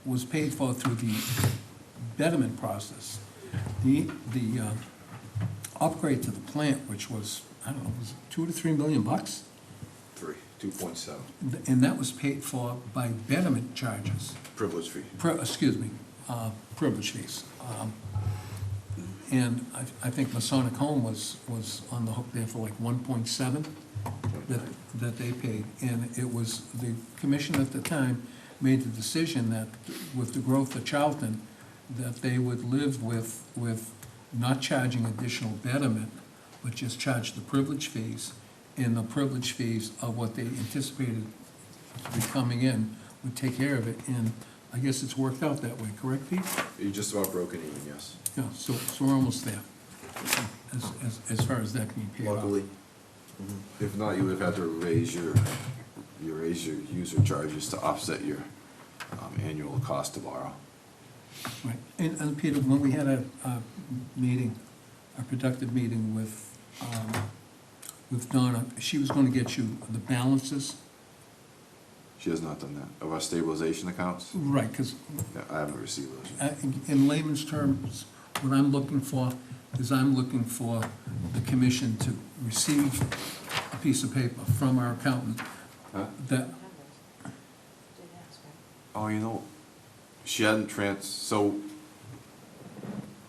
was paid for through the betterment process. The upgrade to the plant, which was, I don't know, was it $2 to $3 million bucks? 2.7, And that was paid for by betterment charges. privilege fee. Privilege fees. And I think Masonic Home was on the hook there for like 1.7 that they paid. And it was, the commission at the time made the decision that with the growth of Charlton, that they would live with not charging additional betterment, but just charge the privilege fees. And the privilege fees of what they anticipated to be coming in would take care of it. And I guess it's worked out that way, correct, Pete? You just about broken even, yes. Yeah, so we're almost there, as far as that being paid off. Luckily. If not, you would have had to raise your user charges to offset your annual cost to borrow. Right, and Peter, when we had a meeting, a productive meeting with Donna, she was gonna get you the balances. She has not done that. Of our stabilization accounts? Right, because Yeah, I haven't received those. in layman's terms, what I'm looking for is I'm looking for the commission to receive a piece of paper from our accountant Huh? that, Did ask, right? Oh, you know, she hadn't so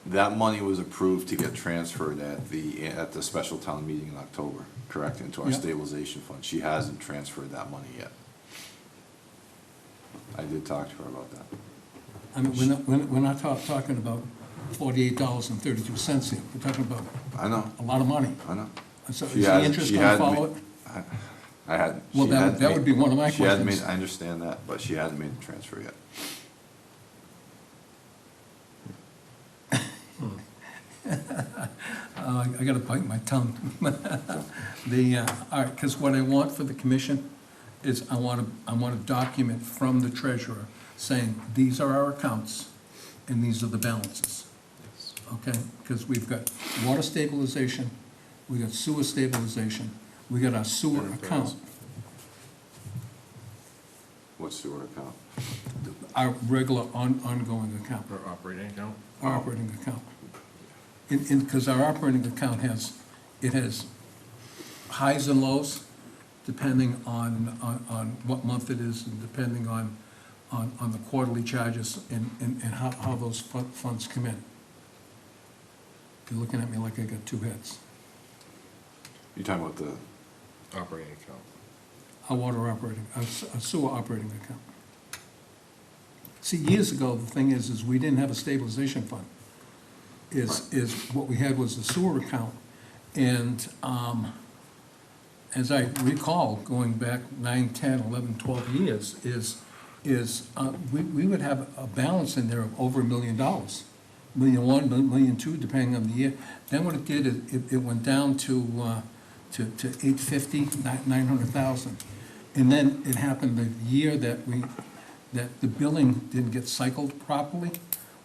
that money was approved to get transferred at the special town meeting in October, correct, into our Yeah. stabilization fund. She hasn't transferred that money yet. I did talk to her about that. I mean, we're not talking about $48.32 here, we're talking about I know, a lot of money. I know. So is She the has- interest she gonna had follow me- it? I hadn't. Well, she that hadn't would be one of my She hadn't questions. made, I understand that, but she hadn't made the transfer yet. I gotta bite my tongue. All right, because what I want for the commission is I want a document from the treasurer saying, these are our accounts and these are the balances. Okay, because we've got water stabilization, we got sewer stabilization, we got our sewer account, What sewer account? our regular ongoing account. Or operating account? Our operating account. Because our operating account has highs and lows, depending on what month it is, and depending on the quarterly charges and how those funds come in. You're looking at me like I got two heads. You talking about the, Operating account. Our water operating, our sewer operating account. See, years ago, the thing is we didn't have a stabilization fund. Is what we had was the sewer account. And as I recall, going back 9, 10, 11, 12 years, we would have a balance in there of over $1 million. $1.1 million, $1.2 million, depending on the year. Then what it did is it went down to 850, 900,000. And then it happened the year that the billing didn't get cycled properly.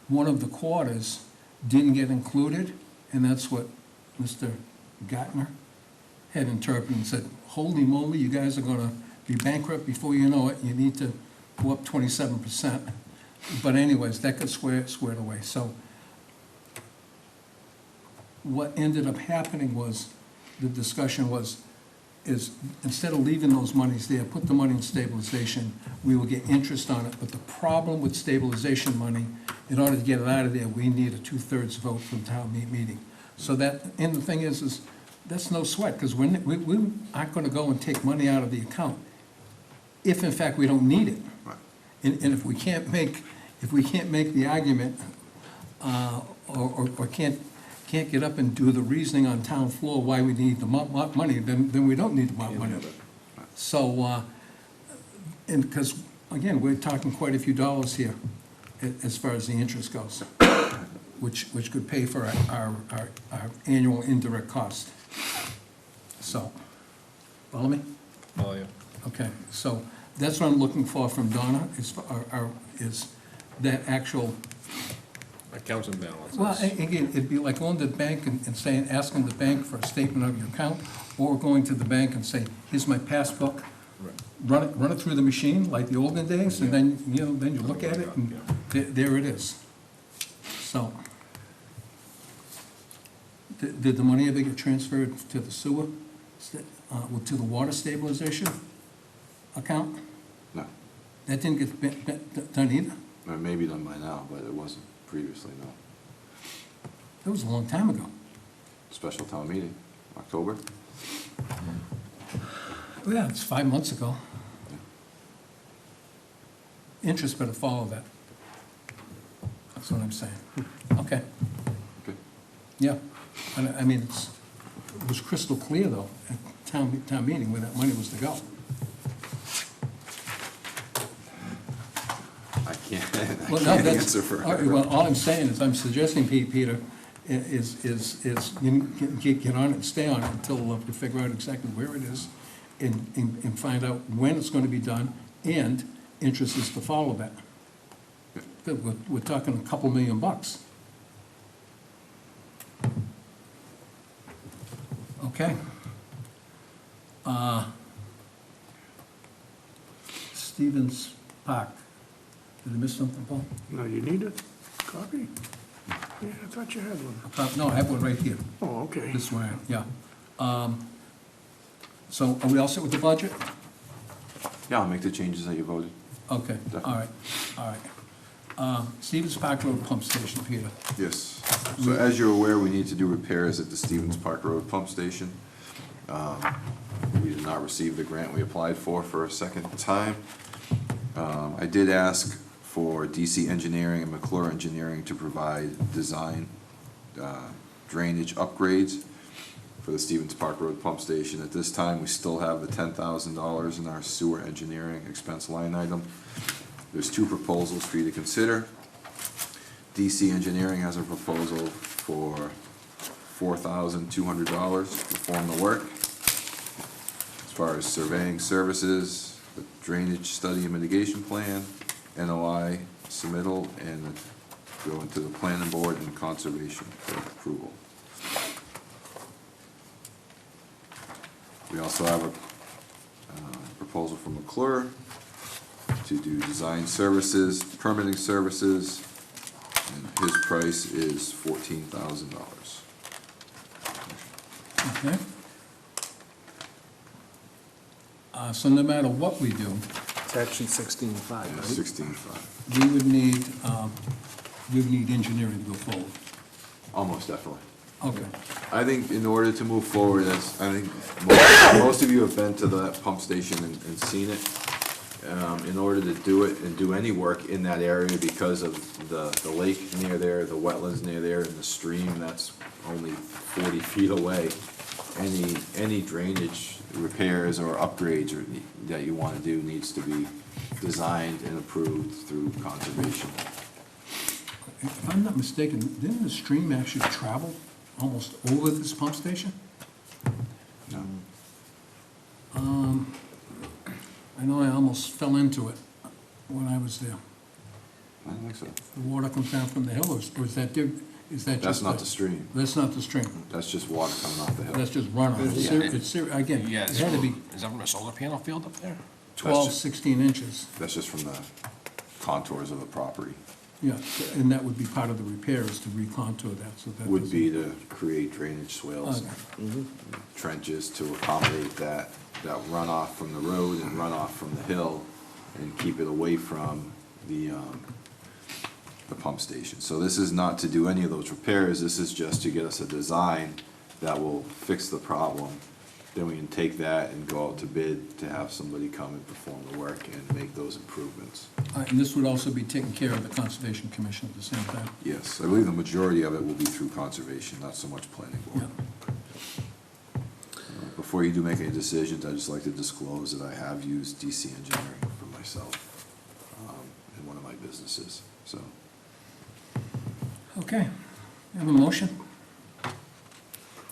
One of the quarters didn't get included, and that's what Mr. Gartner had interpreted and said, holy moly, you guys are gonna be bankrupt before you know it, you need to go up 27%. But anyways, that got squared away. So what ended up happening was, the discussion is instead of leaving those monies there, put the money in stabilization, we will get interest on it. But the problem with stabilization money, in order to get it out of there, we need a 2/3 vote from town meeting. So that, and the thing is that's no sweat, because we aren't gonna go and take money out of the account if in fact we don't need it. right. And if we can't make the argument, or can't get up and do the reasoning on town floor why we need the money, then we don't need the Can't money. have it. Right. So, and because, again, we're talking quite a few dollars here as far as the interest goes, which could pay for our annual indirect cost. So, follow me? Oh, yeah. Okay, so that's what I'm looking for from Donna, is that actual, Accounts and balances. well, again, it'd be like going to the bank and saying, asking the bank for a statement of your account, or going to the bank and say, here's my passbook, Right. run it through the machine like the olden days, and then, then you look at it, and there it is. So, did the money ever get transferred to the sewer, to the water stabilization account? No, That didn't get done either? it may be done by now, but it wasn't previously, no. That was a long time ago. Special town meeting, October. Yeah, it's 5 months ago. Interest better follow that. That's what I'm saying. Okay, Okay. yeah. I mean, it was crystal clear, though, at town meeting, where that money was to go. I can't, I Well, no, can't that's, answer for all right, her. well, all I'm saying is, I'm suggesting, Peter, is you get on it and stay on it until you figure out exactly where it is and find out when it's gonna be done, and interest is to follow that. We're talking a couple $1 million. Okay. Stevens Park. Did I miss something, Paul? No, you need a copy? Yeah, I thought you had one. No, I have one right here. Oh, okay. This way, yeah. So are we all set with the budget? Yeah, I'll make the changes that you voted. Okay, all right, all right. Stevens Park Road Pump Station, Peter. Yes. So as you're aware, we need to do repairs at the Stevens Park Road Pump Station. We did not receive the grant we applied for a second time. I did ask for DC Engineering and McClure Engineering to provide design drainage upgrades for the Stevens Park Road Pump Station. At this time, we still have the $10,000 in our sewer engineering expense line item. There's two proposals for you to consider. DC Engineering has a proposal for $4,200 to perform the work. As far as surveying services, the drainage study and mitigation plan, NOI submittal, and go into the planning board and conservation for approval. We also have a proposal from McClure to do design services, permitting services, and his price is $14,000. Okay. So no matter what we do, It's actually 16.5, Yeah, right? 16.5, we would need engineering to go forward. almost definitely. Okay. I think in order to move forward, I think most of you have been to that pump station and seen it. In order to do it and do any work in that area, because of the lake near there, the wetlands near there, and the stream that's only 40 feet away, any drainage repairs or upgrades that you want to do needs to be designed and approved through conservation. If I'm not mistaken, didn't the stream actually travel almost over this pump station? No. I know I almost fell into it when I was there. I don't think so. The water comes down from the hill, or is that, is that just? That's not the stream. That's not the stream. That's just water coming off the hill. That's just runoff. Again, Yeah, it had to be is that from a solar panel field up there? 12, just- 16 inches. That's just from the contours of the property. Yeah, and that would be part of the repairs, to recontour that, so that. Would be to create drainage swales, Okay. trenches to accommodate that runoff from the road and runoff from the hill, and keep it away from the pump station. So this is not to do any of those repairs, this is just to get us a design that will fix the problem. Then we can take that and go out to bid to have somebody come and perform the work and make those improvements. And this would also be taking care of the Conservation Commission at the same time. Yes, I believe the majority of it will be through conservation, not so much planning Yeah. board. before you do make any decisions, I'd just like to disclose that I have used DC Engineering for myself in one of my businesses, so. Okay, have a motion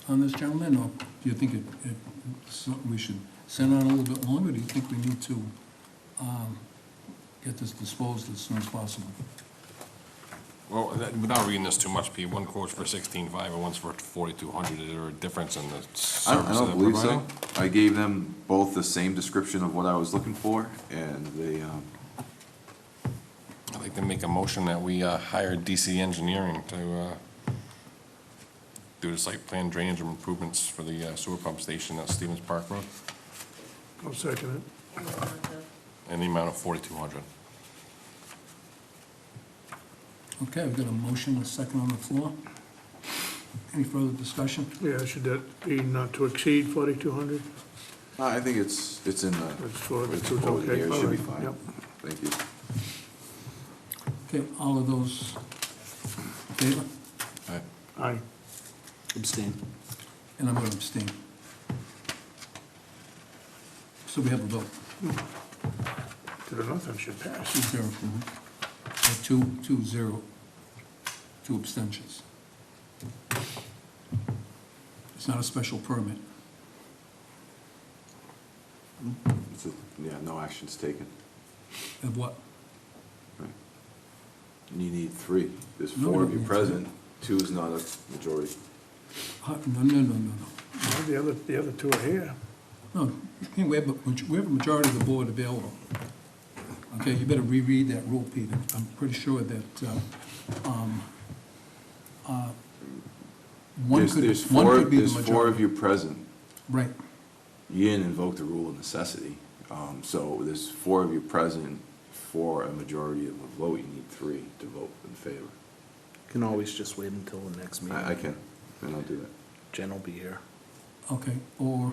on this, gentleman, or do you think we should send on a little bit longer? Do you think we need to get this disposed as soon as possible? Well, without reading this too much, Pete, one quote's for 16.5 and one's for 4,200. Is there a difference in the I service don't they're believe so. providing? I gave them both the same description of what I was looking for, and they, I'd like to make a motion that we hire DC Engineering to do the site plan drainage improvements for the sewer pump station at Stevens Park Road I'll second in the amount of 4,200. Okay, we've got a motion, a second on the floor. Any further discussion? it. Yeah, should that be not to exceed 4,200? I think it's in the, It's for, it's it's forward okay. here, it should be all right, fine. yep. Thank you. Okay, all of those in favor? Aye. Abstain. And I'm going to abstain. So we have a vote. To the nothing should pass. 2-0. Or 2-0. Two abstentions. It's not a special permit. It's a, yeah, no action's taken. Of what? You need 3. There's No, 4 we of you don't need present, 2 is not a majority. No. The other two are here. No, we have a majority of the board available. Okay, you better reread that rule, Peter. I'm pretty sure that, one could be There's the 4 majority. of you present. Right, You didn't invoke the rule of necessity. So there's 4 of you present for a majority of a vote. You need 3 to vote in favor. Can always just wait until the next meeting. I can, and I'll do that. Jen will be here. okay, or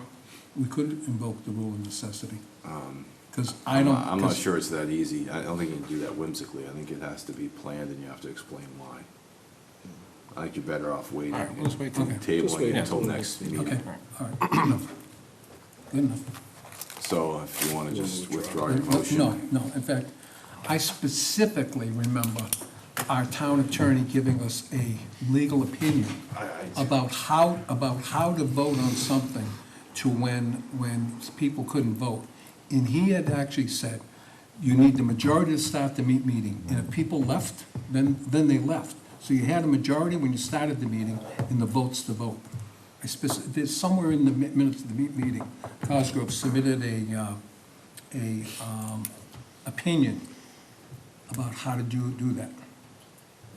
we could invoke the rule of necessity. Because I I'm don't. not- I'm not 'cause- sure it's that easy. I don't think you can do that whimsically. I think it has to be planned and you have to explain why. I think you're better off waiting All right, let's wait till- and Okay. Just tabling wait it until until next Okay, meeting. all right, good enough. Good enough. So if you want to just withdraw your No, motion. no, in fact, I specifically remember our town attorney giving us a legal opinion about how to vote on something to when people couldn't vote. And he had actually said, you need the majority to start the meeting, and if people left, then they left. So you had a majority when you started the meeting, and the votes to vote. There's somewhere in the minutes of the meeting, Cosgrove submitted a opinion about how to do that.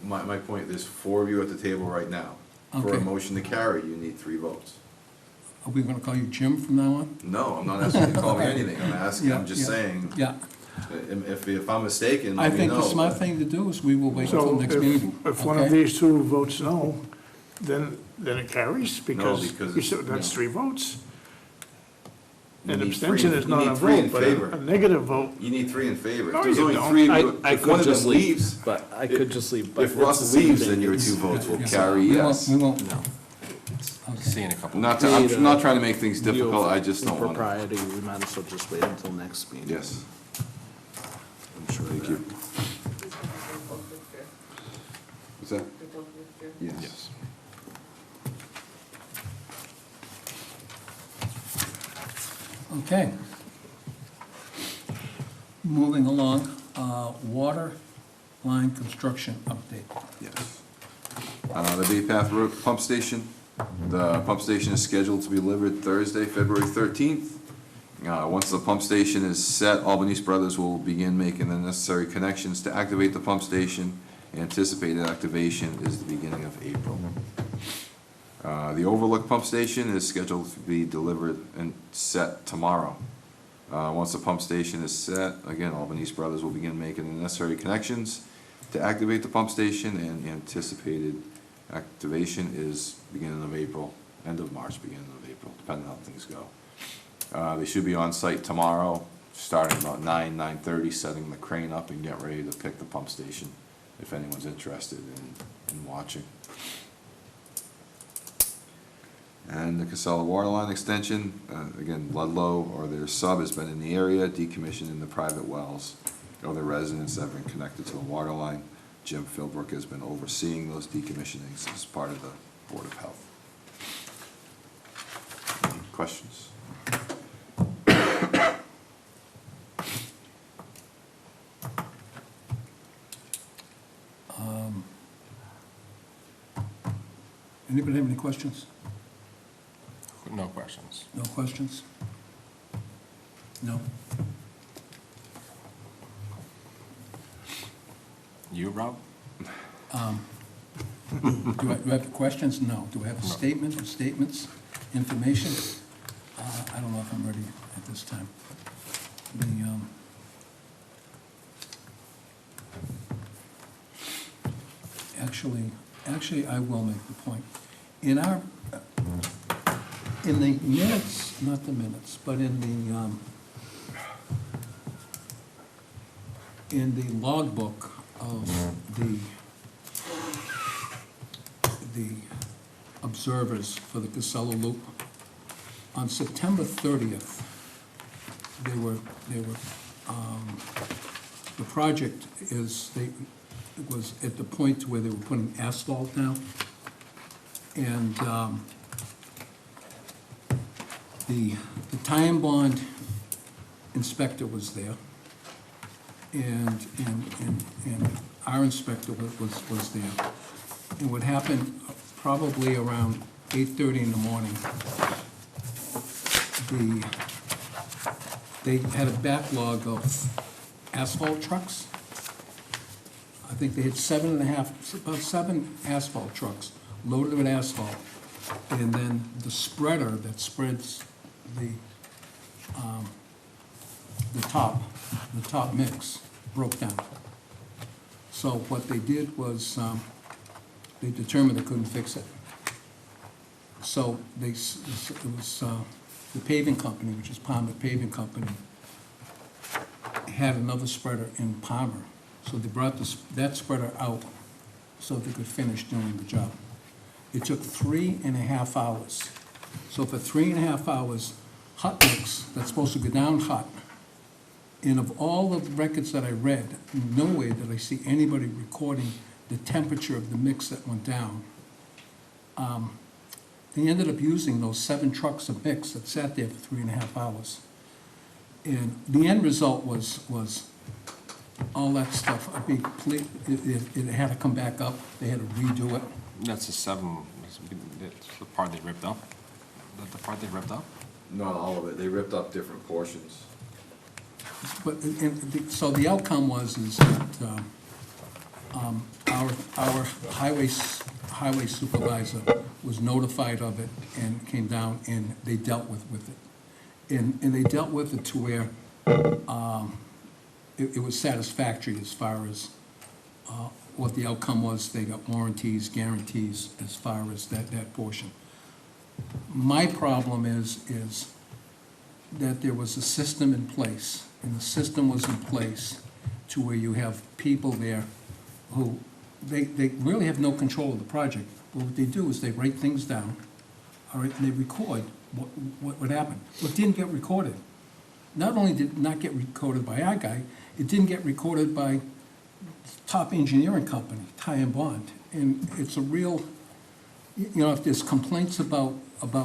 My point, there's 4 of you at the table right now. For a Okay. motion to carry, you need 3 votes. Are we gonna call you Jim from now on? No, I'm not asking you to call me anything. I'm just Yeah, saying, Yeah, if I'm mistaken, I let me think the know. smart thing to do is we will wait until So next meeting. if one of okay? these two votes no, then it carries because because you said that's 3 votes. You An need abstention three- is you not need a 3 in vote, but favor. a negative vote. You need 3 in favor. No, If there's you only don't. 3 of you, I if one of could just them leave, leaves, but I could just leave. but if it's the Russ same leaves, thing. then your It's- 2 votes will Yeah. carry yes. We won't, No. See you in a couple. I'm not trying to make things difficult, I just don't want to. Propriety, we might as well just wait until next meeting. Yes, I'm sure thank that- you. They both withdrew. What's that? They both withdrew. Yes. okay. Moving along, water line construction update. Yes. The Bay Path Road Pump Station. The pump station is scheduled to be delivered Thursday, February 13th. Once the pump station is set, Albanese Brothers will begin making the necessary connections to activate the pump station. Anticipated activation is the beginning of April. The Overlook Pump Station is scheduled to be delivered and set tomorrow. Once the pump station is set, again, Albanese Brothers will begin making the necessary connections to activate the pump station, and anticipated activation is beginning of April, end of March, beginning of April, depending on how things go. They should be on site tomorrow, starting about 9:30, setting the crane up and get ready to pick the pump station, if anyone's interested in watching. And the Casella Waterline Extension, again, Ludlow or their sub has been in the area, decommissioning the private wells of the residents that have been connected to the water line. Jim Philbrook has been overseeing those decommissionings as part of the Board of Health. Any questions? Anybody have any questions? No questions. No questions? No? You, Rob? Do I have questions? No. Do I have a statement or statements, information? I don't know if I'm ready at this time. Actually, I will make the point. In the minutes, not the minutes, but in the logbook of the observers for the Casella Loop, on September 30th, the project was at the point where they were putting asphalt down, and the tie and bond inspector was there, and our inspector was there. And what happened, probably around 8:30 in the morning, they had a backlog of asphalt trucks. I think they had about seven asphalt trucks loaded with asphalt. And then the spreader that spreads the top mix broke down. So what they did was, they determined they couldn't fix it. So it was the paving company, which is Palmer Paving Company, had another spreader in Palmer. So they brought that spreader out so they could finish doing the job. It took 3.5 hours. So for 3.5 hours, hot mix that's supposed to go down hot, and of all of the records that I read, no way did I see anybody recording the temperature of the mix that went down. They ended up using those 7 trucks of mix that sat there for 3.5 hours. And the end result was all that stuff, it had to come back up, they had to redo it. That's that's the part they ripped up? That the part they ripped up? Not all of it. They ripped up different portions. But, so the outcome was that our highway supervisor was notified of it and came down and they dealt with it. And they dealt with it to where it was satisfactory as far as what the outcome was. They got warranties, guarantees as far as that portion. My problem is that there was a system in place, and the system was in place to where you have people there who, they really have no control of the project. But what they do is they write things down, all right, and they record what happened. What didn't get recorded, not only did it not get recorded by our guy, it didn't get recorded by top engineering company, Tie and Bond. And it's a real, if there's complaints about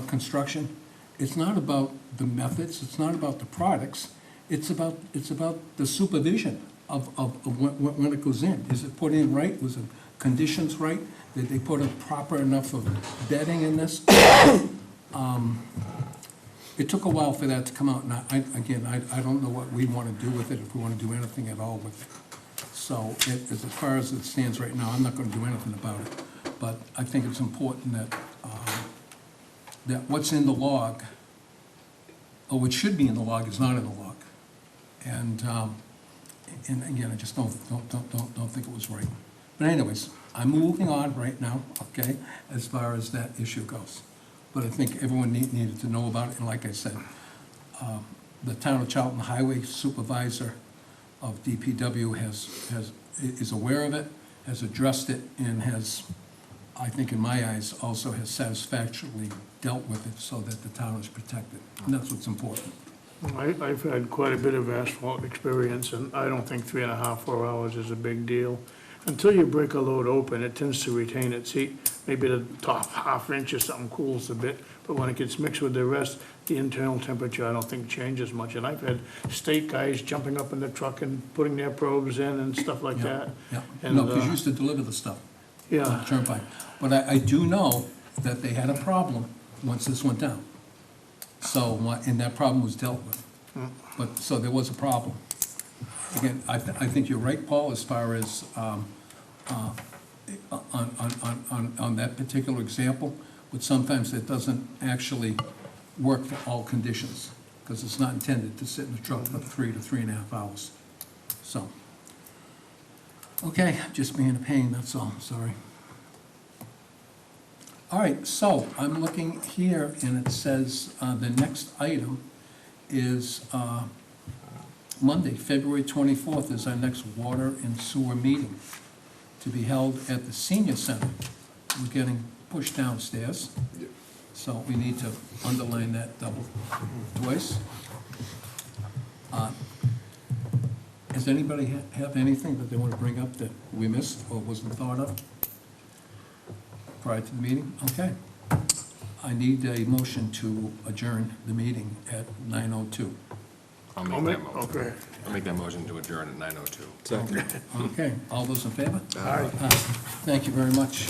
construction, it's not about the methods, it's not about the products, it's about the supervision of when it goes in. Is it put in right? Was the conditions right? Did they put a proper enough of bedding in this? It took a while for that to come out, and I don't know what we want to do with it, if we want to do anything at all with it. So as far as it stands right now, I'm not going to do anything about it. But I think it's important that what's in the log, or what should be in the log, is not in the log. And again, I just don't think it was right. But anyways, I'm moving on right now, okay, as far as that issue goes. But I think everyone needed to know about it, and like I said, the Town of Charlton Highway Supervisor of DPW is aware of it, has addressed it, and has I think in my eyes, also has satisfactorily dealt with it so that the town is protected. And that's what's important. I've had quite a bit of asphalt experience, and I don't think 3.5, 4 hours is a big deal. Until you break a load open, it tends to retain its heat. Maybe the top half inch or something cools a bit, but when it gets mixed with the rest, the internal temperature, I don't think changes much. And I've had state guys jumping up in the truck and putting their probes in and stuff like that. Yeah, And, no, because you used to deliver the stuff. on the Yeah, Turnpike. But I do know that they had a problem once this went down. So, and that problem was dealt with. But, so there was a problem. Again, I think you're right, Paul, as far as, on that particular example, but sometimes it doesn't actually work for all conditions, because it's not intended to sit in the truck for 3 to 3.5 hours. So, okay, just being a pain, that's all, sorry. All right, so I'm looking here, and it says the next item is Monday, February 24th is our next water and sewer meeting to be held at the senior center. We're getting pushed downstairs, so we need to underline that double twice. Does anybody have anything that they want to bring up that we missed or wasn't thought of prior to the meeting? Okay. I need a motion to adjourn the meeting at 9:02. I'll I'll make make, that motion. okay. I'll make that motion to adjourn at 9:02. Okay, all those in favor? All right. Thank you very much.